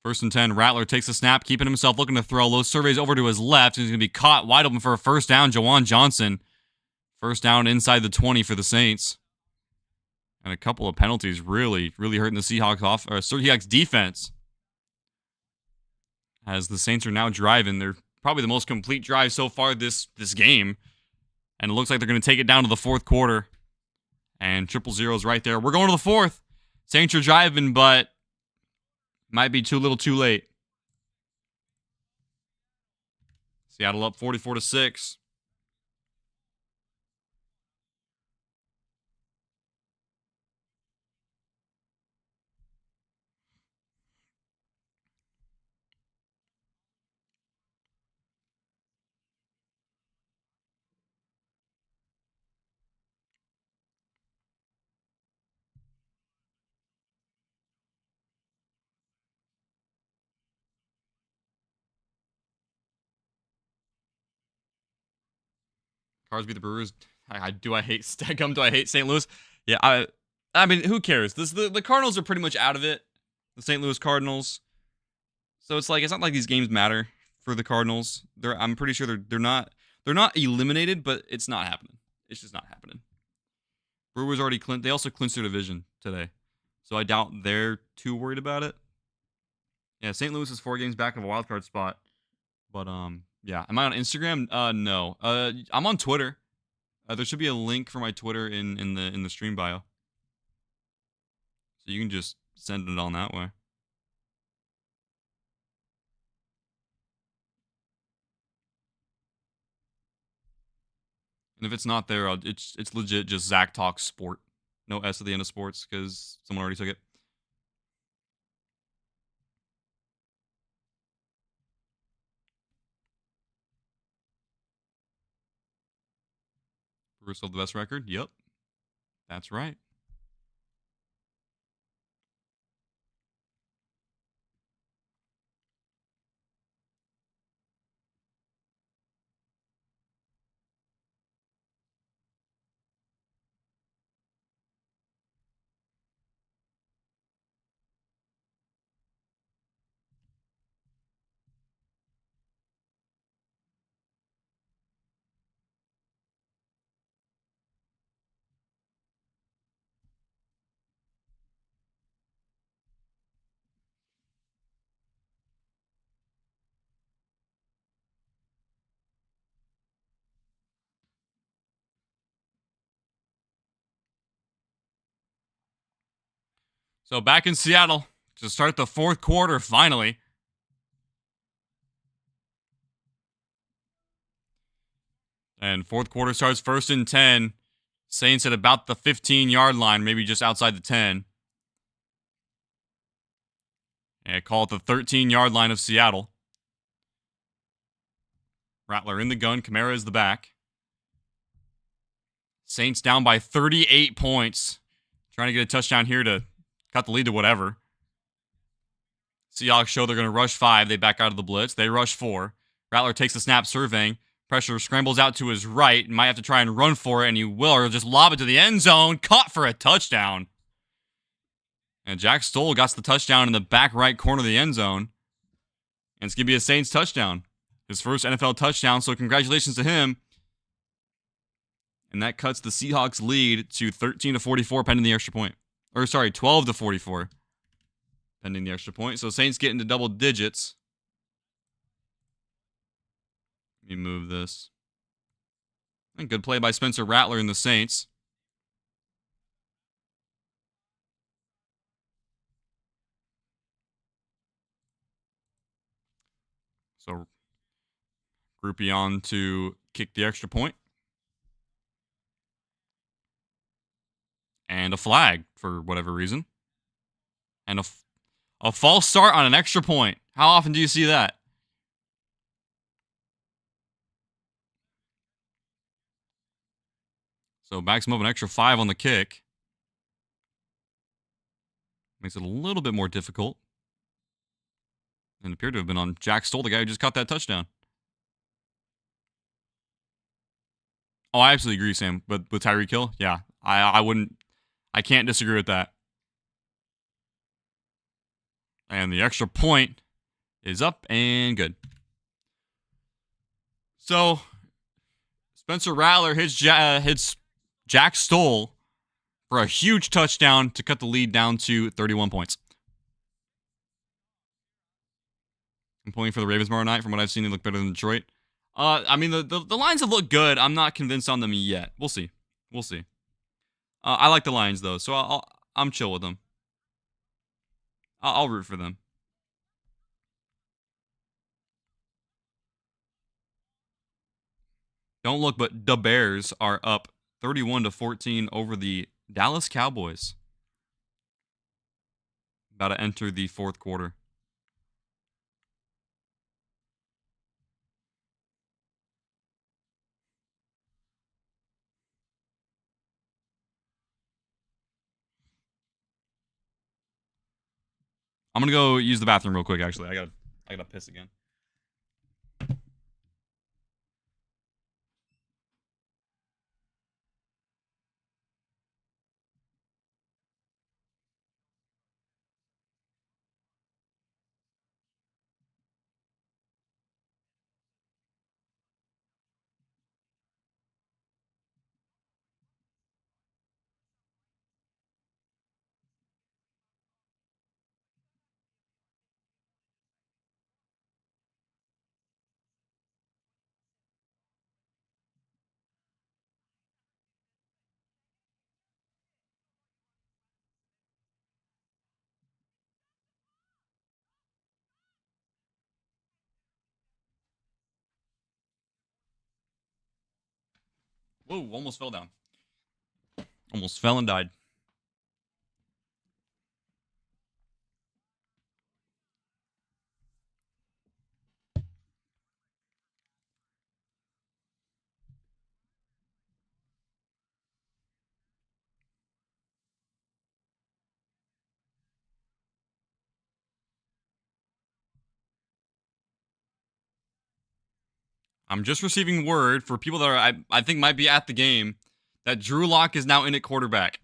S3: First and 10, Rattler takes a snap, keeping himself looking to throw. Low surveys over to his left. He's going to be caught wide open for a first down. Jawan Johnson. First down inside the 20 for the Saints. And a couple of penalties really hurting the Seahawks defense. As the Saints are now driving. They're probably the most complete drive so far this game. And it looks like they're going to take it down to the fourth quarter. And 0-0 is right there. We're going to the fourth. Saints are driving, but might be too little too late. Seattle up 44-6. Cards beat the Brewers. Do I hate Steckham? Do I hate St. Louis? Yeah, I mean, who cares? The Cardinals are pretty much out of it. The St. Louis Cardinals. So it's not like these games matter for the Cardinals. I'm pretty sure they're not eliminated, but it's not happening. It's just not happening. Brewers already they also clinched their division today. So I doubt they're too worried about it. Yeah, St. Louis is 4 games back of a wild card spot. But yeah, am I on Instagram? No. I'm on Twitter. There should be a link for my Twitter in the stream bio. So you can just send it on that way. And if it's not there, it's legit just Zach Talks Sport. No S at the end of sports because someone already took it. Brewers still have the best record? Yep. That's right. So back in Seattle to start the fourth quarter, finally. And fourth quarter starts 1st and 10. Saints at about the 15-yard line, maybe just outside the 10. And call it the 13-yard line of Seattle. Rattler in the gun. Kamara is the back. Saints down by 38 points. Trying to get a touchdown here to cut the lead to whatever. Seahawks show they're going to rush 5. They back out of the blitz. They rush 4. Rattler takes the snap, surveying. Pressure scrambles out to his right. Might have to try and run for it, and he will, or just lob it to the end zone. Caught for a touchdown. And Jack Stoll got the touchdown in the back right corner of the end zone. And it's going to be a Saints touchdown. His first NFL touchdown, so congratulations to him. And that cuts the Seahawks lead to 13-44 pending the extra point. Or sorry, 12-44 pending the extra point. So Saints get into double digits. Let me move this. And good play by Spencer Rattler and the Saints. So Groupie on to kick the extra point. And a flag for whatever reason. And a false start on an extra point. How often do you see that? So maximum of an extra 5 on the kick. Makes it a little bit more difficult. And appeared to have been on Jack Stoll, the guy who just caught that touchdown. Oh, I absolutely agree, Sam. But with Tyreek Hill, yeah. I can't disagree with that. And the extra point is up and good. So, Spencer Rattler hits Jack Stoll for a huge touchdown to cut the lead down to 31 points. I'm pulling for the Ravens tomorrow night. From what I've seen, they look better than Detroit. I mean, the Lions have looked good. I'm not convinced on them yet. We'll see. We'll see. I like the Lions, though, so I'm chill with them. I'll root for them. Don't look, but the Bears are up 31-14 over the Dallas Cowboys. About to enter the fourth quarter. I'm gonna go use the bathroom real quick. Actually, I gotta piss again. Whoa! Almost fell down. Almost fell and died. I'm just receiving word for people that are I think might be at the game that Drew Lock is now in at quarterback.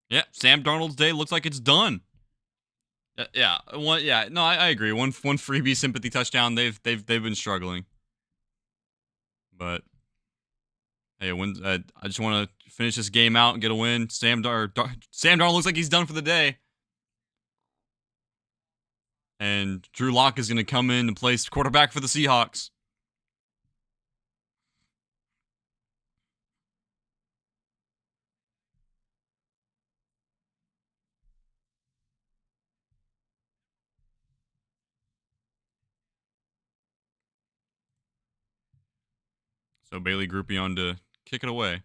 S3: Yeah, Sam Darnold's day looks like it's done. Yeah, no, I agree. One freebie sympathy touchdown. They've been struggling, but hey, I just want to finish this game out and get a win. Sam Darnold looks like he's done for the day. And Drew Lock is going to come in and play quarterback for the Seahawks. So Bailey Groupion to kick it away.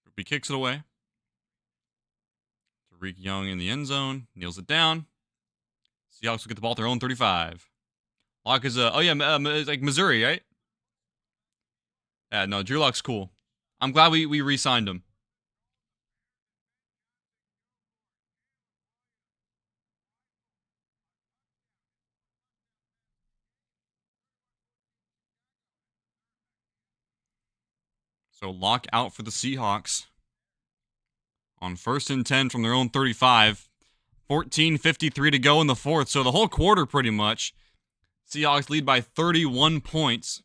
S3: Groupie kicks it away. Tariq Young in the end zone. Kneels it down. Seahawks will get the ball at their own 35. Lock is it's like Missouri, right? Yeah, no, Drew Lock's cool. I'm glad we re-signed him. So Lock out for the Seahawks on 1st and 10 from their own 35. 14:53 to go in the fourth. So the whole quarter pretty much. Seahawks lead by 31 points.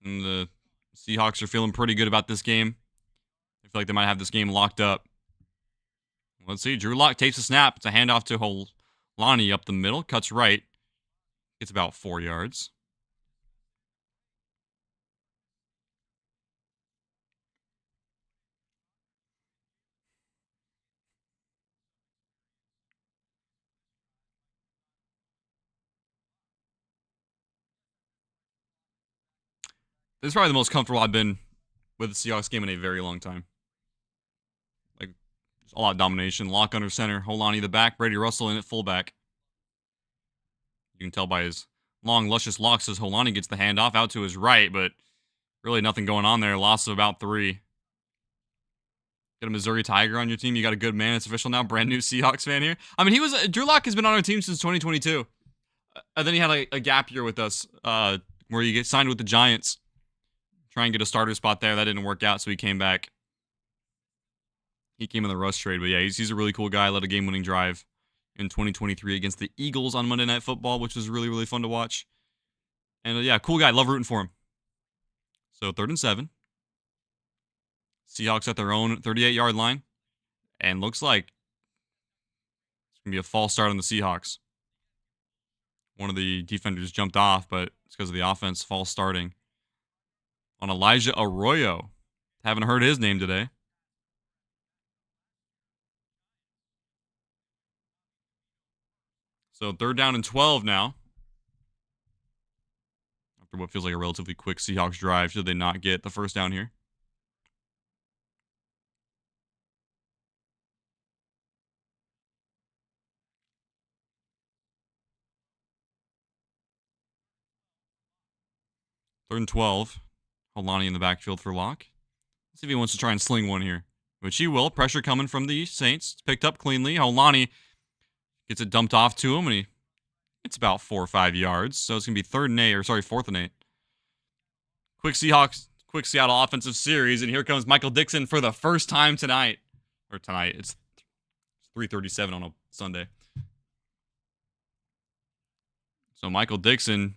S3: And the Seahawks are feeling pretty good about this game. I feel like they might have this game locked up. Let's see. Drew Lock takes a snap. It's a handoff to Holani up the middle. Cuts right. Gets about 4 yards. This is probably the most comfortable I've been with the Seahawks game in a very long time. Like, a lot of domination. Lock under center. Holani the back. Brady Russell in at fullback. You can tell by his long, luscious locks as Holani gets the handoff out to his right, but really nothing going on there. Loss of about 3. Got a Missouri Tiger on your team. You got a good man. It's official now. Brand new Seahawks fan here. I mean, Drew Lock has been on our team since 2022. And then he had a gap year with us where he get signed with the Giants. Try and get a starter spot there. That didn't work out, so he came back. He came in the Russ trade. But yeah, he's a really cool guy. Led a game-winning drive in 2023 against the Eagles on Monday Night Football, which was really, really fun to watch. And yeah, cool guy. Love rooting for him. So 3rd and 7. Seahawks at their own 38-yard line. And looks like it's going to be a false start on the Seahawks. One of the defenders jumped off, but it's because of the offense false starting on Elijah Arroyo. Haven't heard his name today. So 3rd down and 12 now. After what feels like a relatively quick Seahawks drive, should they not get the first down here? Third and 12. Holani in the backfield for Lock. Let's see if he wants to try and sling one here. Which he will. Pressure coming from the Saints. It's picked up cleanly. Holani gets it dumped off to him, and it's about 4 or 5 yards. So it's going to be 4th and 8. Quick Seattle offensive series, and here comes Michael Dixon for the first time tonight. Or tonight. It's 3:37 on a Sunday. So Michael Dixon,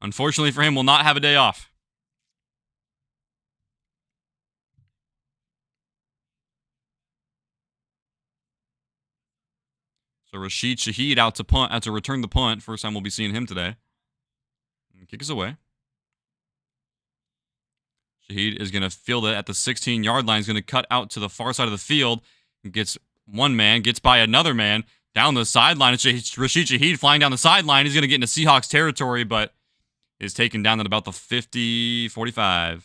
S3: unfortunately for him, will not have a day off. So Rashid Shaheed out to return the punt. First time we'll be seeing him today. And kick us away. Shaheed is going to field it at the 16-yard line. He's going to cut out to the far side of the field. Gets one man, gets by another man down the sideline. It's Rashid Shaheed flying down the sideline. He's going to get into Seahawks territory, but is taken down at about the 50-45.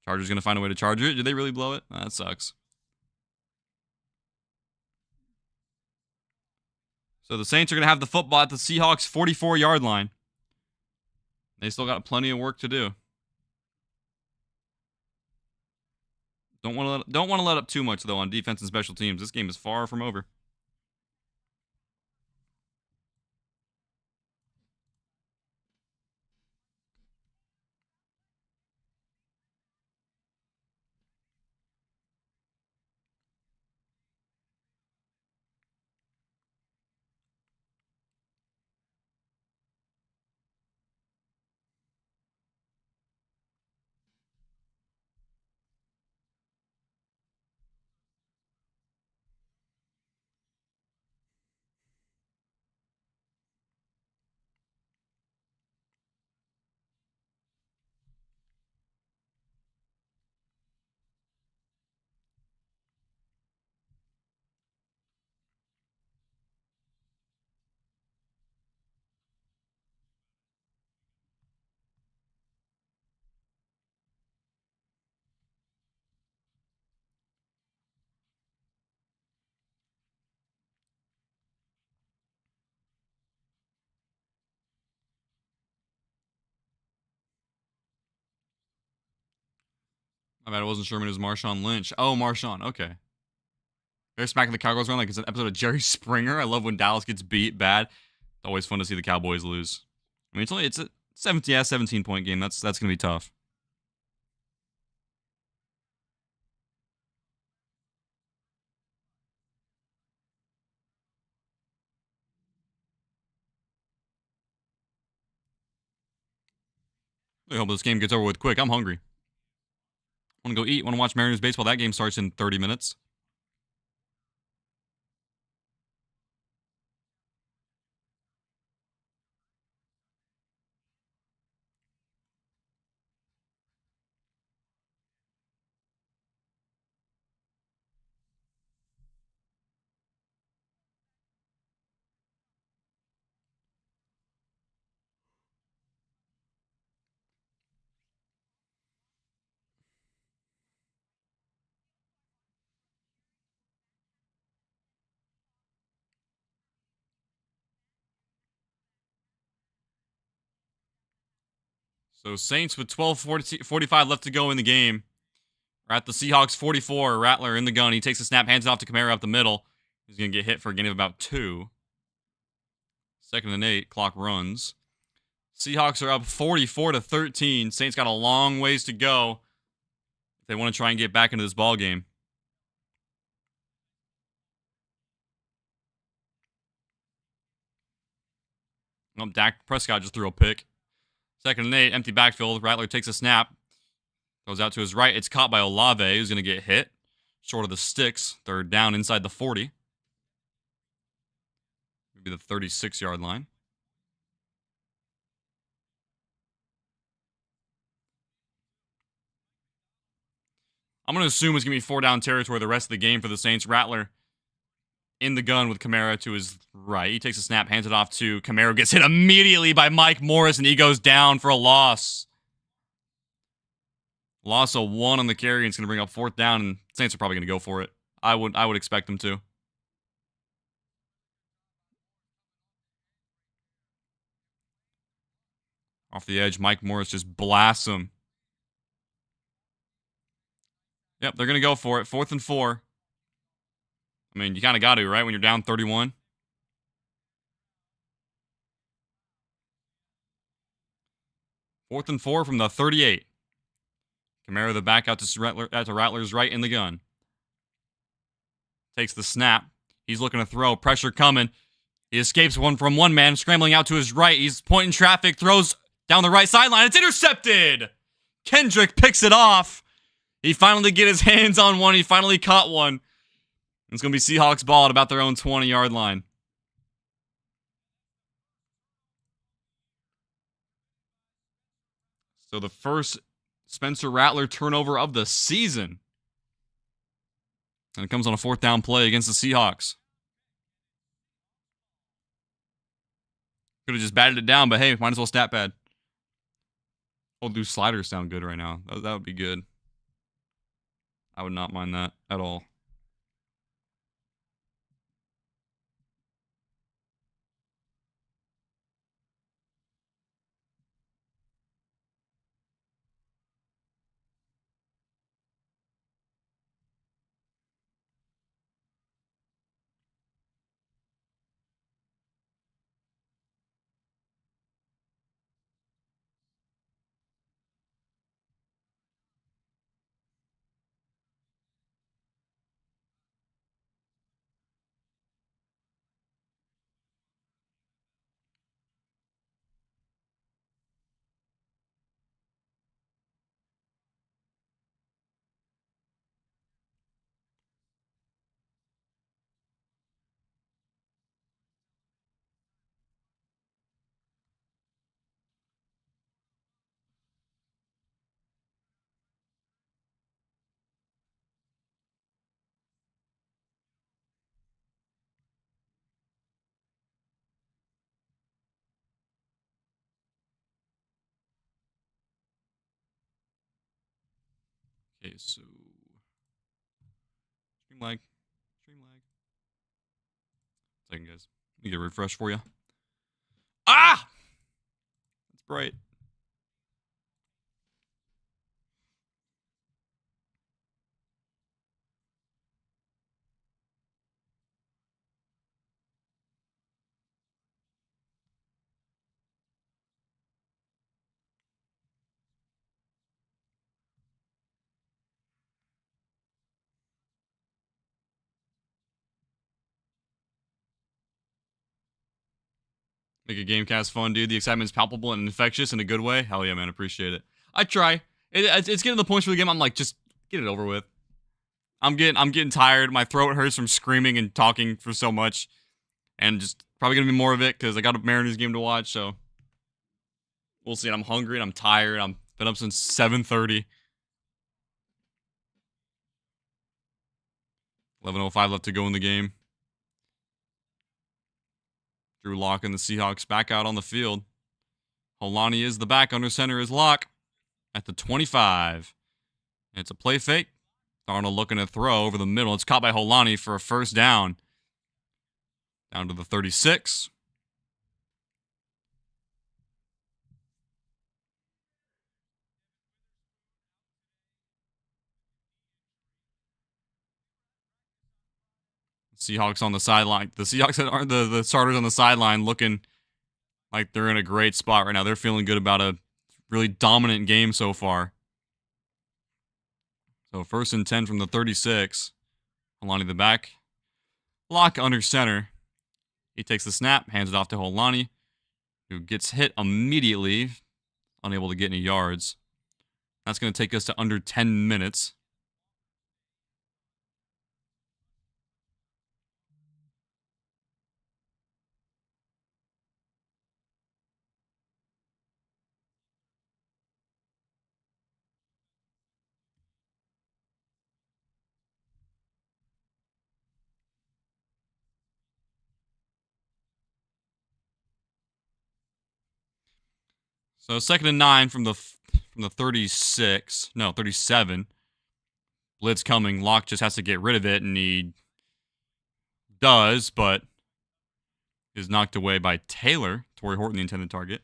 S3: Chargers going to find a way to charge it. Did they really blow it? That sucks. So the Saints are going to have the football at the Seahawks 44-yard line. They still got plenty of work to do. Don't want to let up too much, though, on defense and special teams. This game is far from over. I bet it wasn't Sherman, it was Marshawn Lynch. Oh, Marshawn, okay. They're smacking the Cowboys around like it's an episode of Jerry Springer. I love when Dallas gets beat bad. It's always fun to see the Cowboys lose. I mean, it's a 17-point game. That's gonna be tough. I hope this game gets over with quick. I'm hungry. Want to go eat? Want to watch Mariners baseball? That game starts in 30 minutes. So Saints with 12:45 left to go in the game. We're at the Seahawks 44. Rattler in the gun. He takes a snap, hands it off to Kamara up the middle. He's going to get hit for a gain of about 2. 2nd and 8. Clock runs. Seahawks are up 44-13. Saints got a long ways to go if they want to try and get back into this ball game. Dak Prescott just threw a pick. 2nd and 8, empty backfield. Rattler takes a snap. Goes out to his right. It's caught by Olave, who's going to get hit. Short of the sticks. 3rd down inside the 40. Maybe the 36-yard line. I'm going to assume it's going to be 4-down territory the rest of the game for the Saints. Rattler in the gun with Kamara to his right. He takes a snap, hands it off to Kamara, gets hit immediately by Mike Morris, and he goes down for a loss. Loss of 1 on the carry, and it's going to bring up 4th down, and Saints are probably going to go for it. I would expect them to. Off the edge, Mike Morris just blasts him. Yep, they're going to go for it. 4th and 4. I mean, you kind of got to, right, when you're down 31. Fourth and 4 from the 38. Kamara the back out to Rattler's right in the gun. Takes the snap. He's looking to throw. Pressure coming. He escapes from one man, scrambling out to his right. He's pointing traffic, throws down the right sideline. It's intercepted! Kendrick picks it off. He finally get his hands on one. He finally caught one. It's going to be Seahawks ball at about their own 20-yard line. So the first Spencer Rattler turnover of the season. And it comes on a 4th down play against the Seahawks. Could have just batted it down, but hey, might as well stat pad. Oh, do sliders sound good right now? That would be good. I would not mind that at all. Okay, so stream lag. Second, guys. Let me get a refresh for you. Ah! That's bright. Make a Gamecast fun, dude. The excitement's palpable and infectious in a good way. Hell yeah, man. Appreciate it. I try. It's getting to the point for the game. I'm like, just get it over with. I'm getting tired. My throat hurts from screaming and talking for so much. And just probably going to be more of it because I got a Mariners game to watch. So we'll see. And I'm hungry and I'm tired. I've been up since 7:30. 11:05 left to go in the game. Drew Lock and the Seahawks back out on the field. Holani is the back. Under center is Lock at the 25. It's a play fake. Darnold looking to throw over the middle. It's caught by Holani for a first down. Down to the 36. Seahawks on the sideline. The Seahawks are the starters on the sideline looking like they're in a great spot right now. They're feeling good about a really dominant game so far. So 1st and 10 from the 36. Holani the back. Lock under center. He takes the snap, hands it off to Holani, who gets hit immediately, unable to get any yards. That's going to take us to under 10 minutes. So 2nd and 9 from the 36. No, 37. Blitz coming. Locke just has to get rid of it, and he does, but is knocked away by Taylor. Torrey Horton, the intended target.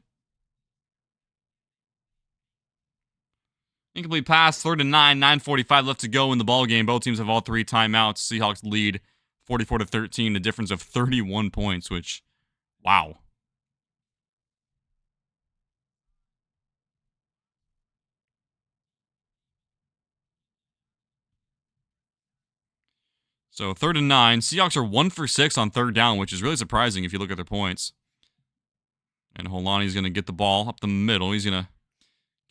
S3: Incomplete pass, 3rd and 9, 9:45 left to go in the ball game. Both teams have all 3 timeouts. Seahawks lead 44-13, a difference of 31 points, which, wow. So 3rd and 9. Seahawks are 1 for 6 on 3rd down, which is really surprising if you look at their points. And Holani's going to get the ball up the middle. He's going to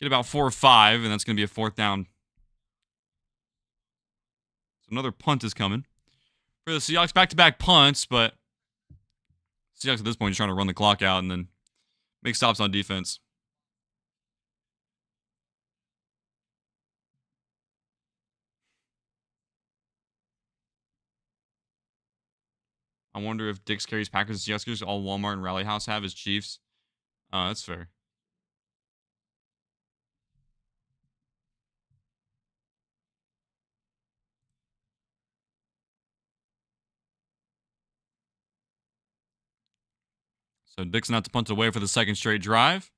S3: get about 4 or 5, and that's going to be a 4th down. So another punt is coming. For the Seahawks, back-to-back punts, but Seahawks at this point just trying to run the clock out and then make stops on defense. I wonder if Dick's carries Packers and Seahawks, all Walmart and Rally House have as Chiefs. That's fair. So Dixon out to punt away for the 2nd straight drive.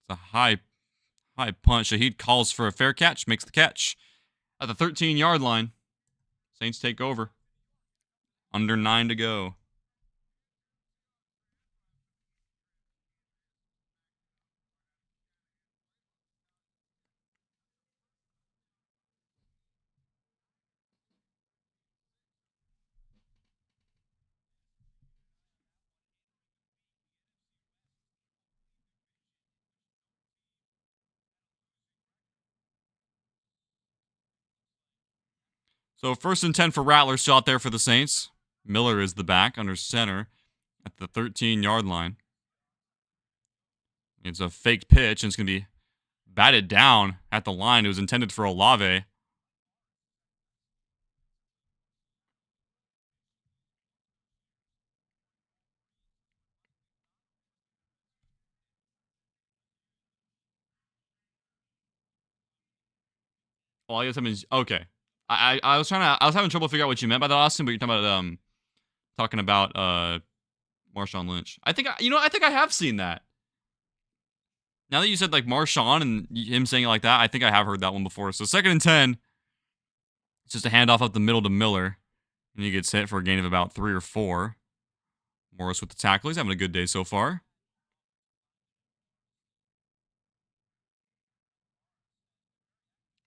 S3: It's a high punt. Shaheed calls for a fair catch, makes the catch at the 13-yard line. Saints take over. Under 9 to go. So 1st and 10 for Rattler, still out there for the Saints. Miller is the back under center at the 13-yard line. It's a faked pitch, and it's going to be batted down at the line. It was intended for Olave. Well, I guess that means okay. I was having trouble figuring out what you meant by that, Austin, but you're talking about Marshawn Lynch. I think I have seen that. Now that you said like Marshawn and him saying it like that, I think I have heard that one before. So 2nd and 10. It's just a handoff up the middle to Miller. And he gets hit for a gain of about 3 or 4. Morris with the tackle. He's having a good day so far.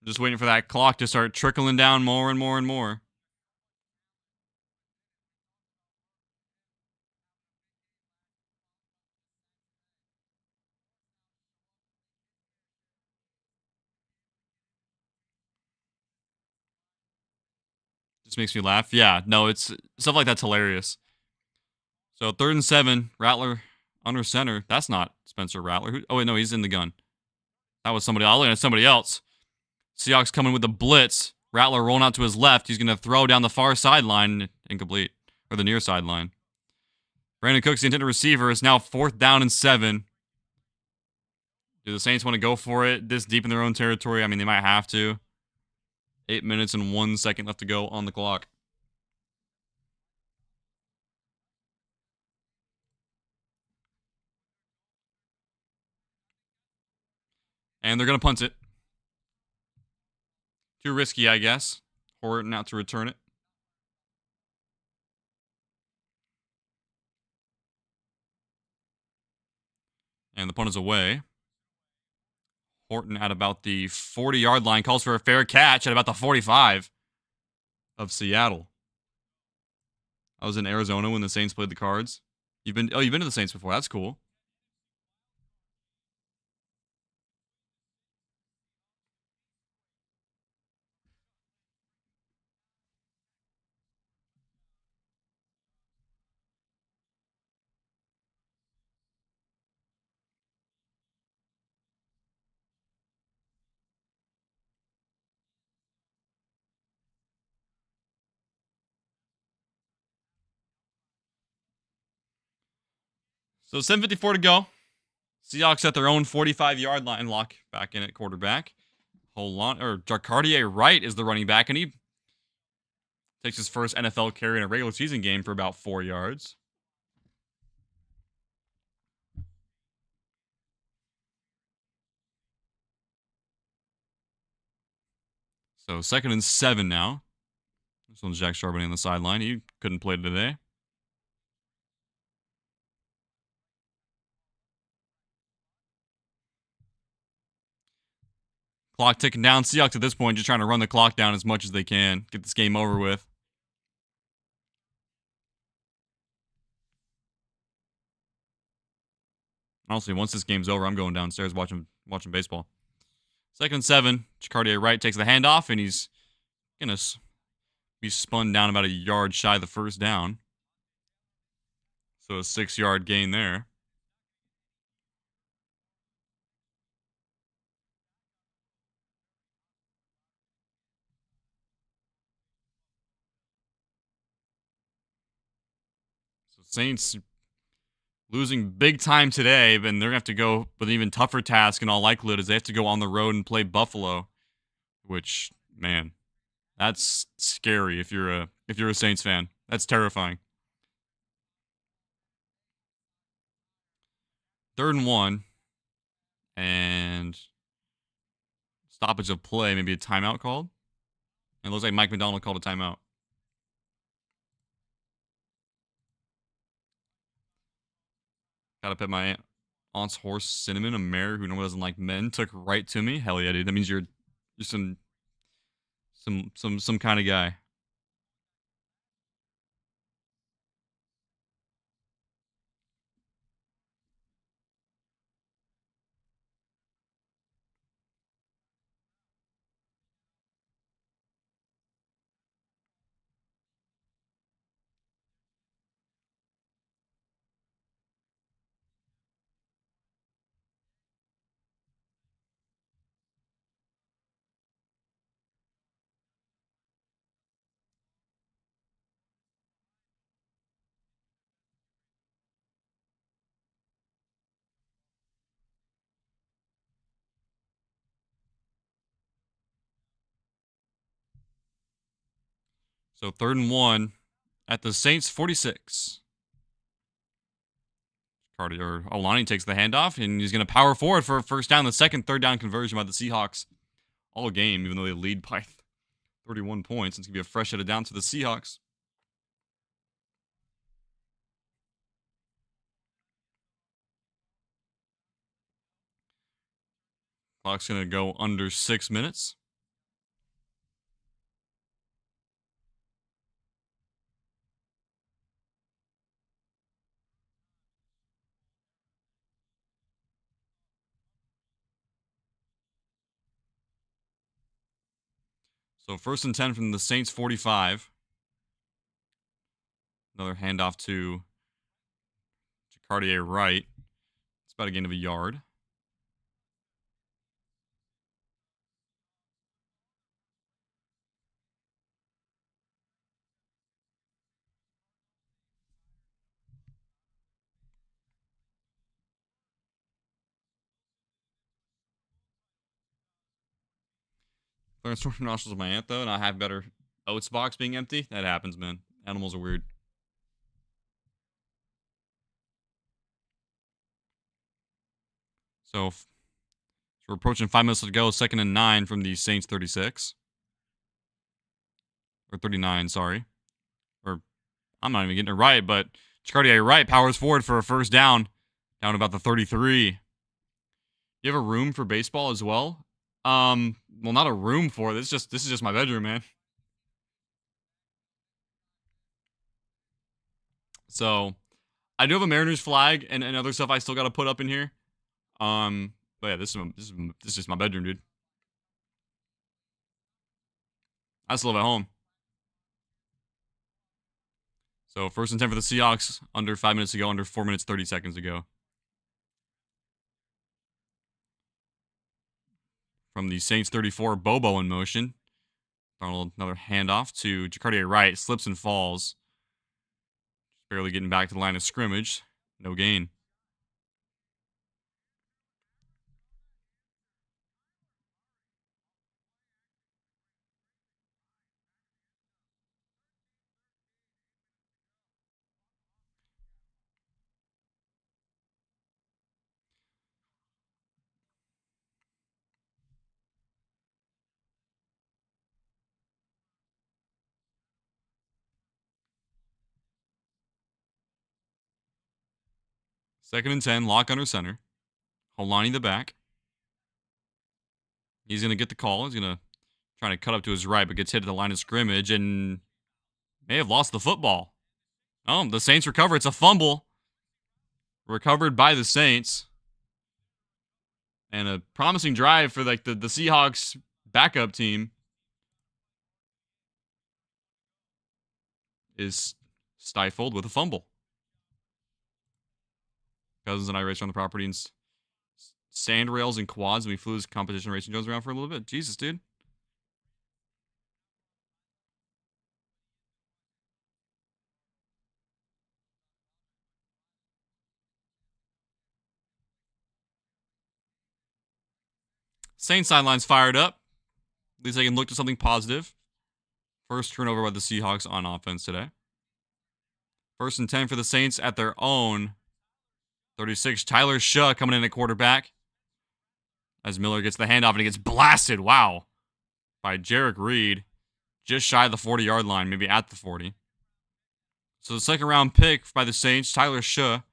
S3: Just waiting for that clock to start trickling down more and more and more. This makes me laugh. Yeah, no, it's stuff like that's hilarious. So 3rd and 7, Rattler under center. That's not Spencer Rattler. Oh, wait, no, he's in the gun. That was somebody. I was looking at somebody else. Seahawks coming with the blitz. Rattler rolling out to his left. He's going to throw down the far sideline. Incomplete. Or the near sideline. Brandon Cooks, the intended receiver, is now 4th down and 7. Do the Saints want to go for it this deep in their own territory? I mean, they might have to. 8 minutes and 1 second left to go on the clock. And they're going to punt it. Too risky, I guess. Horton out to return it. And the punt is away. Horton at about the 40-yard line calls for a fair catch at about the 45 of Seattle. I was in Arizona when the Saints played the Cards. You've been to the Saints before. That's cool. So 7:54 to go. Seahawks at their own 45-yard line. Lock back in at quarterback. Jacardier Wright is the running back, and he takes his first NFL carry in a regular season game for about 4 yards. So 2nd and 7 now. This one's Jack Charbonnet on the sideline. He couldn't play today. Clock ticking down. Seahawks at this point just trying to run the clock down as much as they can. Get this game over with. Honestly, once this game's over, I'm going downstairs watching baseball. 2nd and 7. Jacardier Wright takes the handoff, and he's going to be spun down about a yard shy of the first down. So a 6-yard gain there. So Saints losing big time today, but they're going to have to go with an even tougher task in all likelihood as they have to go on the road and play Buffalo, which, man, that's scary if you're a Saints fan. That's terrifying. 3rd and 1. And stoppage of play, maybe a timeout called. And it looks like Mike McDonald called a timeout. Gotta pet my aunt's horse, Cinnamon, a mare who normally doesn't like men, took right to me. Hell yeah, dude. That means you're some kind of guy. So 3rd and 1 at the Saints 46. Olani takes the handoff, and he's going to power forward for a first down. The second 3rd down conversion by the Seahawks all game, even though they lead by 31 points. It's going to be a fresh set of downs for the Seahawks. Clock's going to go under 6 minutes. So 1st and 10 from the Saints 45. Another handoff to Cartier right. It's about a gain of a yard. Learn sort of nostrils of my aunt, though, and I have better oats box being empty. That happens, man. Animals are weird. So we're approaching 5 minutes to go. 2nd and 9 from the Saints 36. Or 39, sorry. Or I'm not even getting it right, but Cartier right powers forward for a first down. Down about the 33. You have a room for baseball as well? Well, not a room for it. This is just my bedroom, man. So, I do have a Mariners flag and other stuff I still got to put up in here. But yeah, this is just my bedroom, dude. I still live at home. So, 1st and 10 for the Seahawks. Under 5 minutes to go. Under 4 minutes 30 seconds to go. From the Saints 34, Bobo in motion. Darnold, another handoff to Jacardier right. Slips and falls. Just barely getting back to the line of scrimmage. No gain. Second and 10, lock under center. Holani the back. He's going to get the call. He's going to try to cut up to his right, but gets hit at the line of scrimmage and may have lost the football. Oh, the Saints recover. It's a fumble. Recovered by the Saints. And a promising drive for like the Seahawks backup team is stifled with a fumble. Cousins and I raced around the property in sand rails and quads, and we flew his competition racing drones around for a little bit. Jesus, dude. Saints sidelines fired up. At least they can look to something positive. First turnover by the Seahawks on offense today. 1st and 10 for the Saints at their own 36. Tyler Shaw coming in at quarterback. As Miller gets the handoff and he gets blasted. Wow. By Jarek Reed. Just shy of the 40-yard line. Maybe at the 40. So the 2nd round pick by the Saints. Tyler Shaw.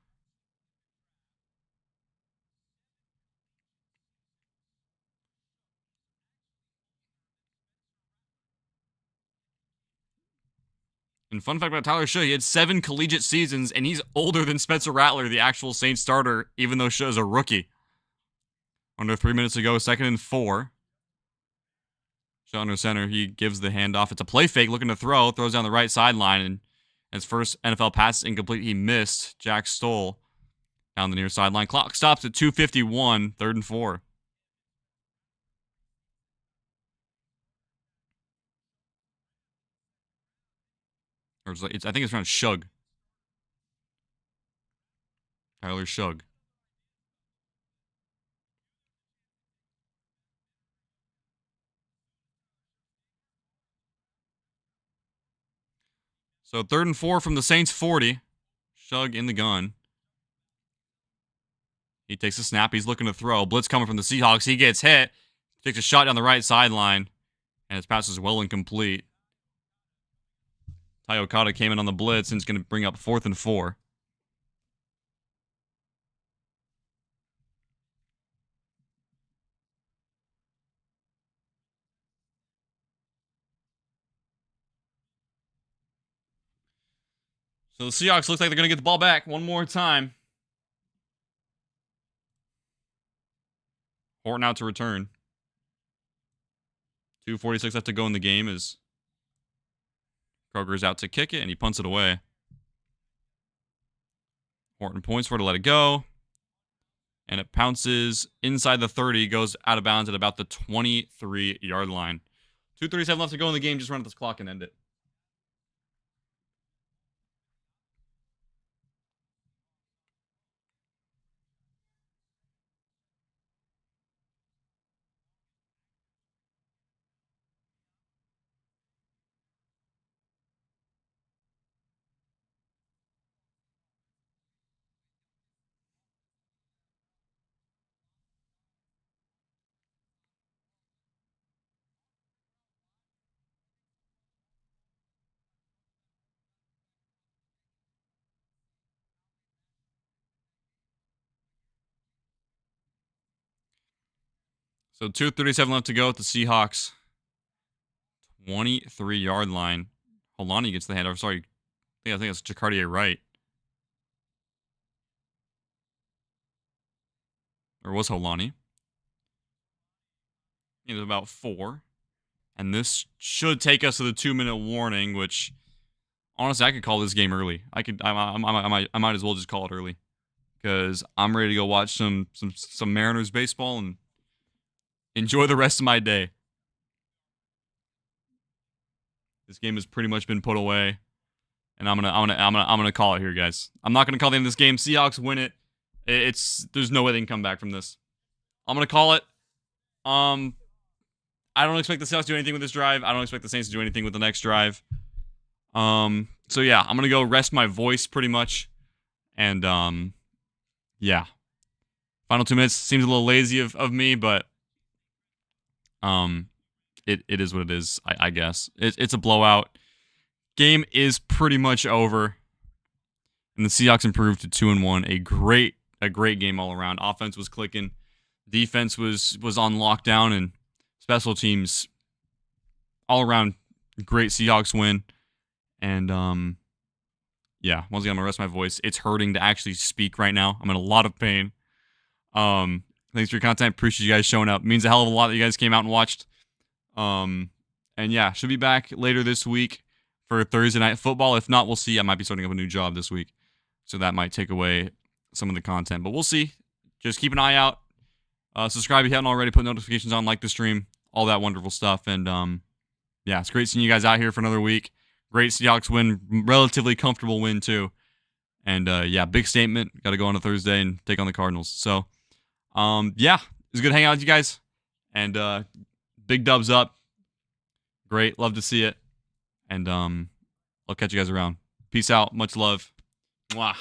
S3: And fun fact about Tyler Shaw, he had 7 collegiate seasons, and he's older than Spencer Rattler, the actual Saints starter, even though Shaw is a rookie. Under 3 minutes to go, 2nd and 4. Shaw under center, he gives the handoff. It's a play fake, looking to throw, throws down the right sideline, and his first NFL pass is incomplete. He missed. Jack Stoll down the near sideline. Clock stops at 2:51, 3rd and 4. Or I think it's around Shug. Tyler Shug. So 3rd and 4 from the Saints 40. Shug in the gun. He takes a snap. He's looking to throw. Blitz coming from the Seahawks. He gets hit. Takes a shot down the right sideline. And his pass is well incomplete. Ty Okada came in on the blitz and is going to bring up 4th and 4. So the Seahawks look like they're going to get the ball back one more time. Horton out to return. 2:46 left to go in the game as Kroger's out to kick it, and he punts it away. Important points for to let it go. And it pounces inside the 30, goes out of bounds at about the 23-yard line. 2:37 left to go in the game. Just run up this clock and end it. So 2:37 left to go with the Seahawks. 23-yard line. Holani gets the handoff. Sorry, I think it's Jacardier Wright. Or was Holani. It was about 4. And this should take us to the 2-minute warning, which honestly I could call this game early. I might as well just call it early. Because I'm ready to go watch some Mariners baseball and enjoy the rest of my day. This game has pretty much been put away, and I'm gonna call it here, guys. I'm not gonna call the end of this game. Seahawks win it. There's no way they can come back from this. I'm gonna call it. I don't expect the Seahawks to do anything with this drive. I don't expect the Saints to do anything with the next drive. So yeah, I'm gonna go rest my voice pretty much, and yeah. Final 2 minutes seems a little lazy of me, but it is what it is, I guess. It's a blowout. Game is pretty much over. And the Seahawks improved to 2-1. A great game all around. Offense was clicking. Defense was on lockdown, and special teams all around great Seahawks win. And yeah, once again, I'm gonna rest my voice. It's hurting to actually speak right now. I'm in a lot of pain. Thanks for your content. Appreciate you guys showing up. It means a hell of a lot that you guys came out and watched. And yeah, should be back later this week for Thursday Night Football. If not, we'll see. I might be starting up a new job this week, so that might take away some of the content. But we'll see. Just keep an eye out. Subscribe if you haven't already. Put notifications on, like the stream, all that wonderful stuff. And yeah, it's great seeing you guys out here for another week. Great Seahawks win. Relatively comfortable win, too. And yeah, big statement. Got to go on a Thursday and take on the Cardinals. So yeah, it was good hanging out with you guys. And big dubs up. Great. Love to see it. And I'll catch you guys around. Peace out. Much love. Mwah.